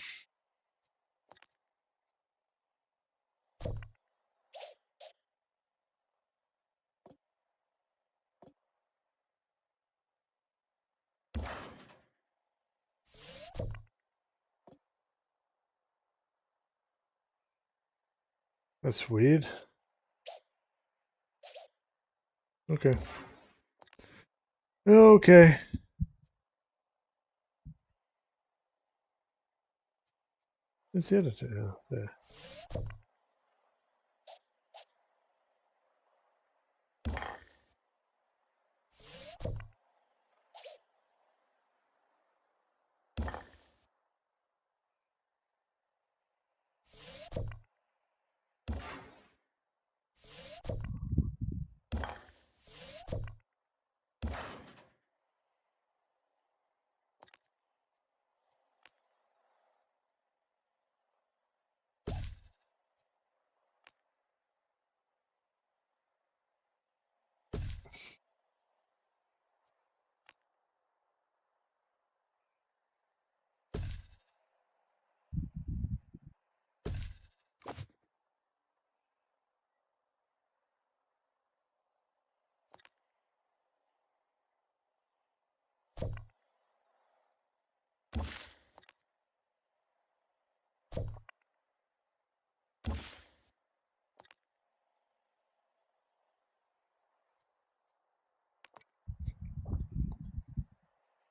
Speaker 1: That's weird. Okay. Okay. It's the editor there.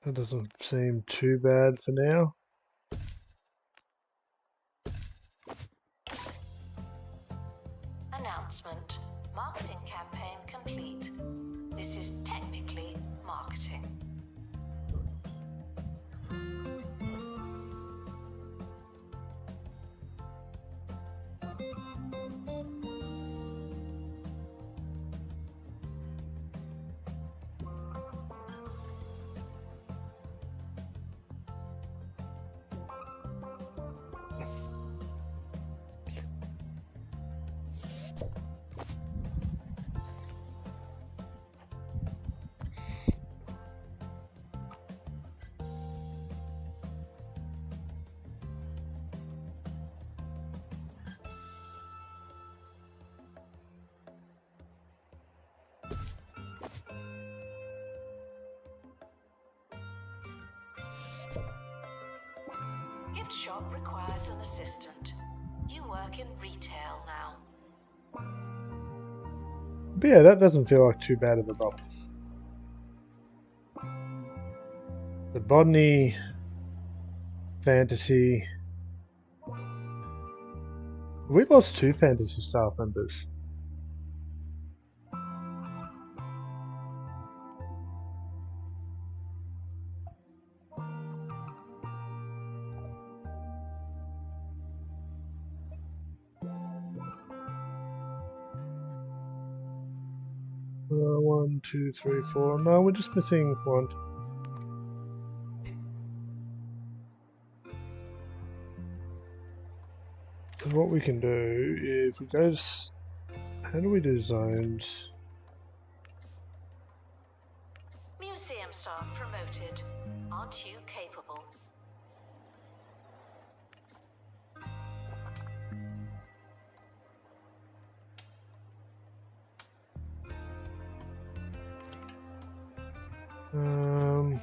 Speaker 1: That doesn't seem too bad for now.
Speaker 2: Announcement. Marketing campaign complete. This is technically marketing. Gift shop requires an assistant. You work in retail now.
Speaker 1: But yeah, that doesn't feel like too bad of a bubble. The botany, fantasy. We lost 2 fantasy staff members. One, two, three, four. No, we're just missing 1. So what we can do, if we go to... How do we do zones?
Speaker 2: Museum staff promoted. Aren't you capable?
Speaker 1: Um...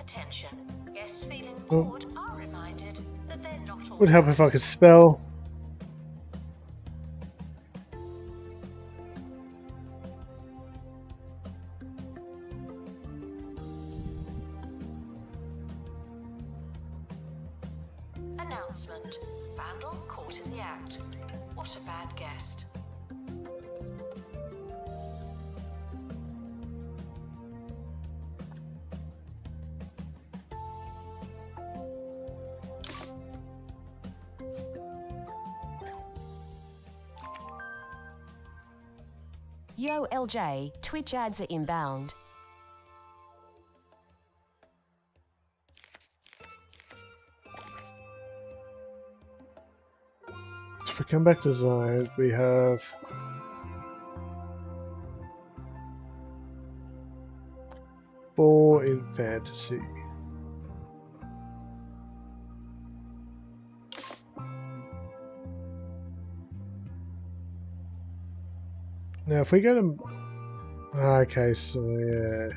Speaker 2: Attention. Guests feeling bored are reminded that they're not all
Speaker 1: Would help if I
Speaker 2: right.
Speaker 1: could spell.
Speaker 2: Announcement. Vandal caught in the act. What a bad guest.
Speaker 5: Yo LJ, Twitch ads are inbound.
Speaker 1: if we come back to zones, we have four in fantasy. Now, if we go to... Okay, so yeah.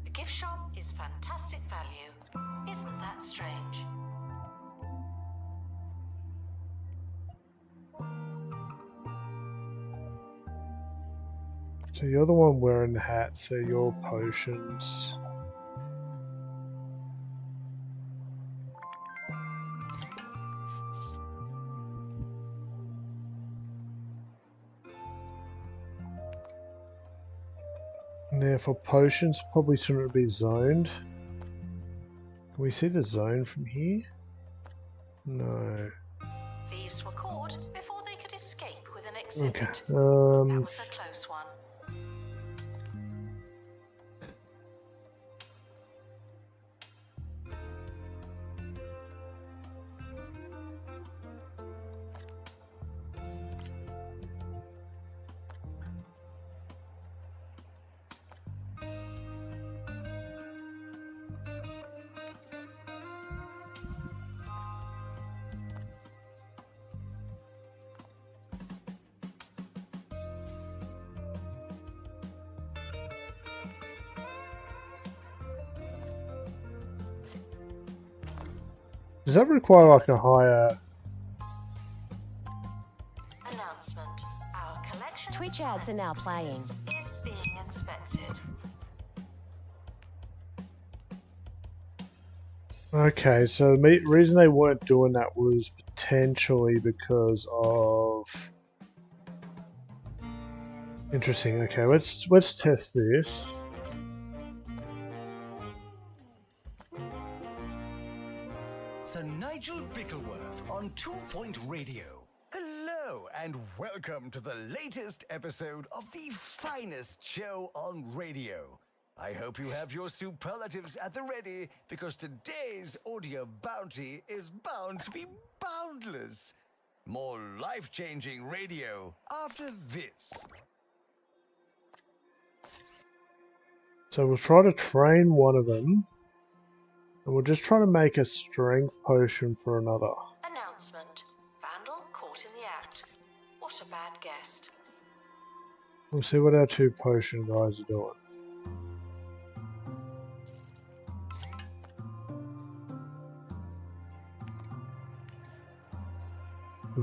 Speaker 2: The gift shop is fantastic value. Isn't that strange?
Speaker 1: So you're the one wearing the hat, so your potions. Now for potions, probably shouldn't be zoned. Can we see the zone from here? No.
Speaker 2: Thieves were caught before they could escape with an exhibit.
Speaker 1: Okay.
Speaker 2: That was a close one.
Speaker 1: Does that require like a higher...
Speaker 2: Announcement. Our collection
Speaker 5: Twitch ads are now playing.
Speaker 2: is being inspected.
Speaker 1: Okay, so the reason they weren't doing that was potentially because of... Interesting. Okay, let's test this.
Speaker 6: Sir Nigel Bickleworth on 2 Point Radio. Hello and welcome to the latest episode of the finest show on radio. I hope you have your superlatives at the ready because today's audio bounty is bound to be boundless. More life-changing radio after this.
Speaker 1: So we'll try to train one of them. And we'll just try to make a strength potion for another.
Speaker 2: Announcement. Vandal caught in the act. What a bad guest.
Speaker 1: We'll see what our two potion guys are doing.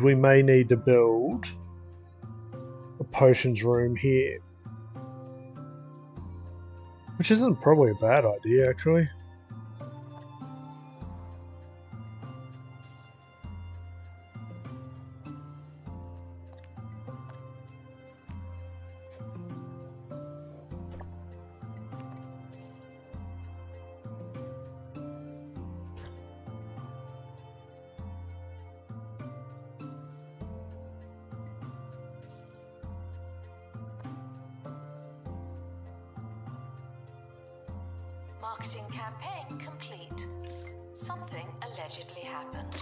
Speaker 1: We may need to build a potions room here. Which isn't probably a bad idea, actually.
Speaker 2: Marketing campaign complete. Something allegedly happened.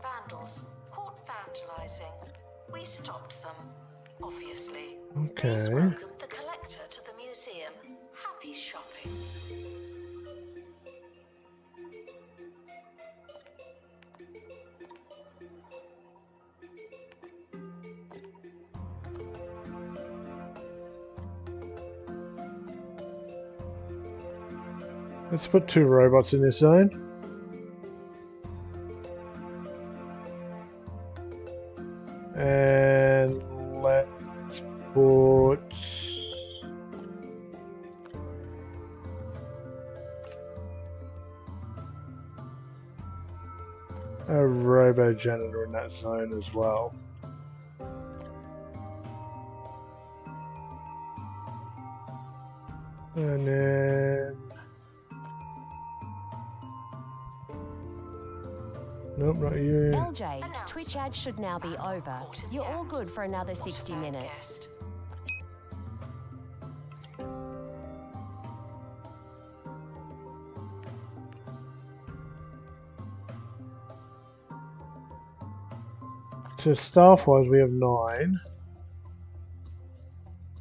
Speaker 2: Vandals caught vandalizing. We stopped them, obviously.
Speaker 1: Okay.
Speaker 2: Please welcome the collector to the museum. Happy shopping.
Speaker 1: Let's put two robots in this zone. And let's put a robo janitor in that zone as well. And then nope, not you.
Speaker 5: LJ, Twitch ads should now be over. You're all good for another 60 minutes.
Speaker 2: Guest.
Speaker 1: So staff-wise, we have 9.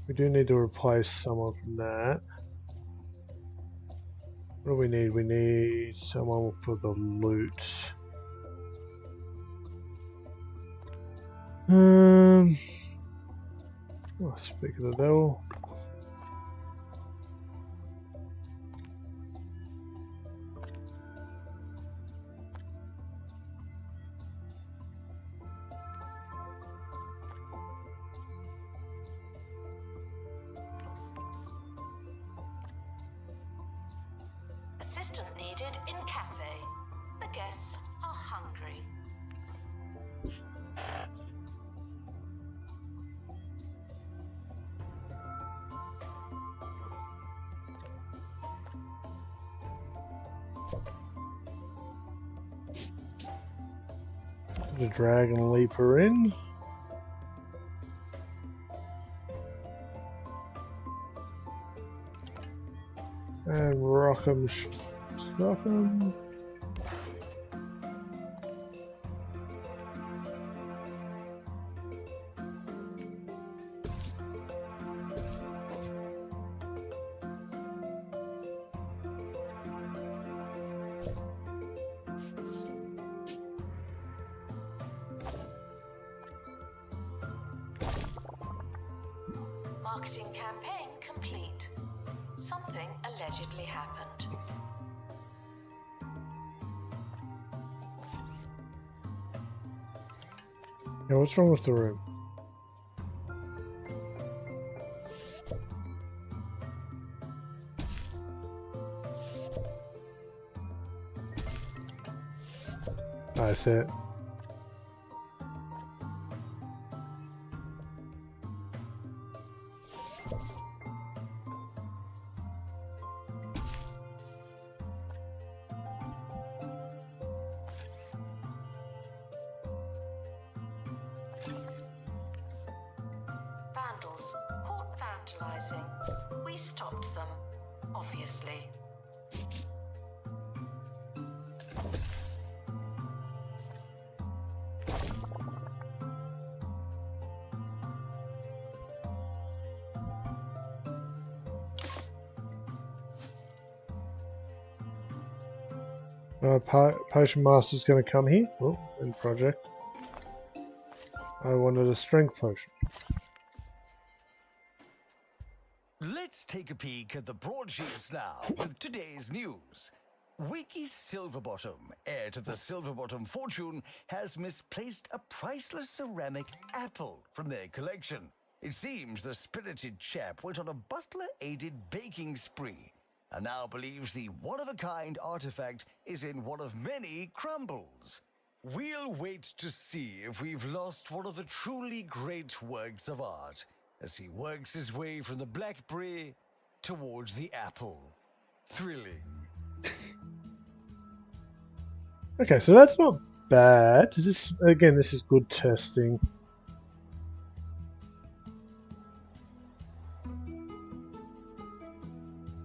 Speaker 1: We do need to replace someone from that. What do we need? We need someone for the loot. Oh, speak of the devil.
Speaker 2: Assistant needed in cafe. The guests are hungry.
Speaker 1: The dragon leaper in. And Rock'em Stock'em.
Speaker 2: Marketing campaign complete. Something allegedly happened.
Speaker 1: Yeah, what's wrong with the room? I see it.
Speaker 2: Vandals caught vandalizing. We stopped them, obviously.
Speaker 1: Potion Master's going to come here. Oh, in project. I wanted a strength potion.
Speaker 6: Let's take a peek at the broadsheets now with today's news. Wiki Silverbottom, heir to the Silverbottom fortune, has misplaced a priceless ceramic apple from their collection. It seems the spirited chap went on a butler-aided baking spree and now believes the one-of-a-kind artifact is in one of many crumbles. We'll wait to see if we've lost one of the truly great works of art as he works his way from the blackberry towards the apple. Thrilling.
Speaker 1: Okay, so that's not bad. This is good testing.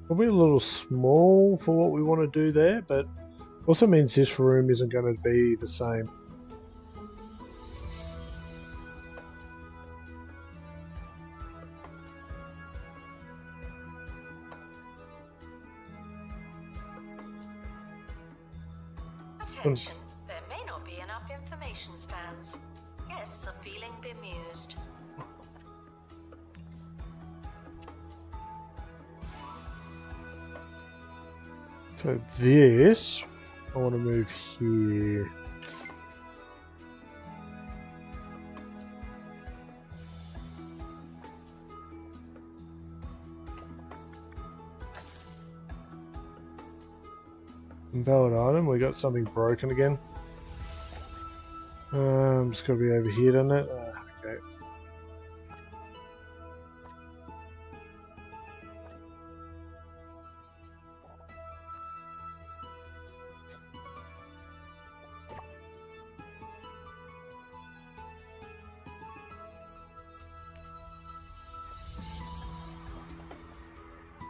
Speaker 1: Probably a little small for what we want to do there, but also means this room isn't going to be the same.
Speaker 2: Attention, there may not be enough information stands. Guests are feeling bemused.
Speaker 1: So this, I want to move here. Invalid item, we got something broken again. It's got to be over here, doesn't it? Okay.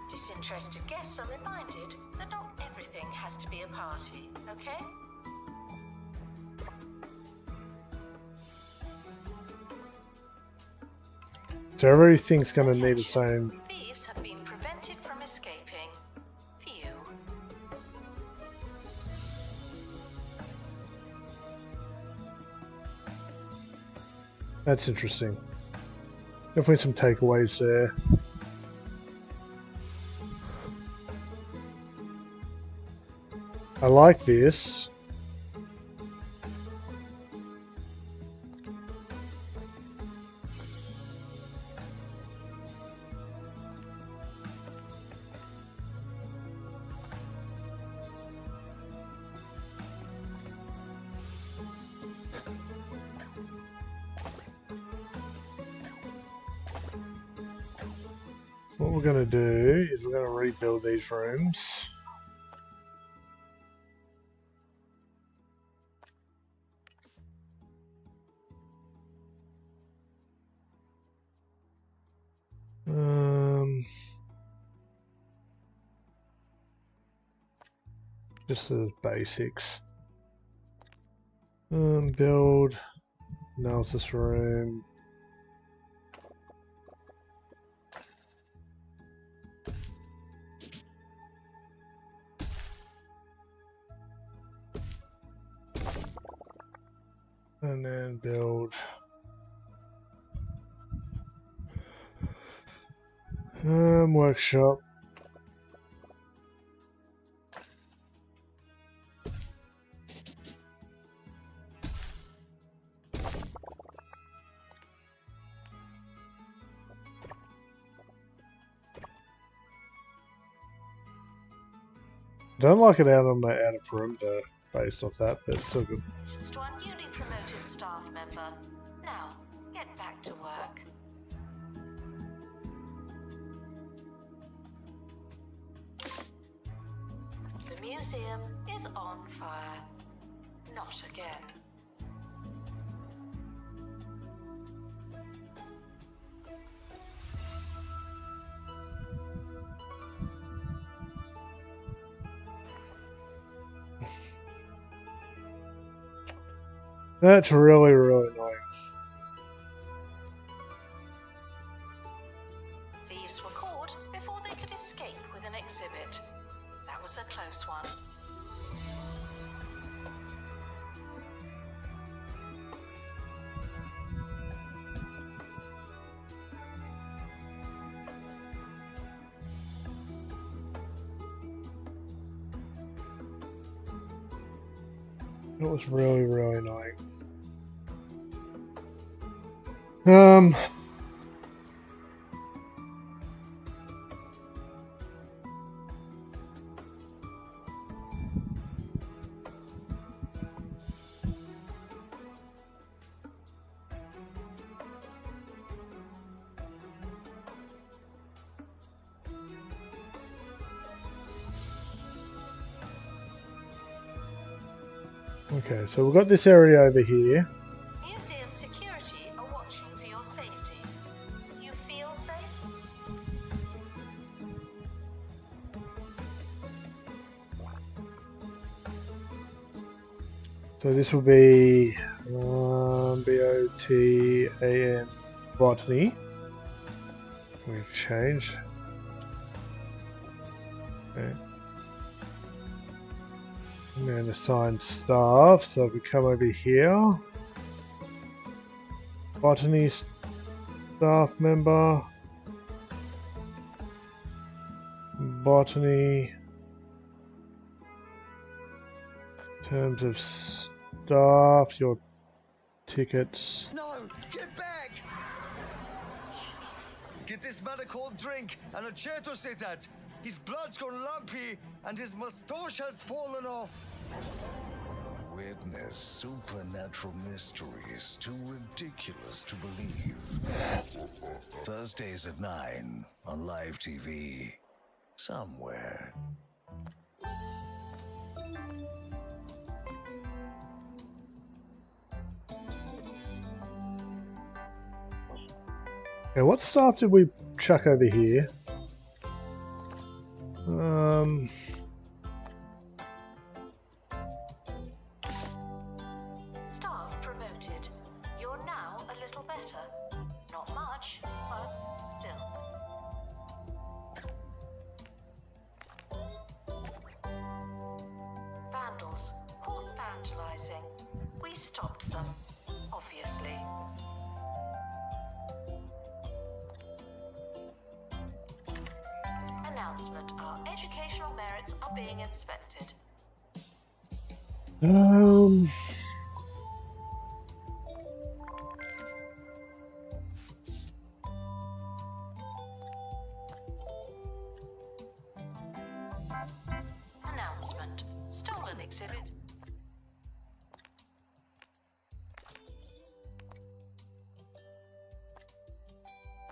Speaker 2: Disinterested guests are reminded that not everything has to be a party, okay?
Speaker 1: So everything's going to need its own.
Speaker 2: Thieves have been prevented from escaping. Phew.
Speaker 1: That's interesting. Definitely some takeaways there. I like this. What we're going to do is we're going to rebuild these rooms. Just the basics. Build analysis room. And then build workshop. Don't like it out on the outer perimeter based off that, but it's all good.
Speaker 2: To our newly promoted staff member. Now, get back to work. The museum is on fire. Not again.
Speaker 1: That's really, really annoying.
Speaker 2: Thieves were caught before they could escape with an exhibit. That was a close one.
Speaker 1: It was really, really annoying. Okay, so we've got this area over here.
Speaker 2: Museum security are watching for your safety. Do you feel safe?
Speaker 1: So this will be B-O-T-A-N botany. We've changed. Okay. And then assign staff. So if we come over here, botany staff member, botany. In terms of staff, your tickets.
Speaker 4: No, get back! Get this man a cold drink and a chair to sit at. His blood's gone lumpy and his moustache has fallen off. Witness supernatural mysteries too ridiculous to believe. Thursdays at 9 on live TV. Somewhere.
Speaker 1: Okay, what staff did we chuck over here?
Speaker 2: Staff promoted. You're now a little better. Not much, but girls caught vandalising. We stopped them, obviously. Announcement: our educational merits are being inspected. Announcement: stolen exhibit.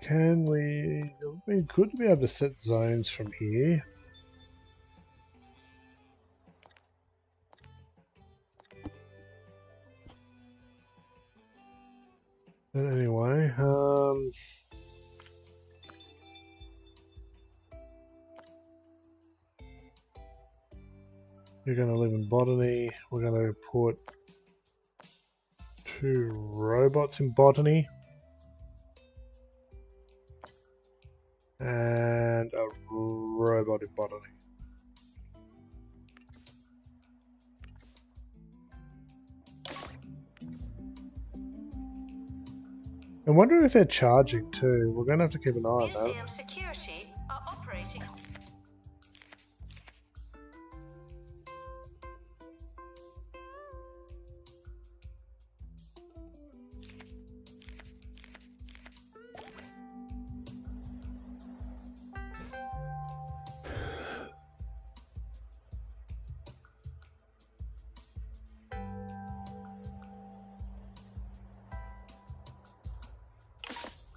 Speaker 1: Can we? It would be good to be able to set zones from here. But anyway, you're going to live in botany. We're going to put 2 robots in botany. And a robot in botany. I wonder if they're charging too. We're going to have to keep an eye on that.
Speaker 2: Museum security are operating.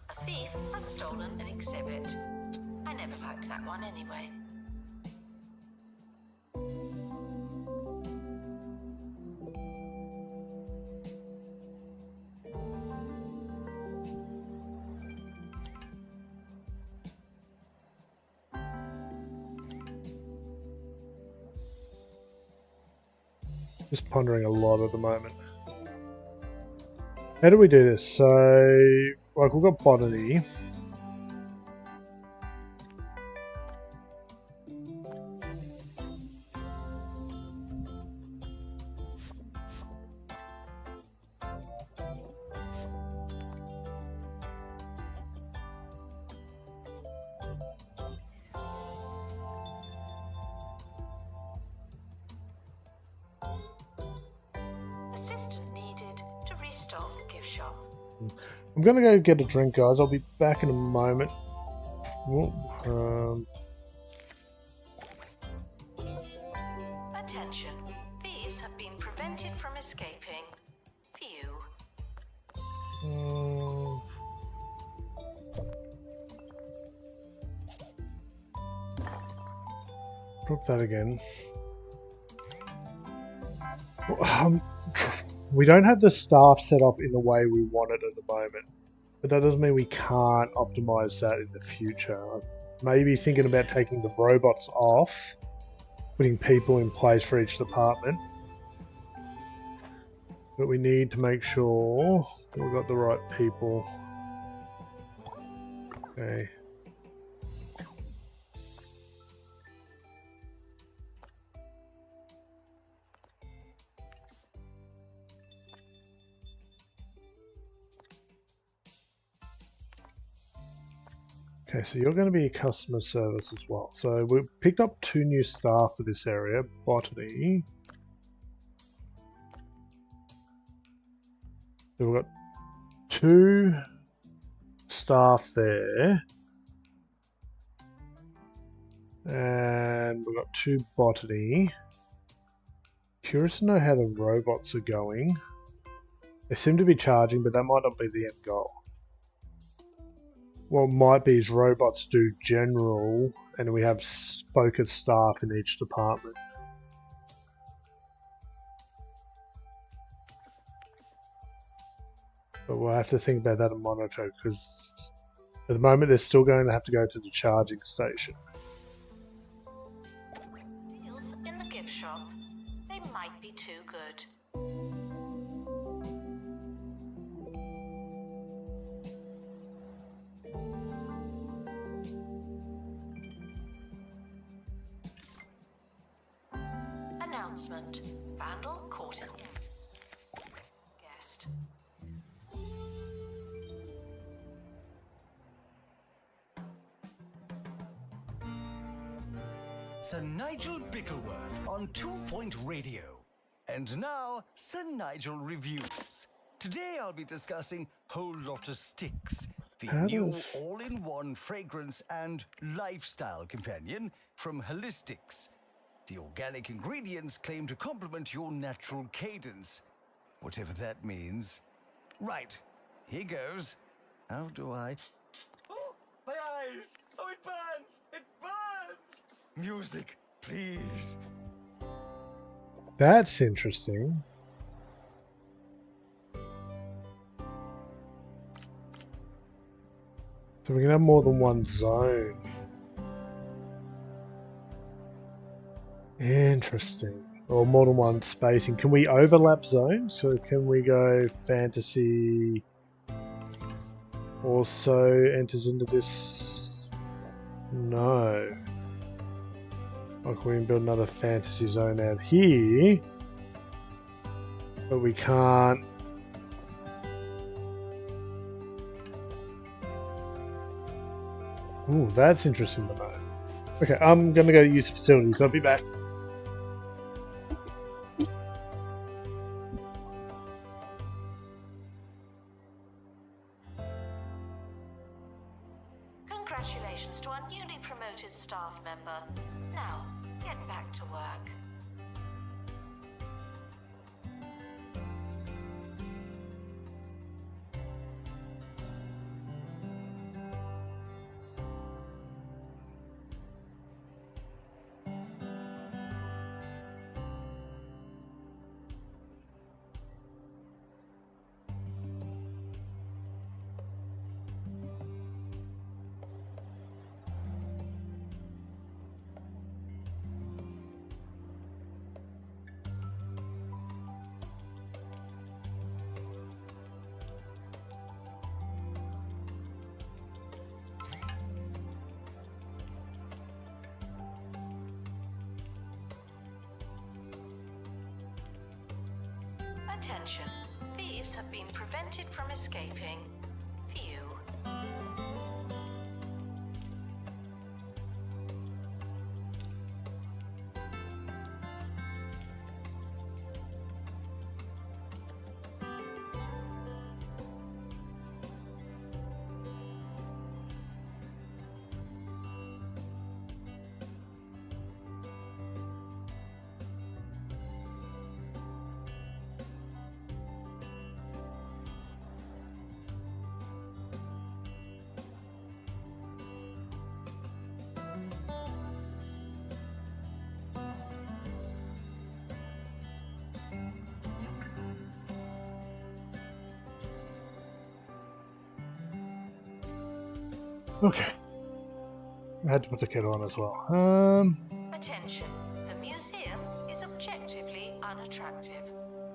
Speaker 2: A thief has stolen an exhibit. I never liked that one anyway.
Speaker 1: Just pondering a lot at the moment. How do we do this? So, like, we've got botany.
Speaker 2: Assistant needed to restock gift shop.
Speaker 1: I'm gonna go get a drink, guys. I'll be back in a moment. Oh,
Speaker 2: Attention, thieves have been prevented from escaping. Phew.
Speaker 1: Drop that again. We don't have the staff set up in the way we want it at the moment, but that doesn't mean we can't optimize that in the future. Maybe thinking about taking the robots off, putting people in place for each department, but we need to make sure we've got the right people. Okay. Okay, so you're going to be customer service as well. So we've picked up 2 new staff for this area, botany. So we've got 2 staff there. And we've got 2 botany. Curious to know how the robots are going. They seem to be charging, but that might not be the end goal. What might be is robots do general, and we have focused staff in each department. But we'll have to think about that and monitor, because at the moment they're still going to have to go to the charging station.
Speaker 2: Deals in the gift shop. They might be too good. announcement. Vandal caught in guest.
Speaker 6: Sir Nigel Bickleworth on 2 Point Radio. And now, Sir Nigel Reviews. Today I'll be discussing Whole Lotta Sticks, the new all-in-one fragrance and lifestyle companion from Holistics. The organic ingredients claim to complement your natural cadence, whatever that means. Right, here goes. How do I... Oh, my eyes! Oh, it burns! It burns! Music, please.
Speaker 1: That's interesting. So we can have more than one zone. Interesting. Or more than one spacing. Can we overlap zones? So can we go fantasy also enters into this? No. Like we can build another fantasy zone out here, but we can't. Ooh, that's interesting to know. Okay, I'm gonna go use facilities. I'll be back.
Speaker 2: Congratulations to our newly promoted staff member. Now, get back to work. Attention, thieves have been prevented from escaping. Phew.
Speaker 1: Okay. I had to put the kettle on as well.
Speaker 2: Attention, the museum is objectively unattractive.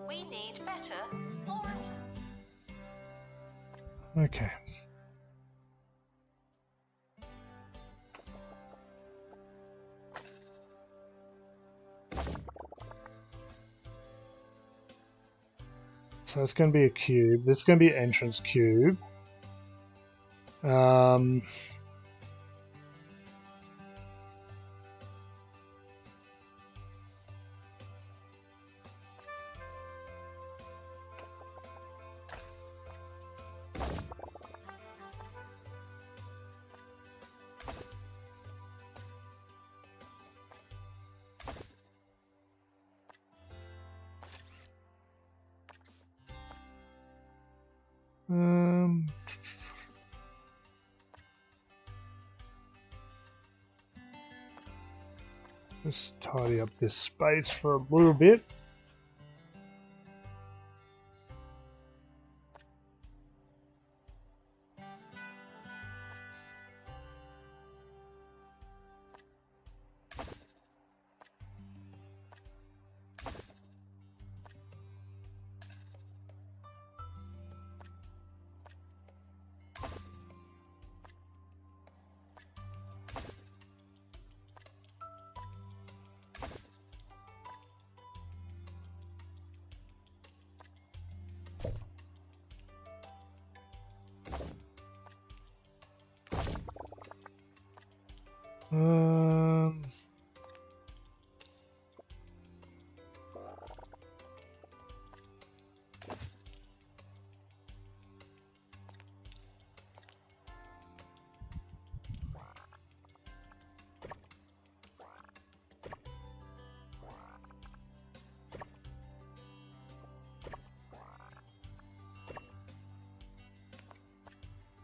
Speaker 2: We need better, more attractive.
Speaker 1: Okay. So it's going to be a cube. This is going to be an entrance cube. Just tidy up this space for a little bit. Um,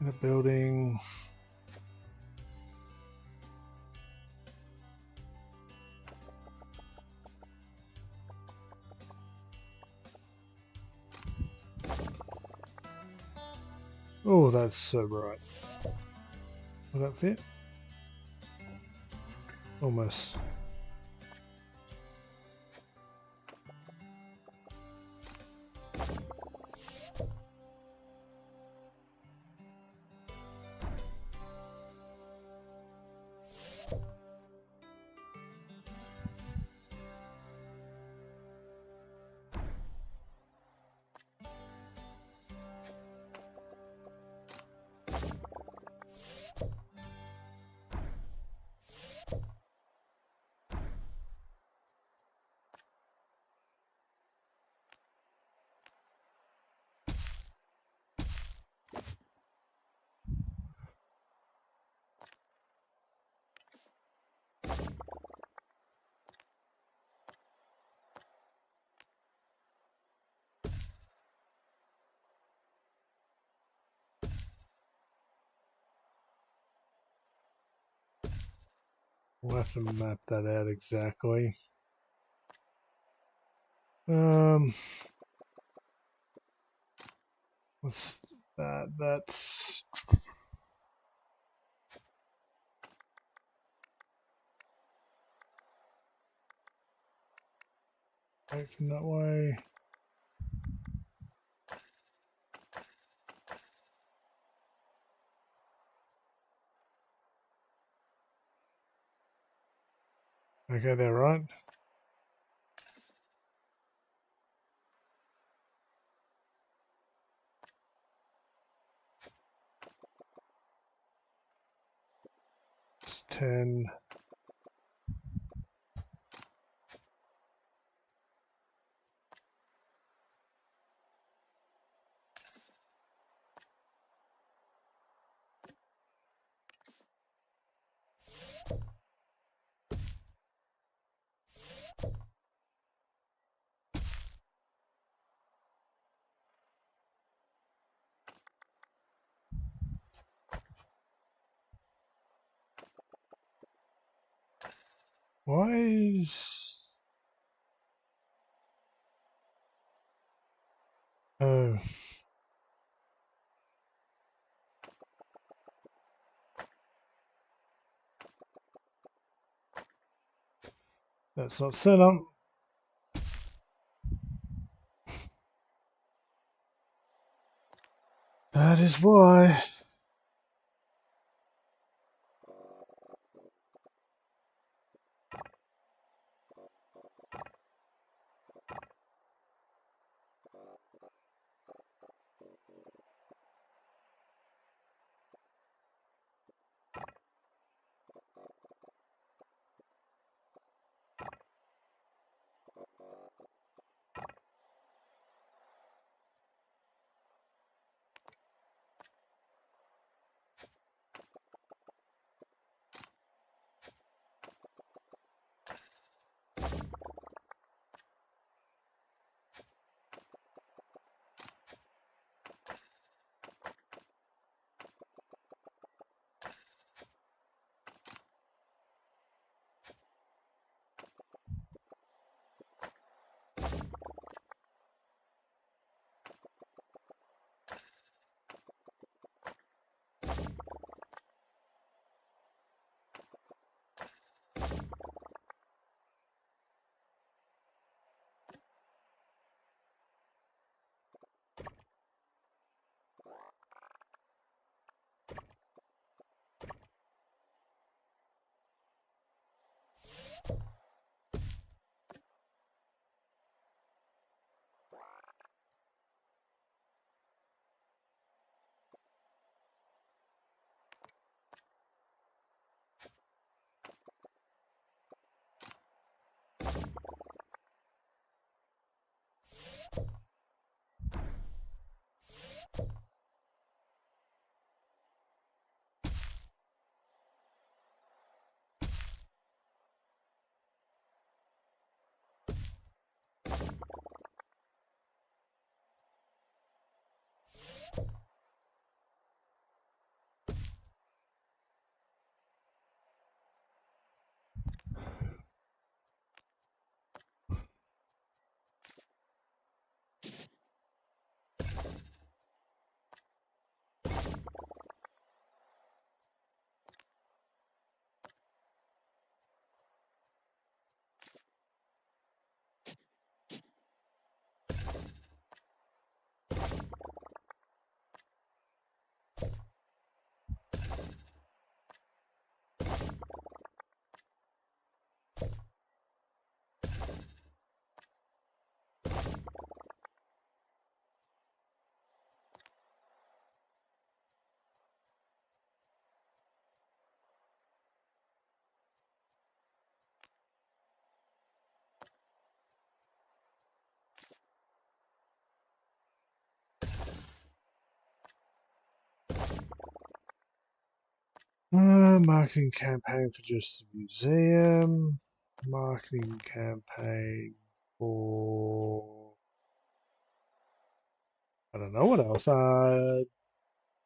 Speaker 1: in a building. Oh, that's so bright. Will that fit? Almost. We'll have to map that out exactly. What's that? That's facing that way. Okay, they're right. It's 10. Why is... Oh. That's not set up. That is why. Marketing campaign for just the museum. Marketing campaign for... I don't know what else.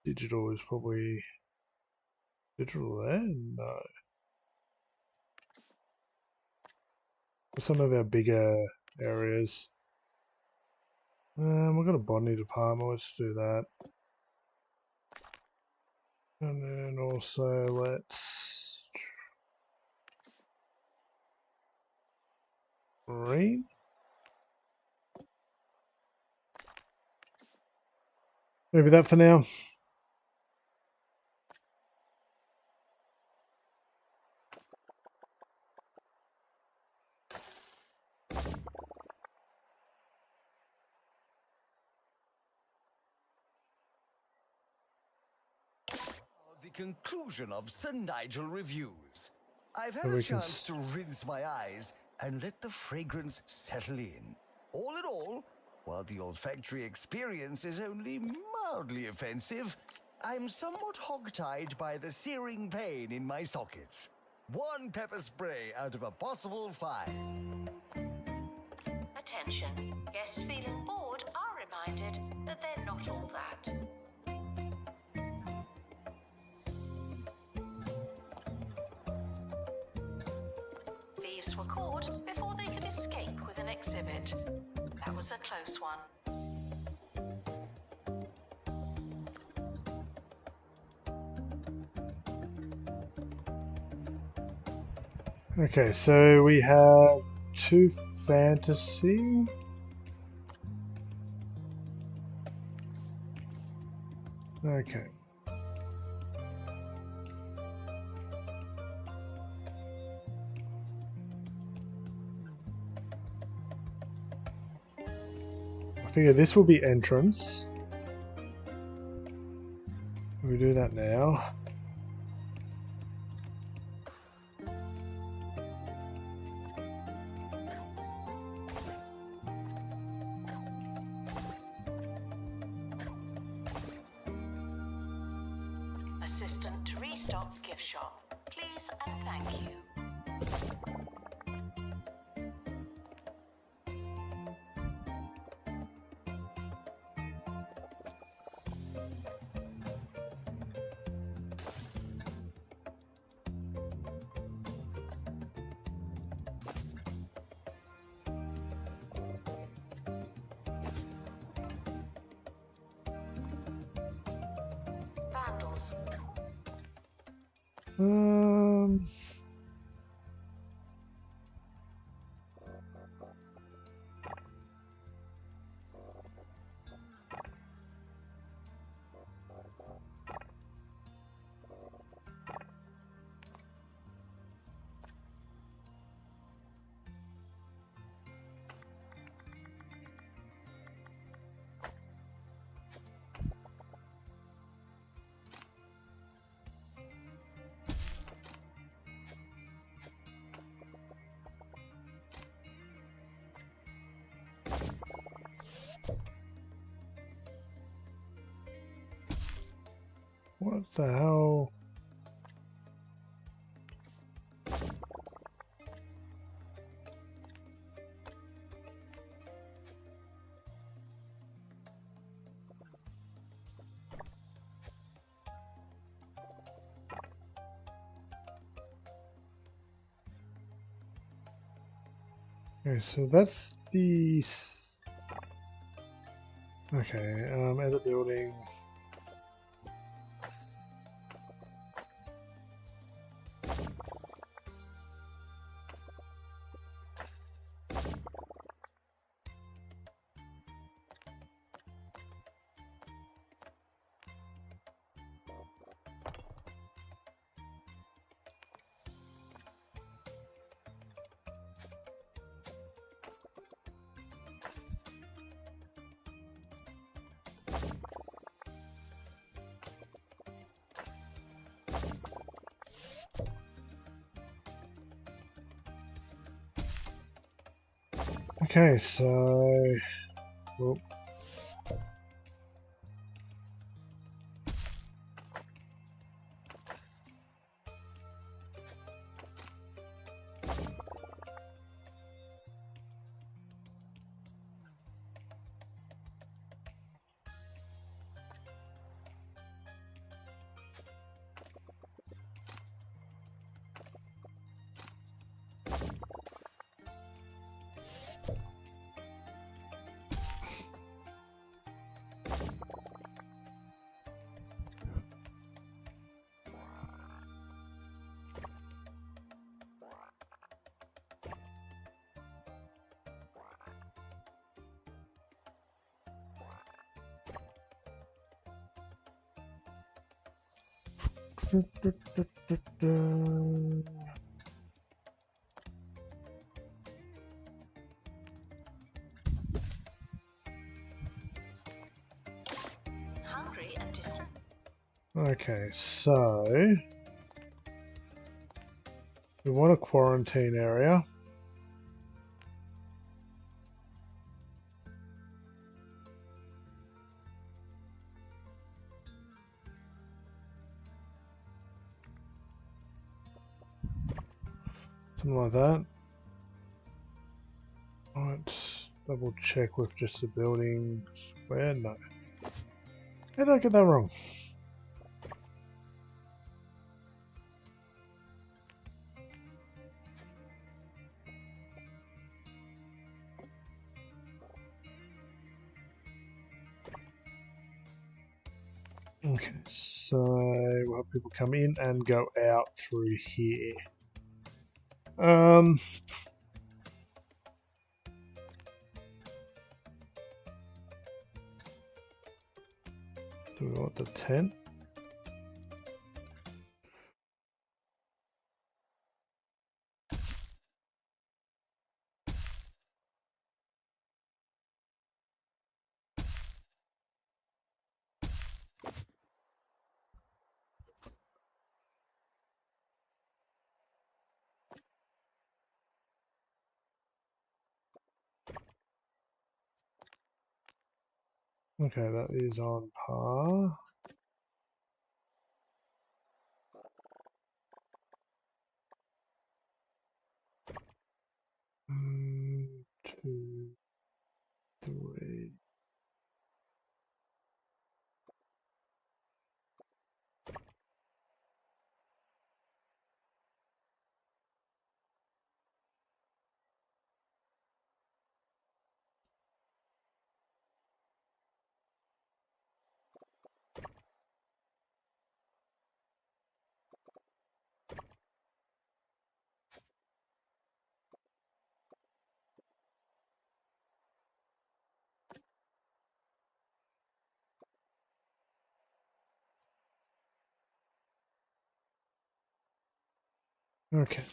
Speaker 1: Digital is probably... Digital there? No. Some of our bigger areas. We've got a botany department. Let's do that. And then also let's... Green? Maybe that for now.
Speaker 6: The conclusion of Sir Nigel Reviews. I've had
Speaker 1: And
Speaker 6: a
Speaker 1: we can
Speaker 6: chance to rinse my eyes and let the fragrance settle in. All in all, while the olfactory experience is only mildly offensive, I'm somewhat hogtied by the searing pain in my sockets. One pepper spray out of a possible 5.
Speaker 2: Attention, guests feeling bored are reminded that they're not all that. Thieves were caught before they could escape with an exhibit. That was a close one.
Speaker 1: Okay, so we have 2 fantasy. Okay. I figure this will be entrance. We do that now.
Speaker 2: Assistant to restock gift shop. Please and thank you. Vandals.
Speaker 1: What the hell? Okay, so that's the... Okay, edit building. Okay, so... Well,
Speaker 2: Hungry and distracted.
Speaker 1: Okay, so we want a quarantine area. Something like that. Let's double check with just the building square. No. How did I get that wrong? Okay, so we'll have people come in and go out through here. Do we want the tent? Okay, that is on par. Two, three. Okay.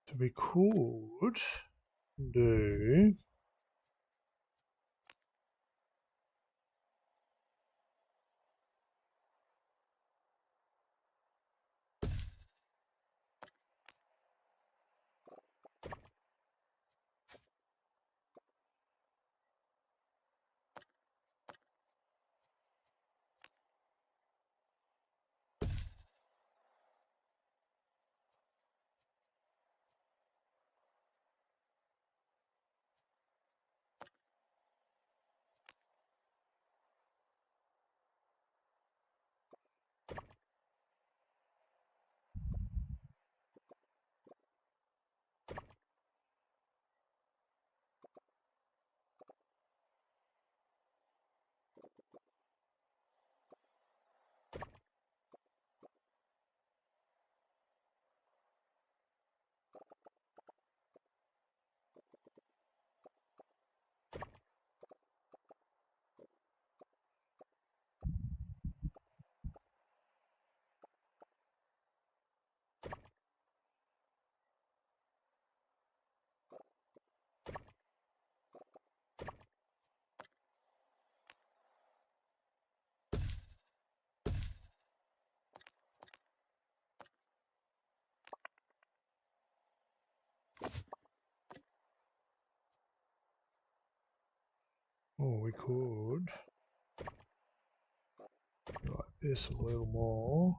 Speaker 1: So we could do we could this a little more.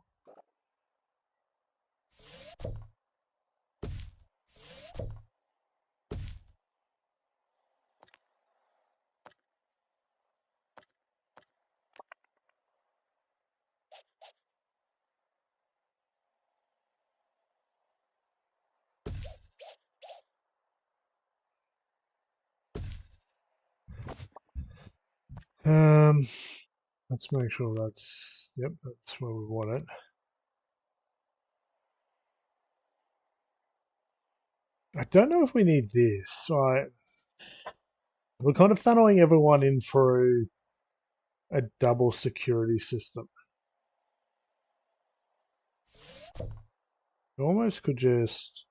Speaker 1: Let's make sure that's, yep, that's where we want it. I don't know if we need this. Right. We're kind of funneling everyone in through a double security system. We almost could just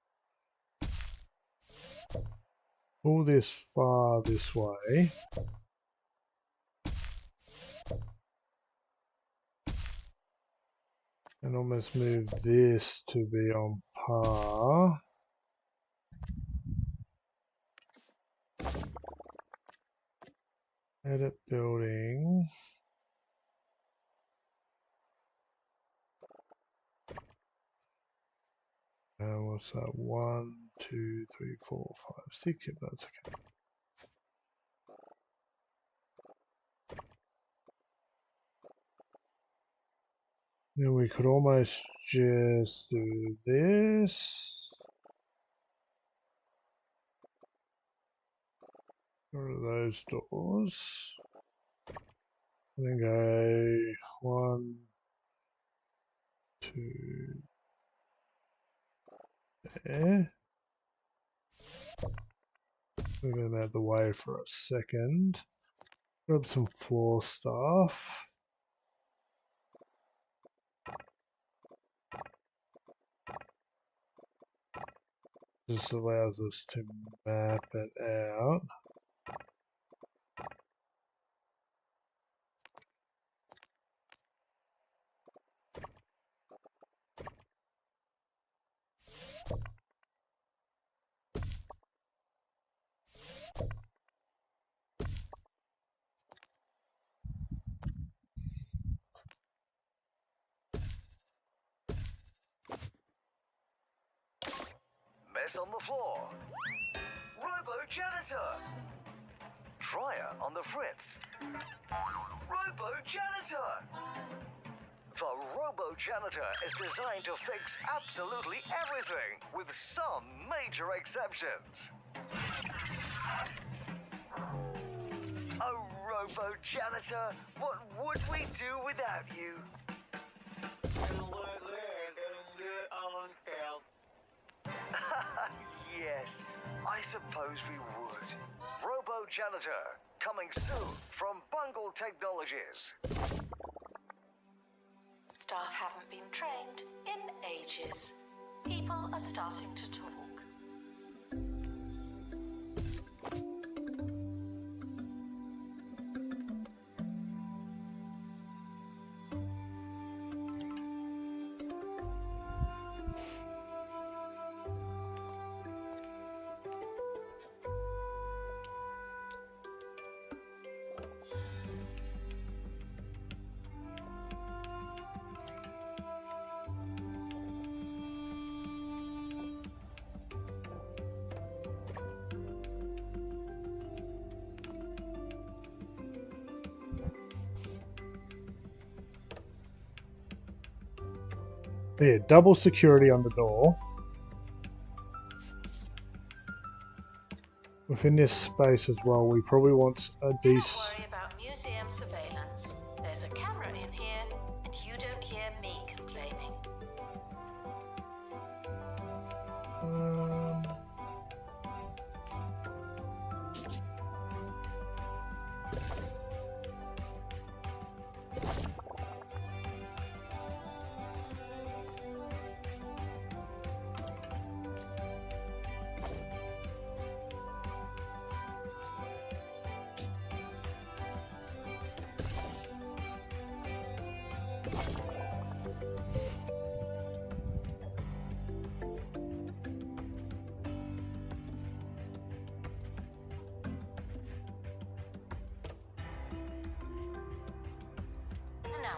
Speaker 1: pull this far this way. And almost move this to be on par. Edit building. And what's that? 1, 2, 3, 4, 5, 6. Yep, that's okay. Then we could almost just do this. Go to those doors. And then go 1, 2, there. Move them out of the way for a second. Grab some floor stuff. This allows us to map it out.
Speaker 6: Mess on the floor. Robo-janitor. Dryer on the fritz. Robo-janitor. The Robo-janitor is designed to fix absolutely everything, with some major exceptions. Oh, Robo-janitor, what would we do without you? Yes, I suppose we would. Robo-janitor, coming soon from Bungle Technologies.
Speaker 2: Staff haven't been trained in ages. People are starting to talk.
Speaker 1: Yeah, double security on the door. Within this space as well, we probably want a
Speaker 2: Don't
Speaker 1: decent...
Speaker 2: worry about museum surveillance. There's a camera in here, and you don't hear me complaining.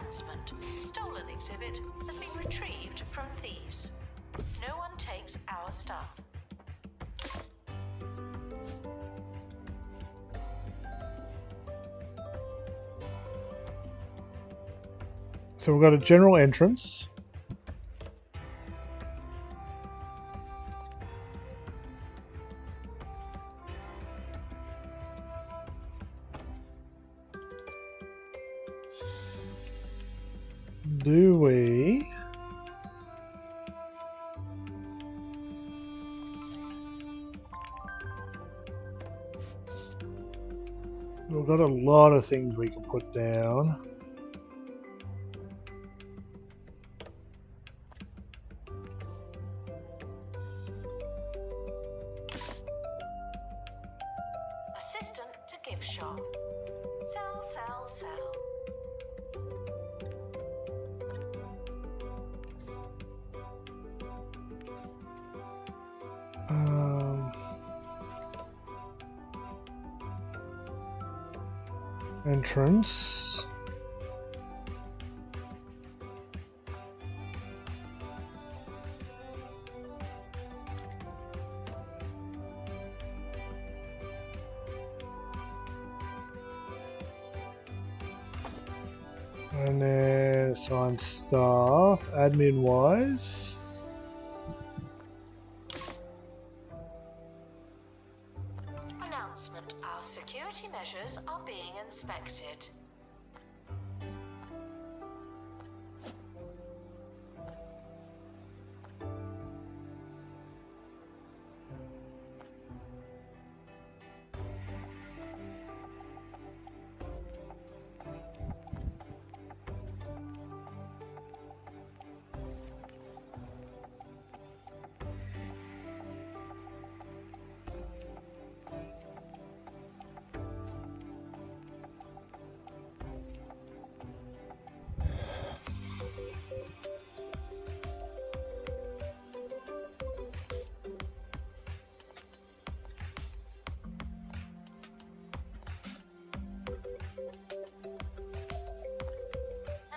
Speaker 2: Announcement. Stolen exhibit has been retrieved from thieves. No one takes our stuff.
Speaker 1: So we've got a general entrance. Do we? We've got a lot of things we can put down.
Speaker 2: Assistant to gift shop. Sell, sell, sell.
Speaker 1: Entrance. And then assign staff, admin wise.
Speaker 2: Announcement. Our security measures are being inspected.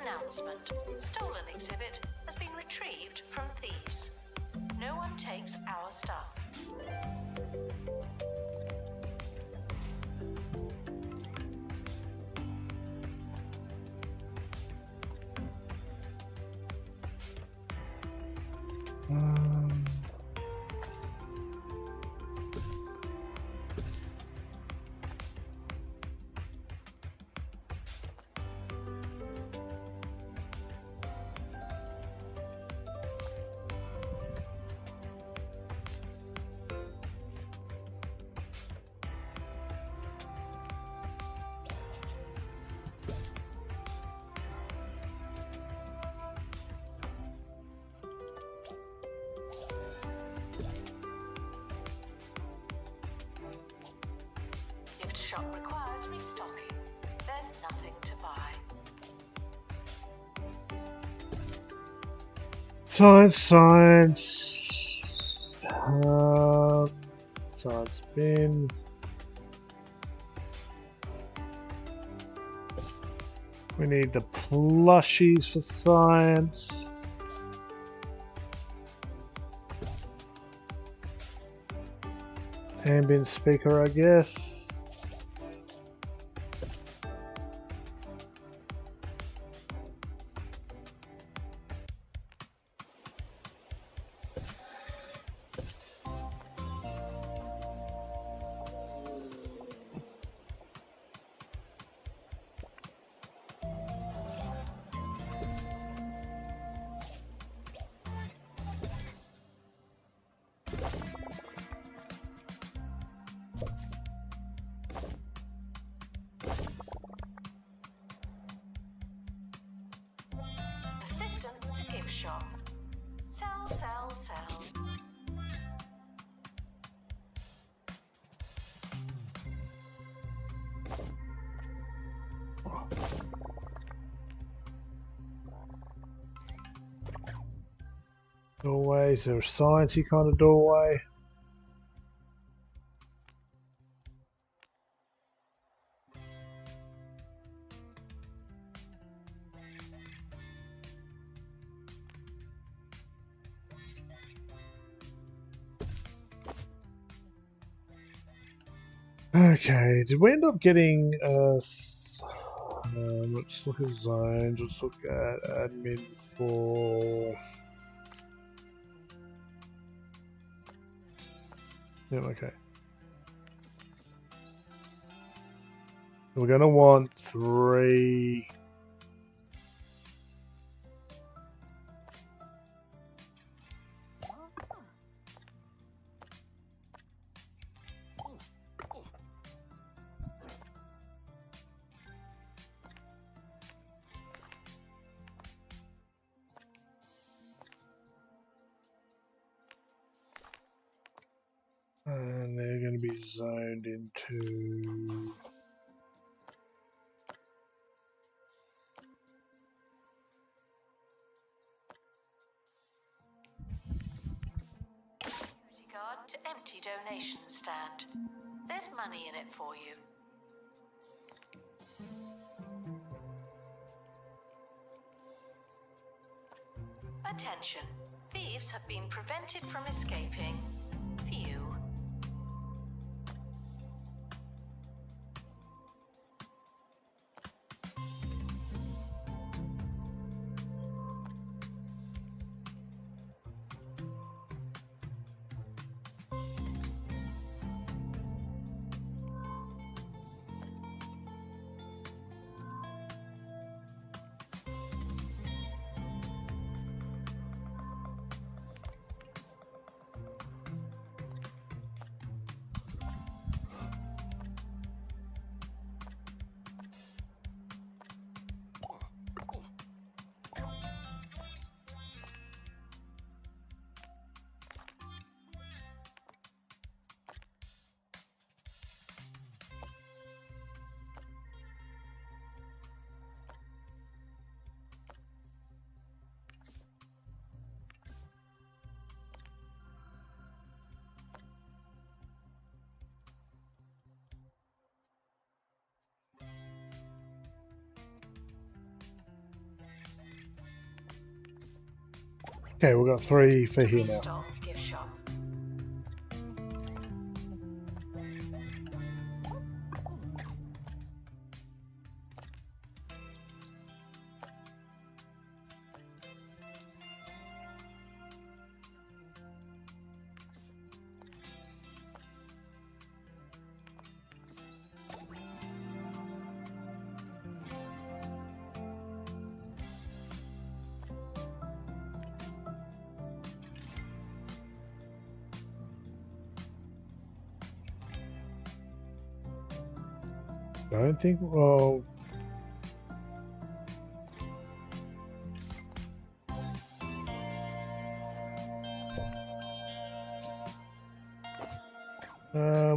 Speaker 2: Announcement. Stolen exhibit has been retrieved from thieves. No one takes our stuff. Gift shop requires restocking. There's nothing to buy.
Speaker 1: Science. Science bin. We need the plushies for science. Ambient speaker, I guess.
Speaker 2: Assistant to gift shop. Sell, sell, sell.
Speaker 1: Doorway, is there a sciencey kind of doorway? Okay, did we end up getting let's look at zones, let's look at admin for... Yeah, okay. We're going to want 3... And they're going to be zoned into...
Speaker 2: Security guard to empty donation stand. There's money in it for you. Attention. Thieves have been prevented from escaping. View.
Speaker 1: Okay, we've got 3 for here now.
Speaker 2: Restock gift shop.
Speaker 1: I don't think... Well...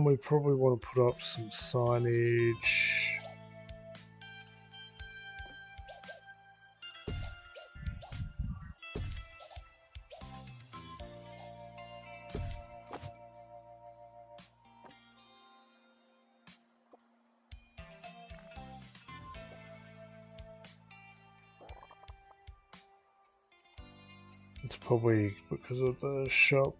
Speaker 1: we probably want to put up some signage. It's probably because of the shop.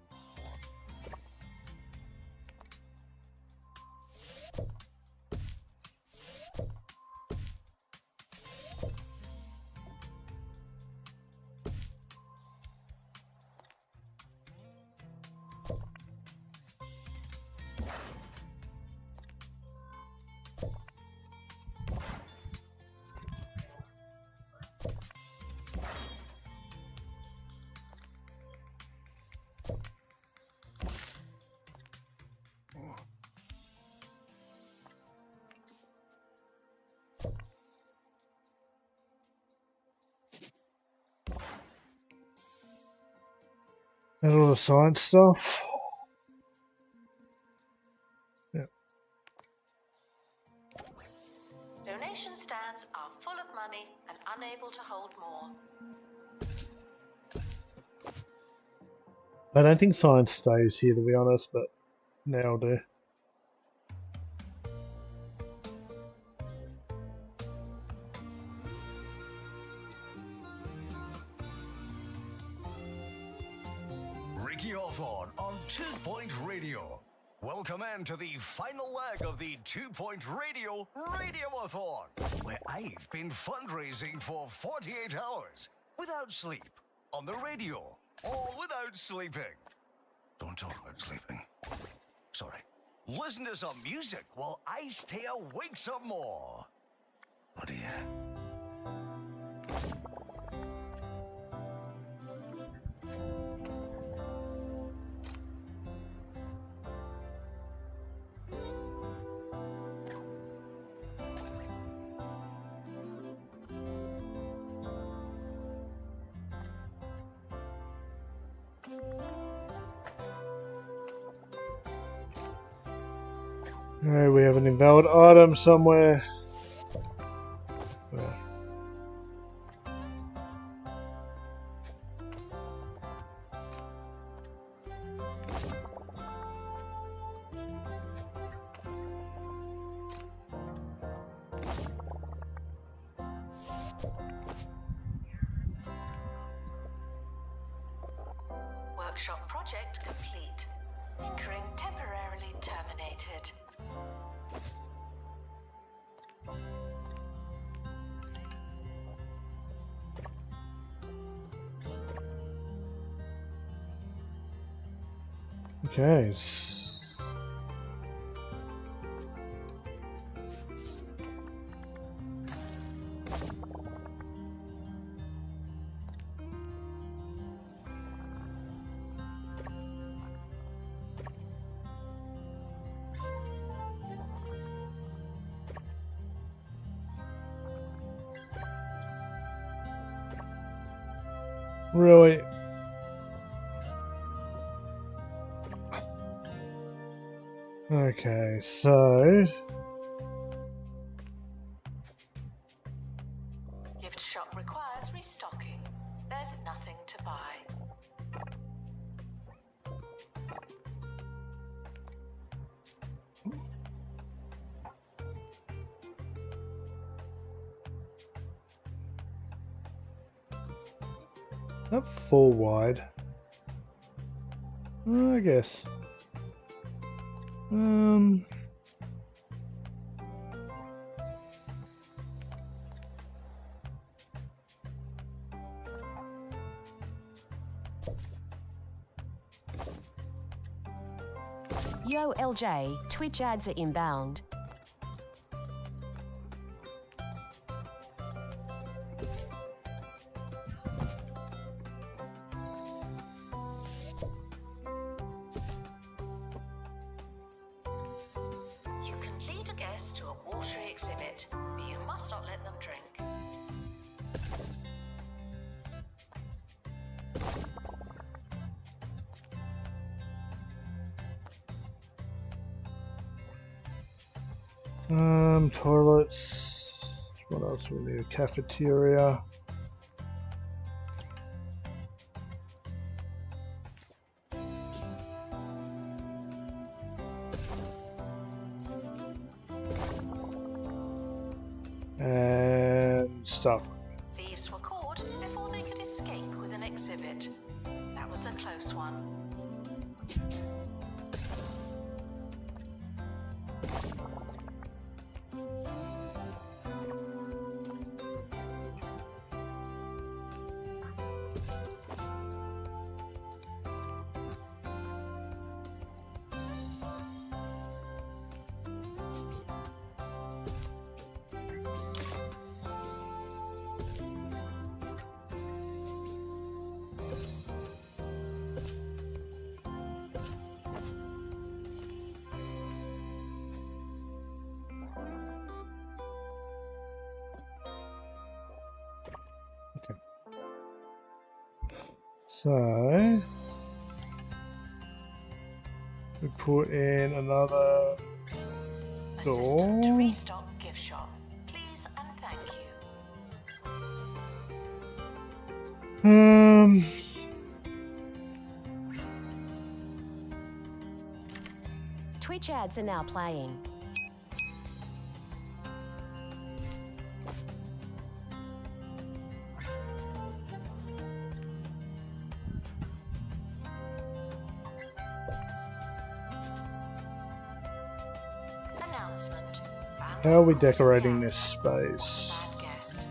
Speaker 1: And all the science stuff. Yeah.
Speaker 2: Donation stands are full of money and unable to hold more.
Speaker 1: I don't think science stays here, to be honest, but now I'll do.
Speaker 6: Ricky Hawthorne on 2 Point Radio. Welcome in to the final leg of the 2 Point Radio Radioathon, where I've been fundraising for 48 hours without sleep, on the radio, or without sleeping. Don't talk about sleeping. Sorry. Listen to some music while I stay awake some more. Oh dear.
Speaker 1: Alright, we have an invalid item somewhere. Where?
Speaker 2: Workshop project complete. Tinkering temporarily terminated.
Speaker 1: Okay. Really? Okay, so
Speaker 2: Gift shop requires restocking. There's nothing to buy.
Speaker 1: not full wide. I guess.
Speaker 5: Yo LJ, Twitch ads are inbound.
Speaker 2: You can lead a guest to a watery exhibit, but you must not let them drink.
Speaker 1: Toilets. What else do we need? A cafeteria. And stuff.
Speaker 2: Thieves were caught before they could escape with an exhibit. That was a close one.
Speaker 1: So we put in another
Speaker 2: Assistant to
Speaker 1: door.
Speaker 2: restock gift shop. Please and thank you.
Speaker 5: Twitch ads are now playing.
Speaker 1: How are we decorating this space?
Speaker 2: Guest.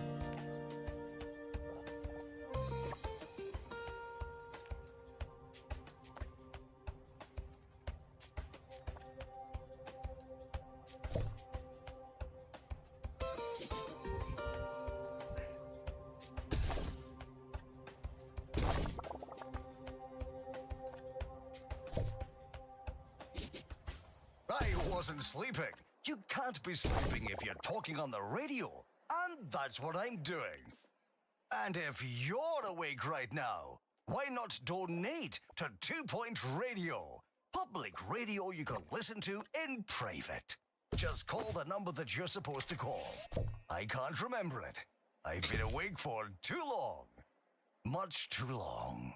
Speaker 6: I wasn't sleeping. You can't be sleeping if you're talking on the radio. And that's what I'm doing. And if you're awake right now, why not donate to 2 Point Radio? Public radio you can listen to in private. Just call the number that you're supposed to call. I can't remember it. I've been awake for too long. Much too long.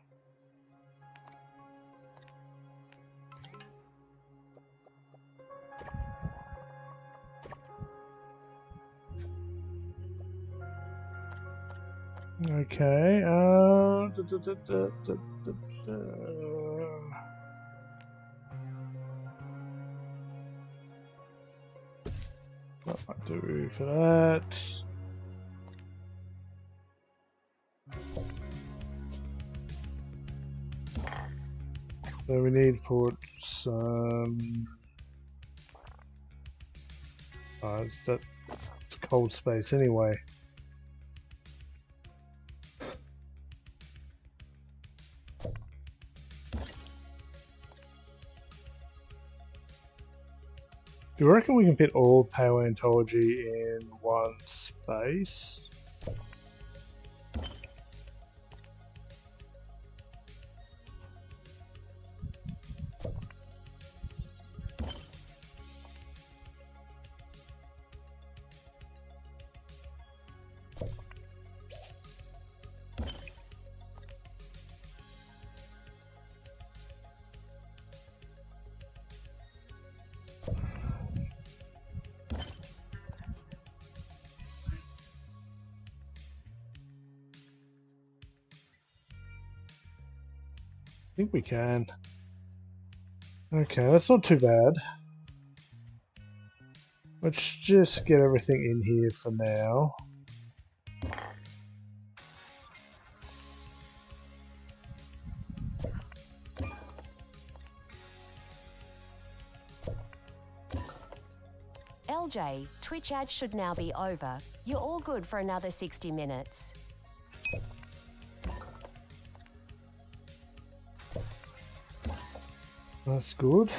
Speaker 1: Okay. What might do for that? So we need to put some. It's a cold space anyway. Do you reckon we can fit all paleontology in one space? I think we can. Okay, that's not too bad. Let's just get everything in here for now.
Speaker 5: LJ, Twitch ads should now be over. You're all good for another 60 minutes.
Speaker 1: That's good.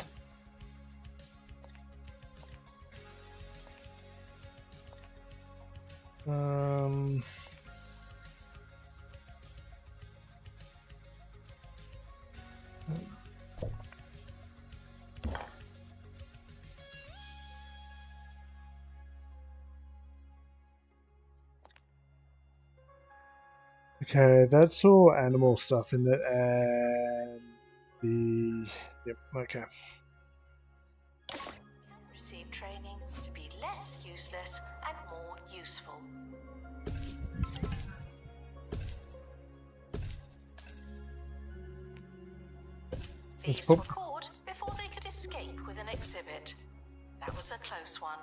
Speaker 1: Okay, that's all animal stuff in it, and the yep. Okay.
Speaker 2: Receive training to be less useless and more useful. Thieves were caught before they could escape with an exhibit. That was a close one.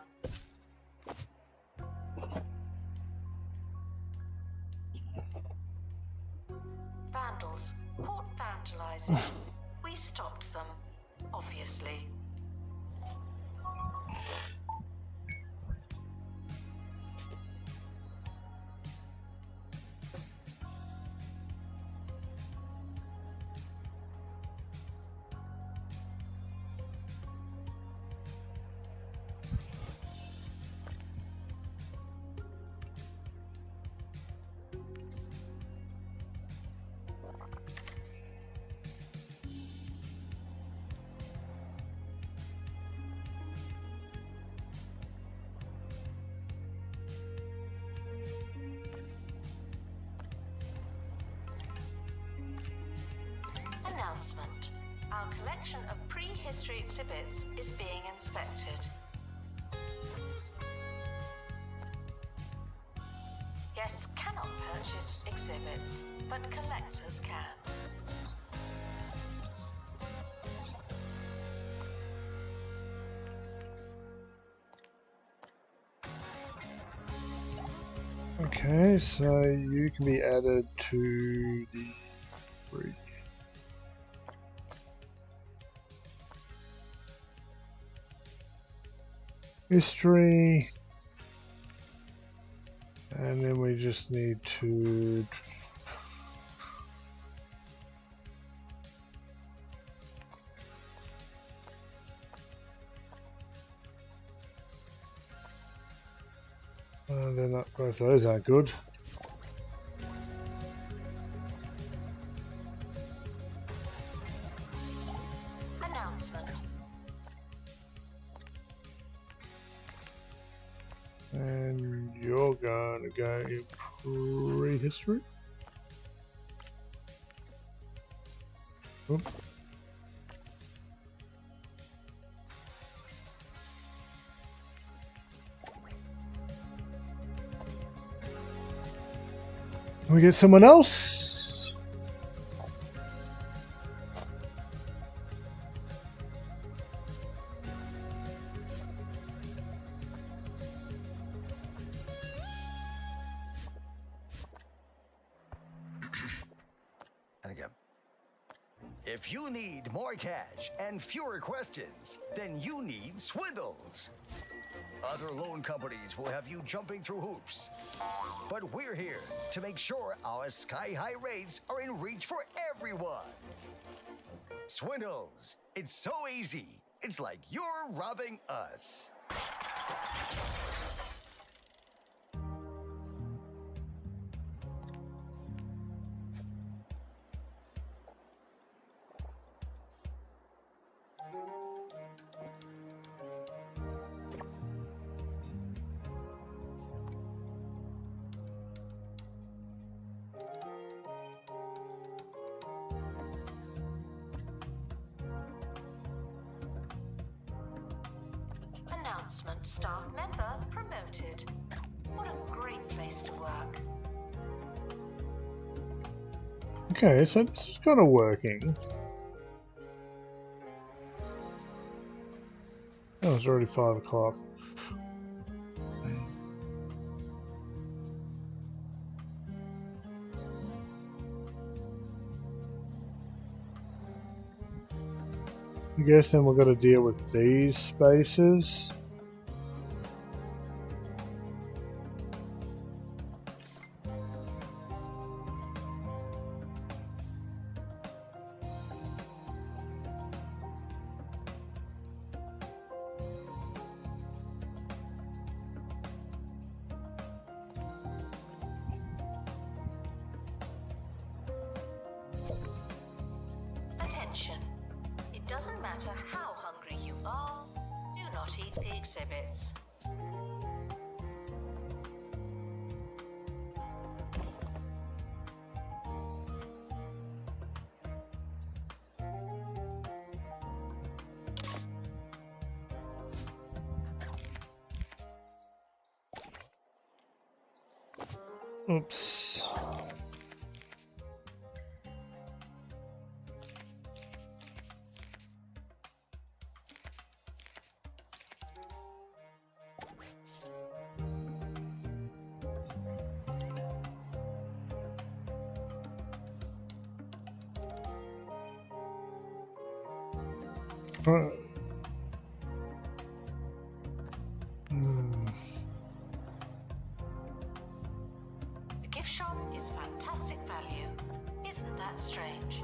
Speaker 2: Vandals caught vandalizing. We stopped them, obviously. Announcement. Our collection of prehistory exhibits is being inspected. Guests cannot purchase exhibits, but collectors can.
Speaker 1: Okay, so you can be added to the group. History. And then we just need to they're not, both those aren't good.
Speaker 2: Announcement.
Speaker 1: And you're going to go in prehistory. Oop. We get someone else.
Speaker 6: And again. If you need more cash and fewer questions, then you need Swindles. Other loan companies will have you jumping through hoops. But we're here to make sure our sky-high rates are in reach for everyone. Swindles. It's so easy. It's like you're robbing us.
Speaker 2: Announcement. Staff member promoted. What a great place to work.
Speaker 1: Okay, so this is kind of working. Oh, it's already 5 o'clock. I guess then we've got to deal with these spaces.
Speaker 2: Attention. It doesn't matter how hungry you are, do not eat the exhibits.
Speaker 1: Oops. Hmm.
Speaker 2: The gift shop is fantastic value. Isn't that strange?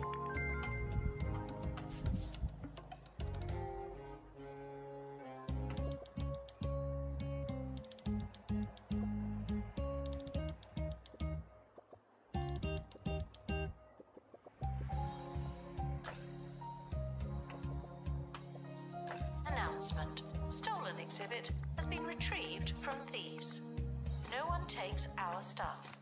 Speaker 2: Announcement. Stolen exhibit has been retrieved from thieves. No one takes our stuff.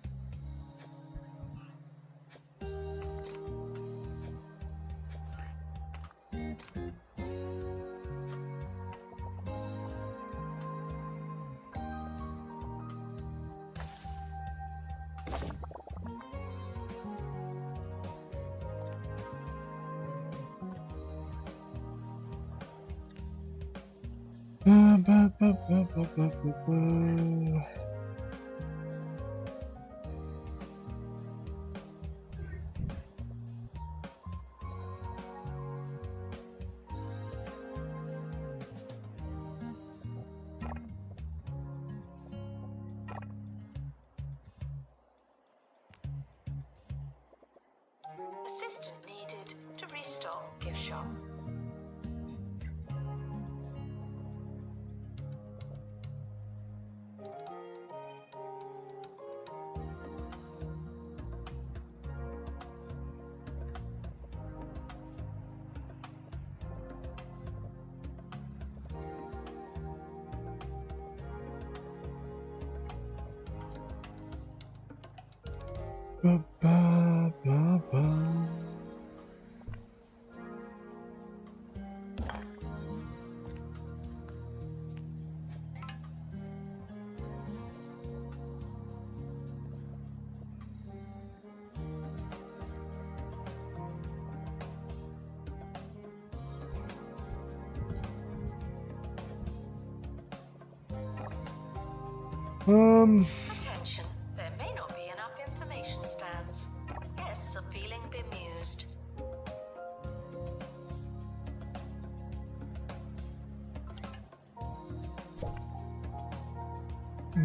Speaker 2: assistant needed to restock gift shop.
Speaker 1: Ba, ba, ba, ba.
Speaker 2: Attention, there may not be enough information stands. Guests are feeling bemused.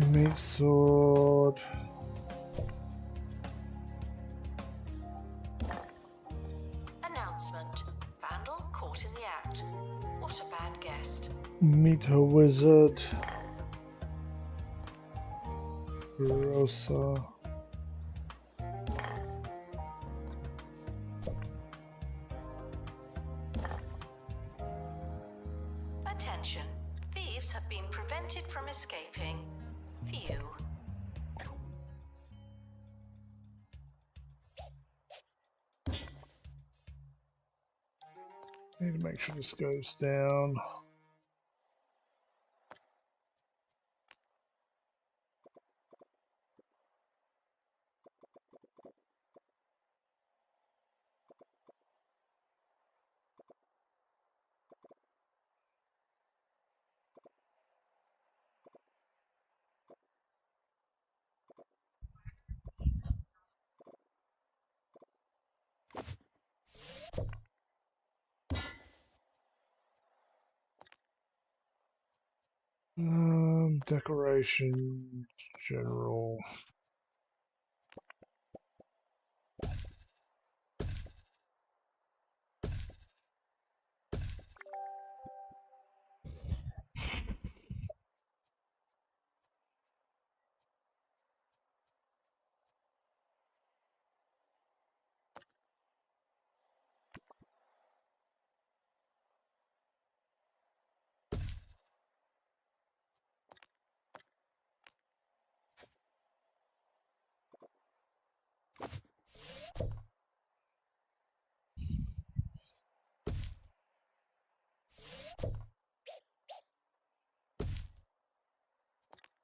Speaker 1: Meat sword.
Speaker 2: Announcement. Vandal caught in the act. What a bad guest.
Speaker 1: Meet a wizard. Rosa.
Speaker 2: Attention. Thieves have been prevented from escaping. Phew.
Speaker 1: Need to make sure this goes down. Decoration, general.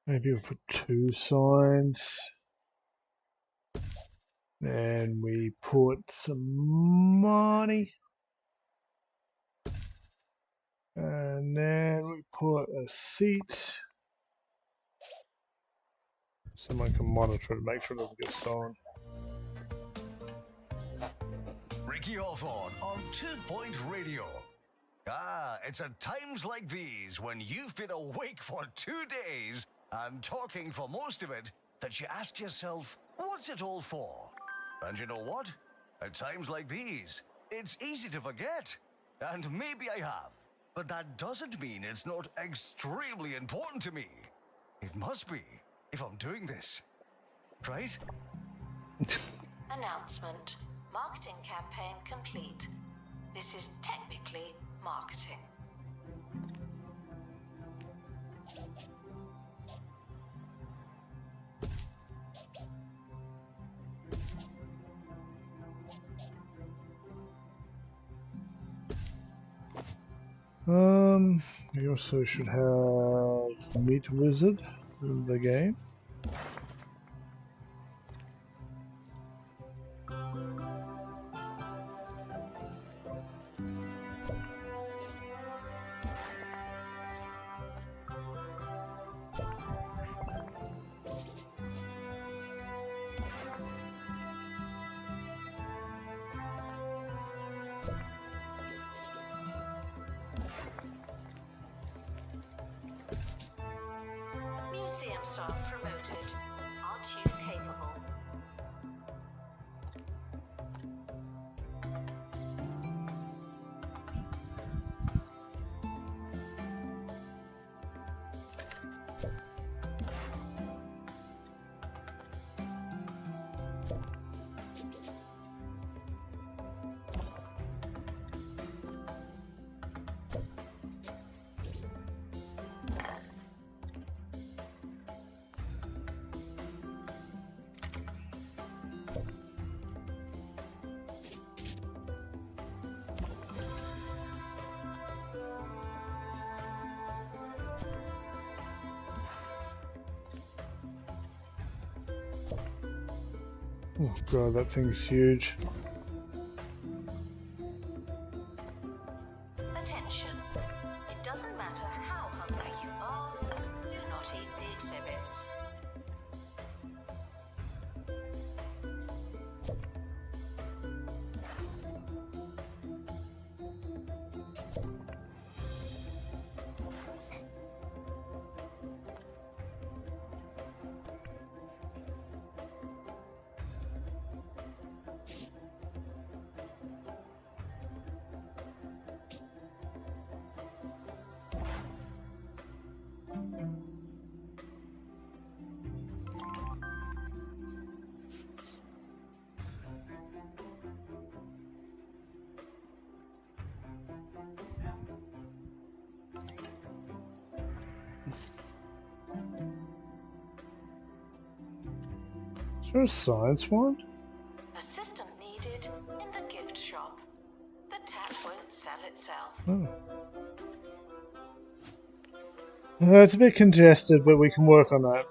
Speaker 1: Maybe we'll put 2 signs. Then we put some money. And then we put a seat. Someone can monitor it, make sure it doesn't get stolen.
Speaker 6: Ricky Hawthorne on 2 Point Radio. Ah, it's at times like these when you've been awake for 2 days and talking for most of it that you ask yourself, what's it all for? And you know what? At times like these, it's easy to forget. And maybe I have. But that doesn't mean it's not extremely important to me. It must be if I'm doing this. Right?
Speaker 2: Announcement. Marketing campaign complete. This is technically marketing.
Speaker 1: We also should have Meat Wizard in the game.
Speaker 2: Museum staff promoted. Aren't you capable?
Speaker 1: Oh god, that thing's huge.
Speaker 2: Attention. It doesn't matter how hungry you are, do not eat the exhibits.
Speaker 1: Is there a science one?
Speaker 2: Assistant needed in the gift shop. The tap won't sell itself.
Speaker 1: Oh. It's a bit congested, but we can work on that.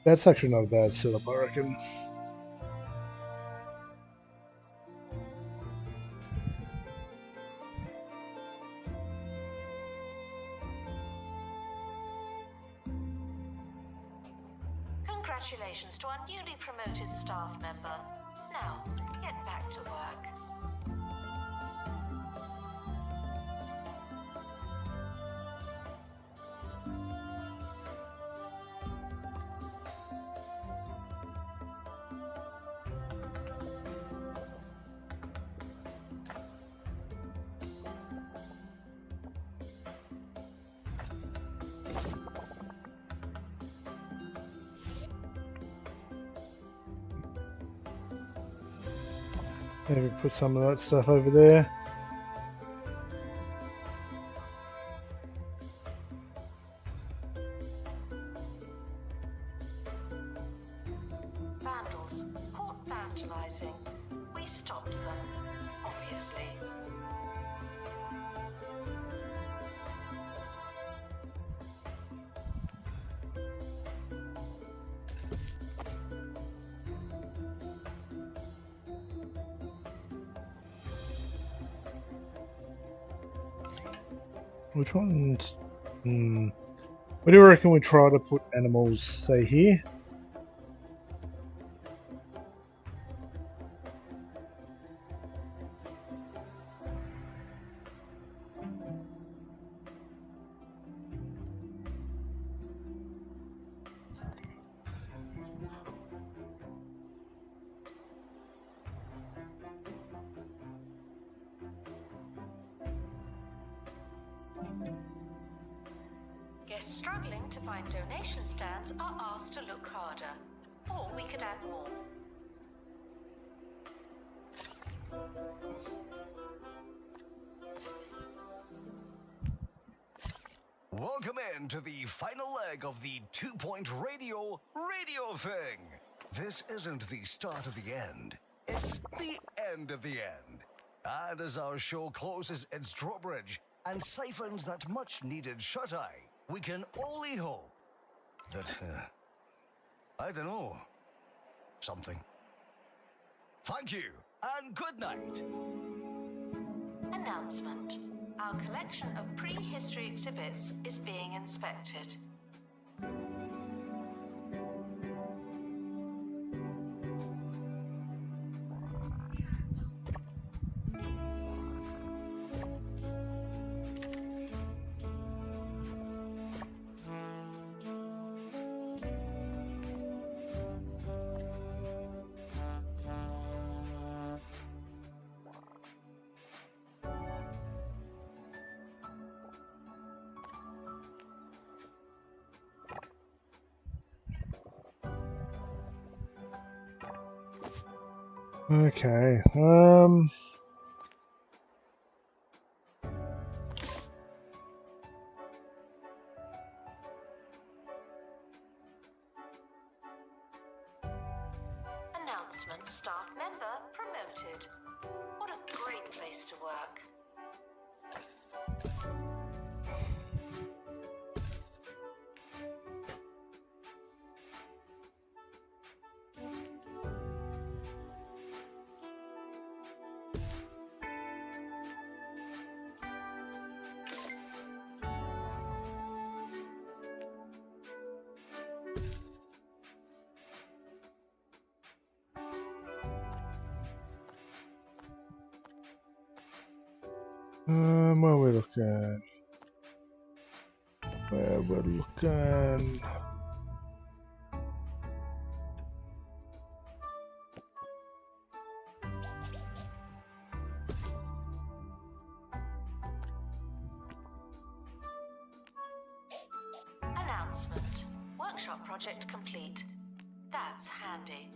Speaker 1: That's actually not a bad setup, I reckon.
Speaker 2: Congratulations to our newly promoted staff member. Now, get back to work.
Speaker 1: Maybe put some of that stuff over there.
Speaker 2: Vandals caught vandalizing. We stopped them, obviously.
Speaker 1: Which ones? What do you reckon we try to put animals, say, here?
Speaker 2: Guests struggling to find donation stands are asked to look harder. Or we could add more.
Speaker 6: Welcome in to the final leg of the 2-point radio thing. This isn't the start of the end. It's the end of the end. And as our show closes its drawbridge and siphons that much-needed shut-eye, we can only hope that, I don't know, something. Thank you, and good night.
Speaker 2: Announcement. Our collection of prehistory exhibits is being inspected.
Speaker 1: Okay.
Speaker 2: Announcement: staff member promoted. What a great place to work.
Speaker 1: Where we're looking? Where we're looking?
Speaker 2: Announcement: workshop project complete. That's handy.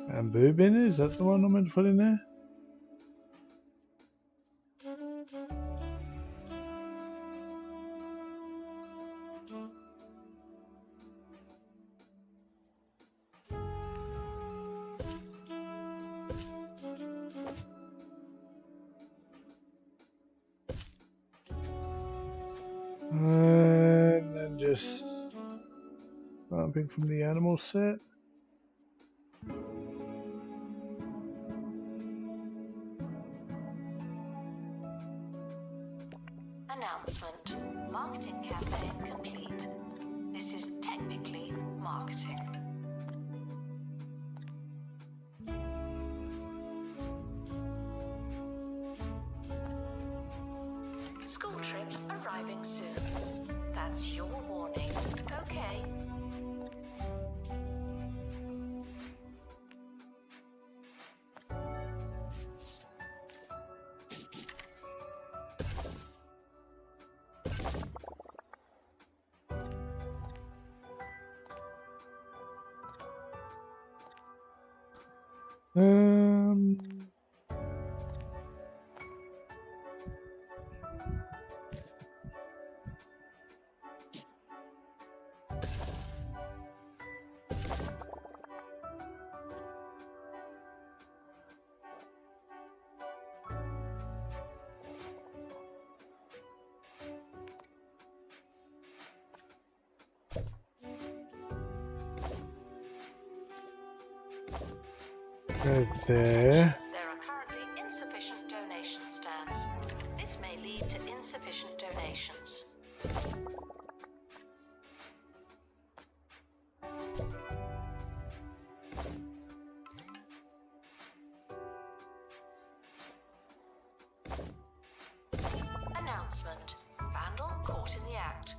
Speaker 1: Bamboo bin, is that the one I'm meant to put in there? And then just something from the animal set.
Speaker 2: Announcement: marketing campaign complete. This is technically marketing. School trip arriving soon. That's your warning. Okay.
Speaker 1: Um, right there.
Speaker 2: There are currently insufficient donation stands. This may lead to insufficient donations. Announcement: vandal caught in the act.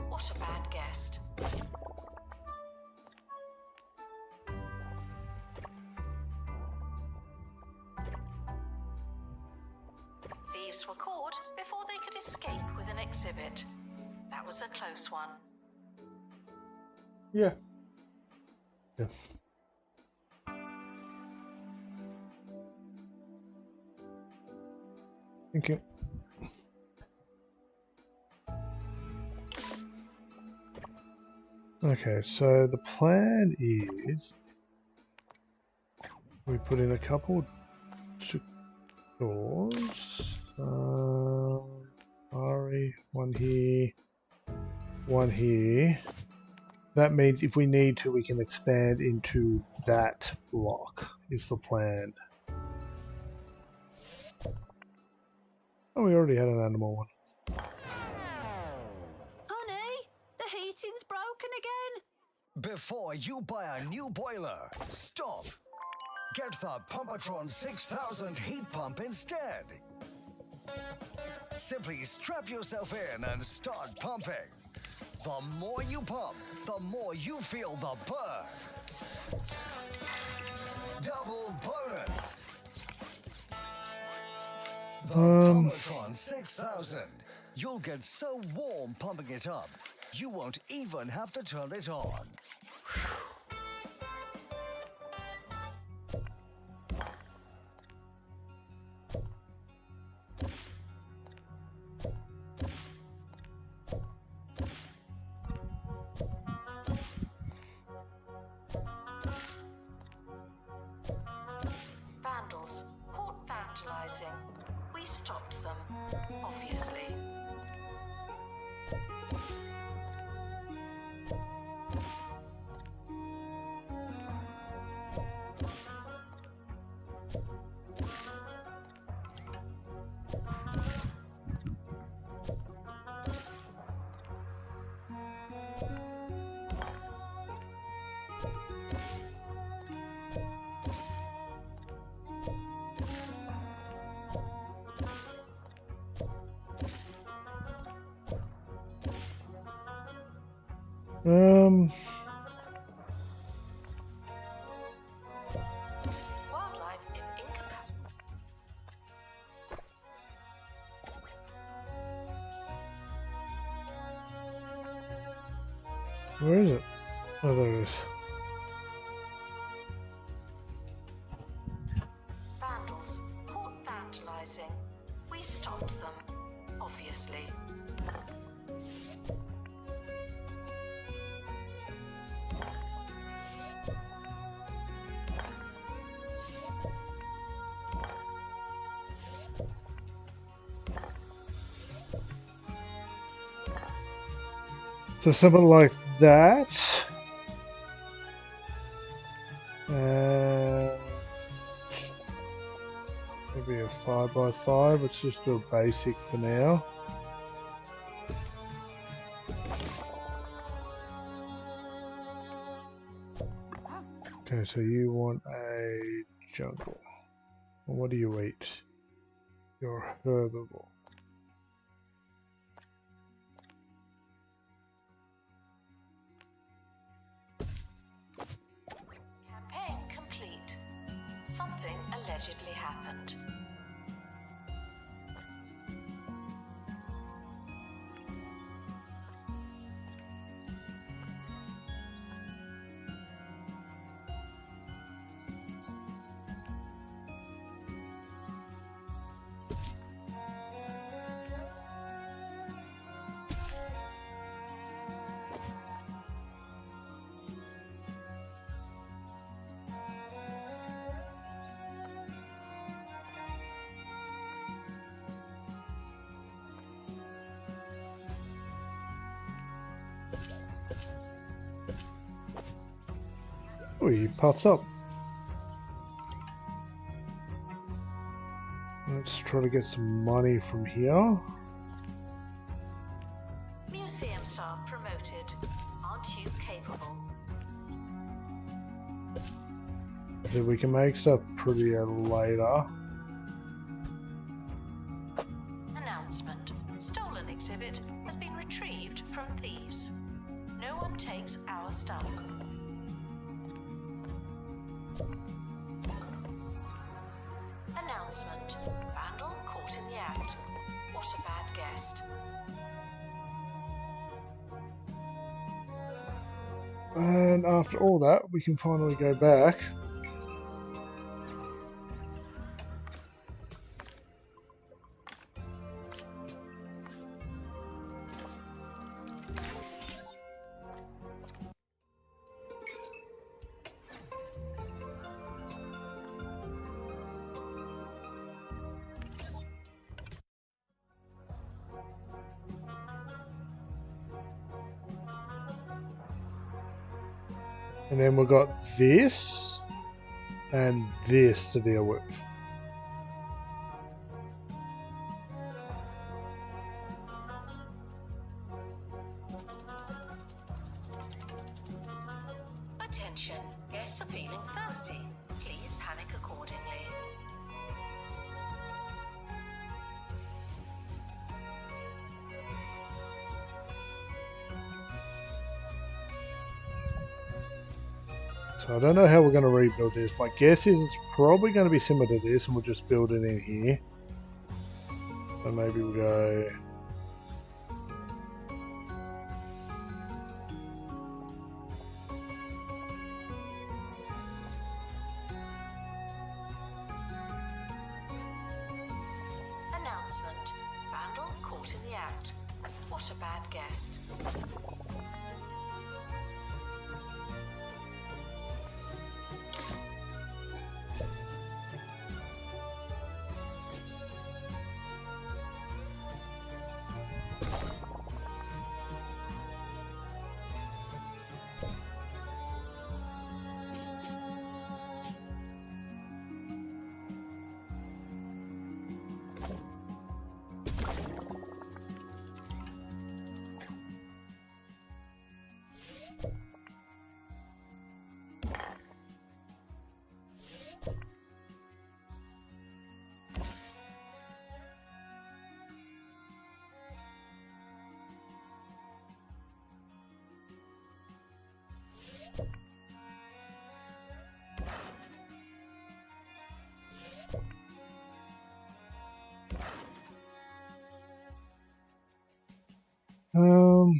Speaker 2: What a bad guest. Thieves were caught before they could escape with an exhibit. That was a close one.
Speaker 1: Yeah. Yeah. Thank you. Okay, so the plan is we put in a couple doors. Ari, one here, one here. That means if we need to, we can expand into that block, is the plan. Oh, we already had an animal one.
Speaker 3: Honey, the heating's broken again.
Speaker 6: Before you buy a new boiler, stop. Get the Pumpatron 6000 heat pump instead. Simply strap yourself in and start pumping. The more you pump, the more you feel the burn. Double bonus. The Powertron 6000. You'll get so warm pumping it up, you won't even have to turn it on.
Speaker 2: Vandals caught vandalizing. We stopped them, obviously. Wildlife incompatible.
Speaker 1: Where is it? Oh, there it is.
Speaker 2: Vandals caught vandalizing. We stopped them, obviously.
Speaker 1: So something like that. Maybe a 5x5. Let's just do a basic for now. Okay, so you want a jungle. And what do you eat? You're a herbivore.
Speaker 2: Campaign complete. Something allegedly happened.
Speaker 1: Oh, he puffs up. Let's try to get some money from here.
Speaker 2: Museum staff promoted. Aren't you capable?
Speaker 1: So we can make stuff prettier later.
Speaker 2: Announcement. Stolen exhibit has been retrieved from thieves. No one takes our stuff. Announcement. Vandal caught in the act. What a bad guest.
Speaker 1: And after all that, we can finally go back. And then we've got this and this to deal with.
Speaker 2: Attention, guests are feeling thirsty. Please panic accordingly.
Speaker 1: So I don't know how we're going to rebuild this. My guess is it's probably going to be similar to this, and we'll just build it in here. So maybe we'll go.
Speaker 2: Announcement. Vandal caught in the act. What a bad guest.
Speaker 1: Um,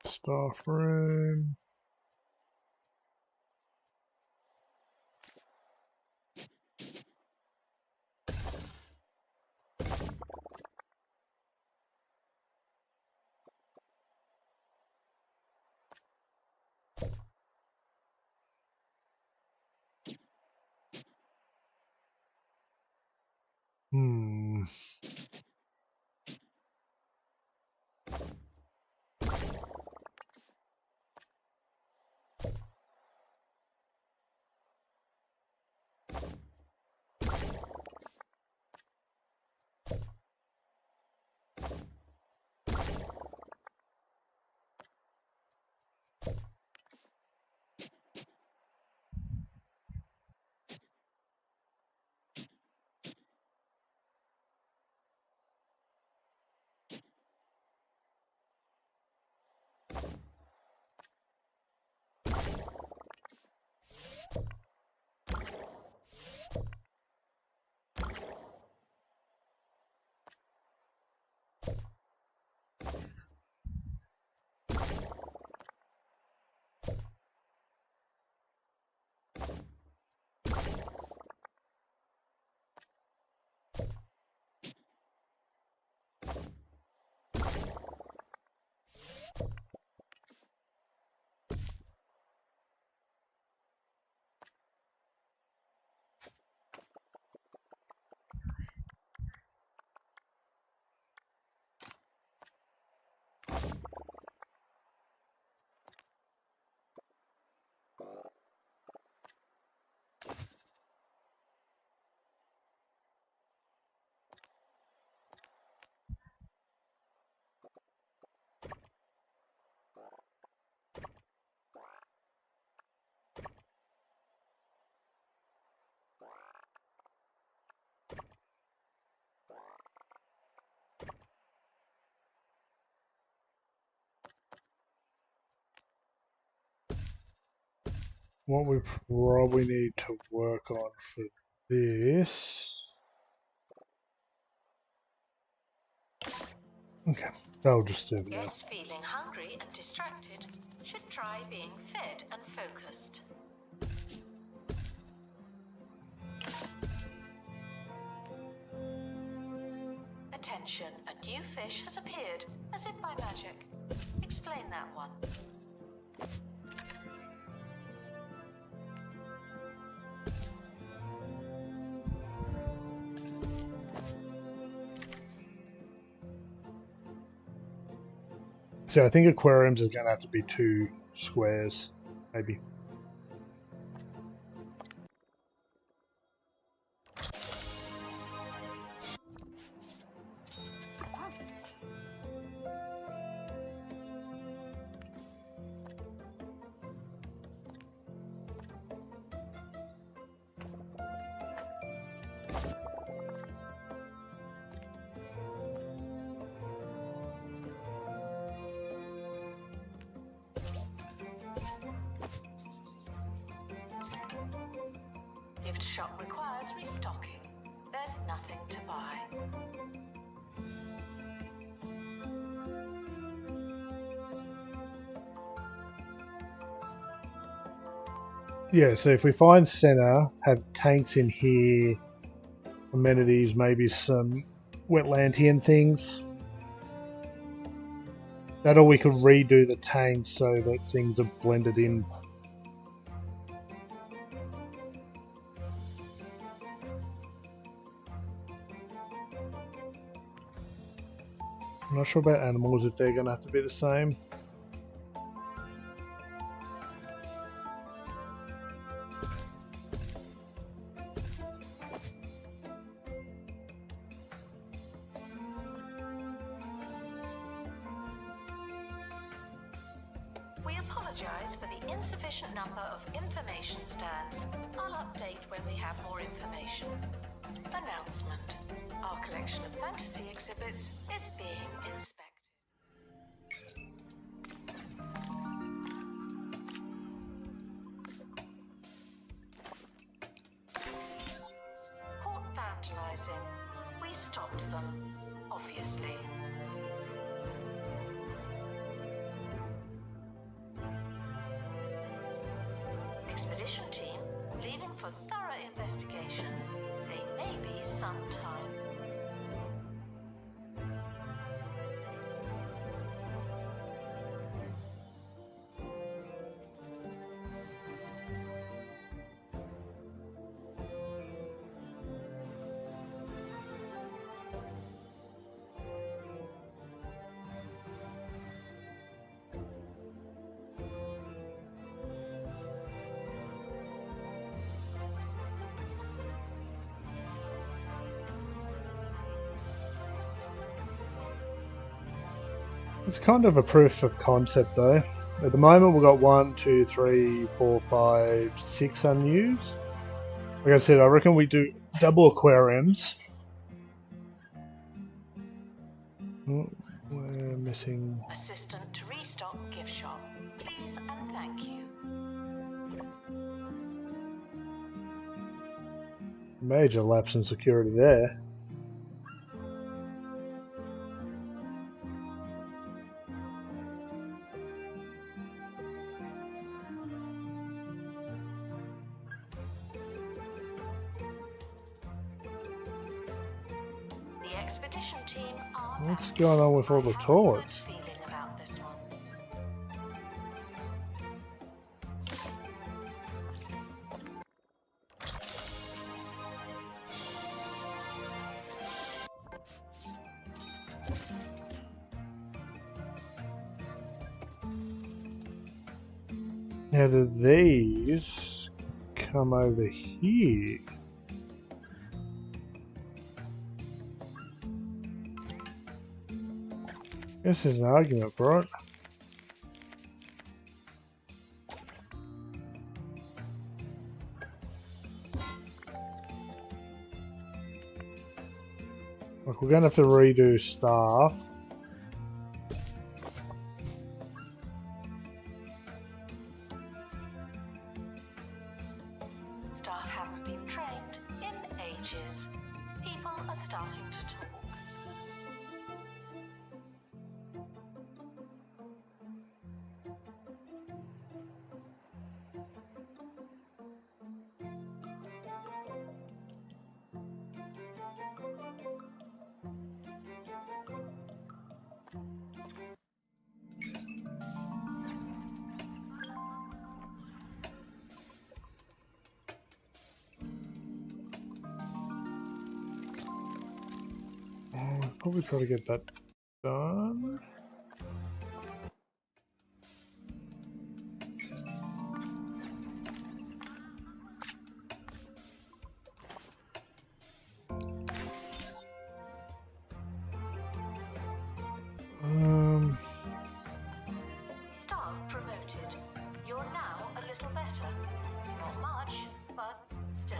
Speaker 1: Staff room. Hmm. what we probably need to work on for this. Okay, that'll just do it now.
Speaker 2: Guests feeling hungry and distracted should try being fed and focused. Attention, a new fish has appeared, as if by magic. Explain that one.
Speaker 1: So I think aquariums is going to have to be 2 squares, maybe.
Speaker 2: Gift shop requires restocking. There's nothing to buy.
Speaker 1: Yeah, so if we find center, have tanks in here, amenities, maybe some wetlandian things. That, or we could redo the tanks so that things are blended in. I'm not sure about animals, if they're going to have to be the same.
Speaker 2: We apologise for the insufficient number of information stands. I'll update when we have more information. Announcement. Our collection of fantasy exhibits is being inspected. Caught vandalising. We stopped them, obviously. Expedition team leaving for thorough investigation. They may be some time.
Speaker 1: It's kind of a proof of concept though. At the moment we've got 1, 2, 3, 4, 5, 6 unused. Like I said, I reckon we do double aquariums. Oh, we're missing...
Speaker 2: Assistant to restock gift shop. Please and thank you.
Speaker 1: Major lapse in security there.
Speaker 2: The expedition team are
Speaker 1: What's
Speaker 2: back.
Speaker 1: going on with all the
Speaker 2: I have a good
Speaker 1: toilets?
Speaker 2: feeling about this one.
Speaker 1: Now do these come over here? Guess there's an argument for it. Like, we're going to have to redo staff.
Speaker 2: are starting to talk.
Speaker 1: I'll probably try to get that done.
Speaker 2: Staff promoted. You're now a little better. Not much, but still.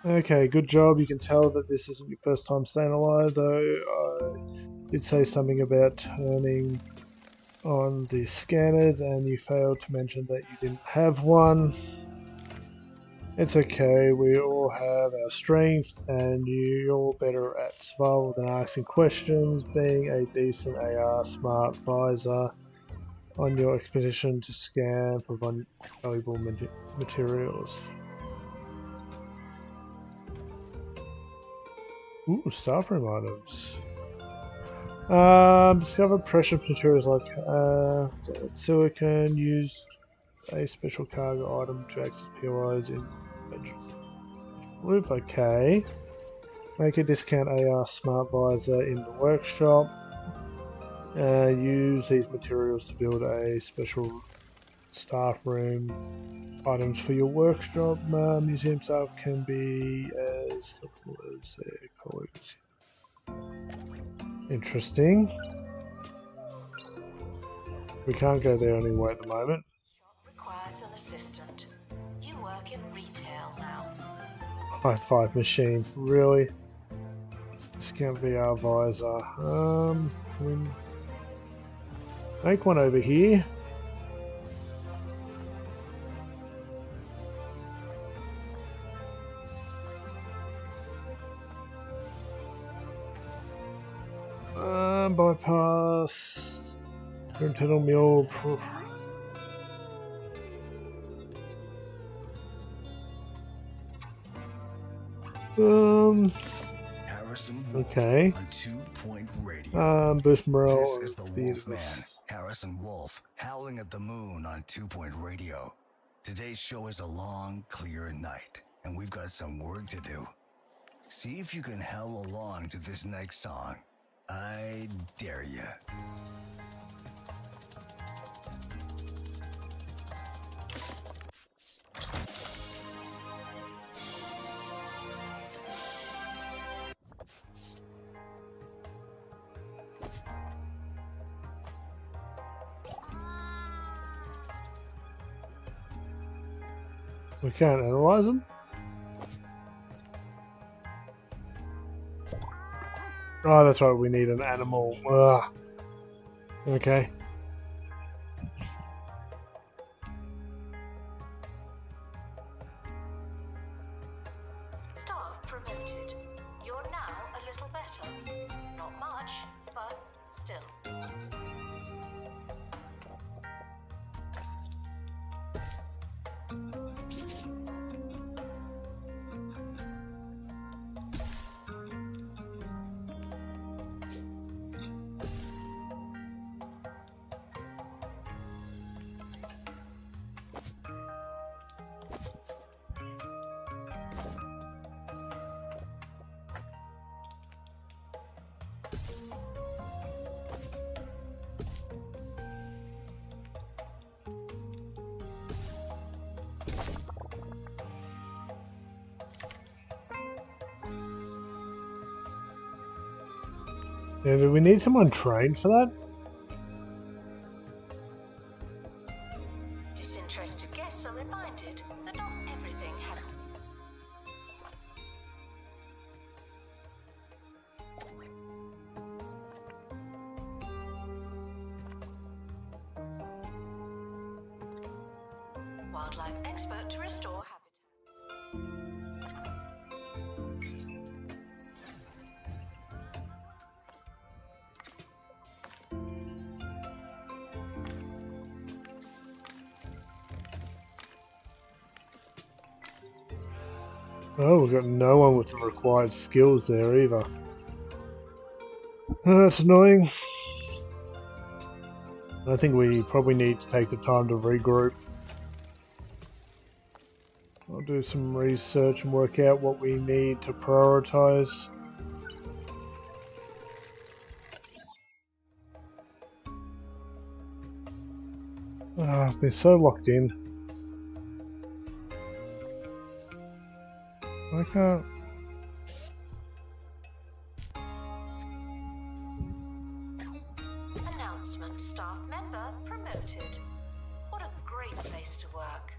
Speaker 1: Okay, good job. You can tell that this isn't your first time staying alive, though I did say something about turning on the scanners and you failed to mention that you didn't have one. It's okay, we all have our strengths and you're better at survival than asking questions. Being a decent AR smart visor on your expedition to scan for valuable materials. Ooh, staff room items. Discover precious materials like silicon. Use a special cargo item to access POIs in roof. Okay. Make a discount AR smart visor in the workshop. Use these materials to build a special staff room. Items for your workshop. Museum staff can be as helpful as their colleagues. Interesting. We can't go there anyway at the moment.
Speaker 2: Requires an assistant. You work in retail now.
Speaker 1: High five machine. Really? Discount VR visor. Can we make one over here? Bypass internal mill.
Speaker 6: Harrison Wolf
Speaker 1: Okay.
Speaker 6: on 2-Point Radio.
Speaker 1: Boost morale.
Speaker 6: This is the Wolfman, Harrison Wolf, howling at the moon on 2-Point Radio. Today's show is a long, clear night, and we've got some work to do. See if you can howl along to this next song. I dare ya.
Speaker 1: We can't analyze them. Oh, that's right. We need an animal. Ugh. Okay.
Speaker 2: Staff promoted. You're now a little better. Not much, but still.
Speaker 1: Yeah, do we need someone trained for that?
Speaker 2: Disinterested guests are reminded that not everything has. wildlife expert to restore habitat.
Speaker 1: Oh, we've got no one with the required skills there either. Oh, that's annoying. I think we probably need to take the time to regroup. I'll do some research and work out what we need to prioritize. Oh, I've been so locked in. I can't.
Speaker 2: Announcement: staff member promoted. What a great place to work.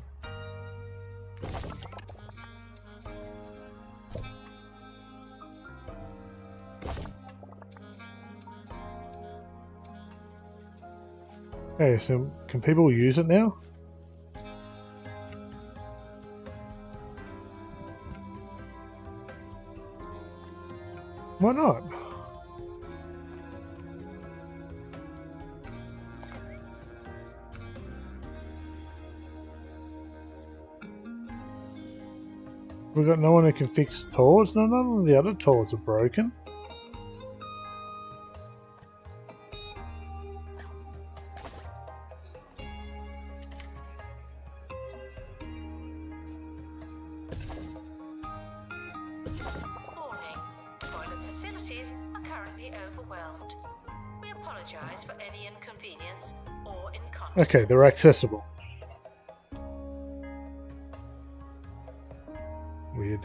Speaker 1: Okay, so can people use it now? Why not? We've got no one who can fix toilets? No, none of the other toilets are broken.
Speaker 2: Warning: toilet facilities are currently overwhelmed. We apologise for any inconvenience or inconvenience.
Speaker 1: Okay, they're accessible. Weird.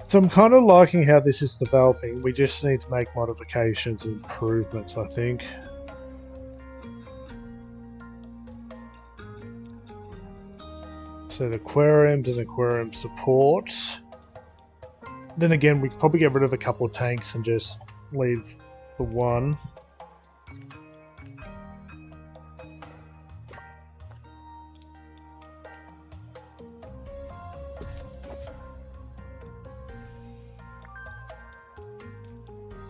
Speaker 1: So I'm kind of liking how this is developing. We just need to make modifications and improvements, I think. So the aquariums and aquarium support. Then again, we could probably get rid of a couple of tanks and just leave the one.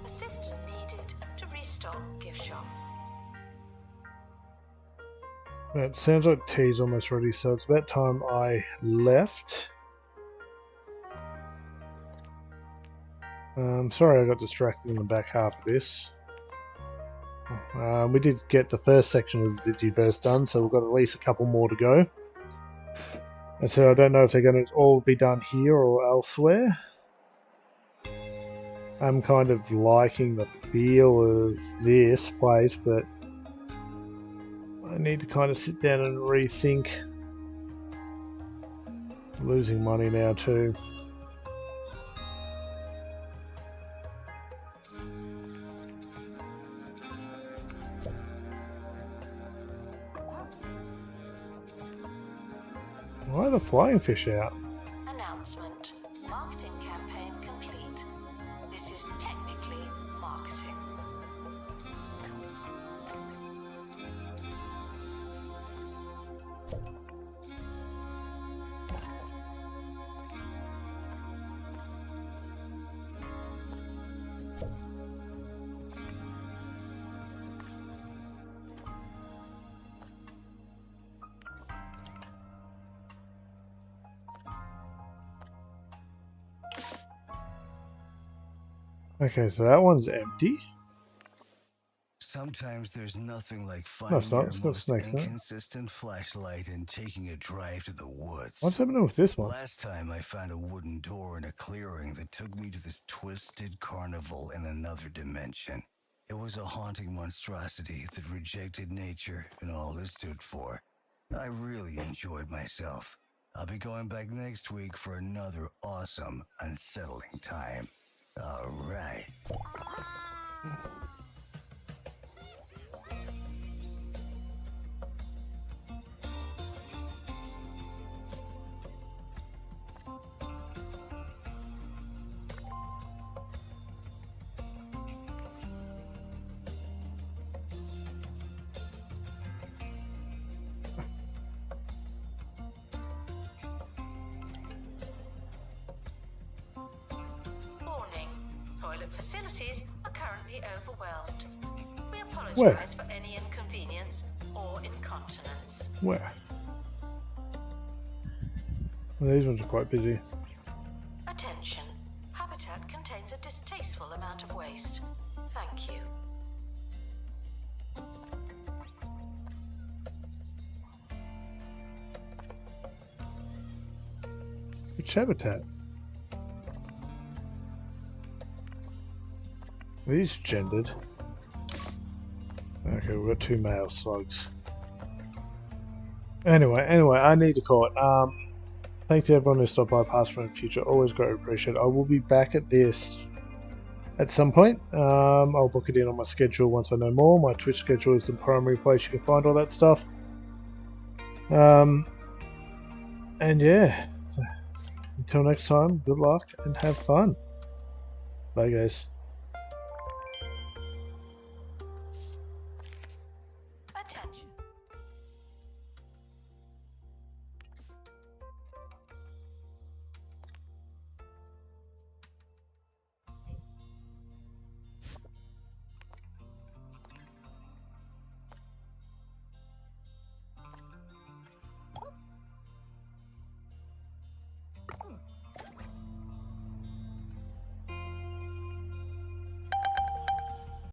Speaker 2: Assistant needed to restock gift shop.
Speaker 1: It sounds like tea's almost ready, so it's about time I left. Sorry I got distracted in the back half of this. We did get the first section of the Digiverse done, so we've got at least a couple more to go. And so I don't know if they're going to all be done here or elsewhere. I'm kind of liking the feel of this place, but I need to kind of sit down and rethink. I'm losing money now too. Why are the flying fish out?
Speaker 2: Announcement: marketing campaign complete. This is technically marketing.
Speaker 6: Okay,
Speaker 1: so that one's empty.
Speaker 6: Sometimes there's nothing like
Speaker 1: No, it's
Speaker 6: finding
Speaker 1: not.
Speaker 6: your
Speaker 1: It's got
Speaker 6: most
Speaker 1: snakes in it.
Speaker 6: inconsistent flashlight and taking a drive to the woods.
Speaker 1: What's happening with this one?
Speaker 6: Last time I found a wooden door in a clearing that took me to this twisted carnival in another dimension. It was a haunting monstrosity that rejected nature and all it stood for. I really enjoyed myself. I'll be going back next week for another awesome, unsettling time. All right.
Speaker 2: facilities are currently overwhelmed. We
Speaker 1: Where?
Speaker 2: apologise for any inconvenience or incontinence.
Speaker 1: Where? Well, these ones are quite busy.
Speaker 2: Attention. Habitat contains a distasteful amount of waste. Thank you.
Speaker 1: Which habitat? These gendered. Okay, we've got 2 male slugs. Anyway, I need to call it. Thank you to everyone who stopped by past, present, future. Always greatly appreciate it. I will be back at this at some point. I'll book it in on my schedule once I know more. My Twitch schedule is the primary place you can find all that stuff. And yeah, so until next time, good luck and have fun. Bye, guys.
Speaker 2: Attention.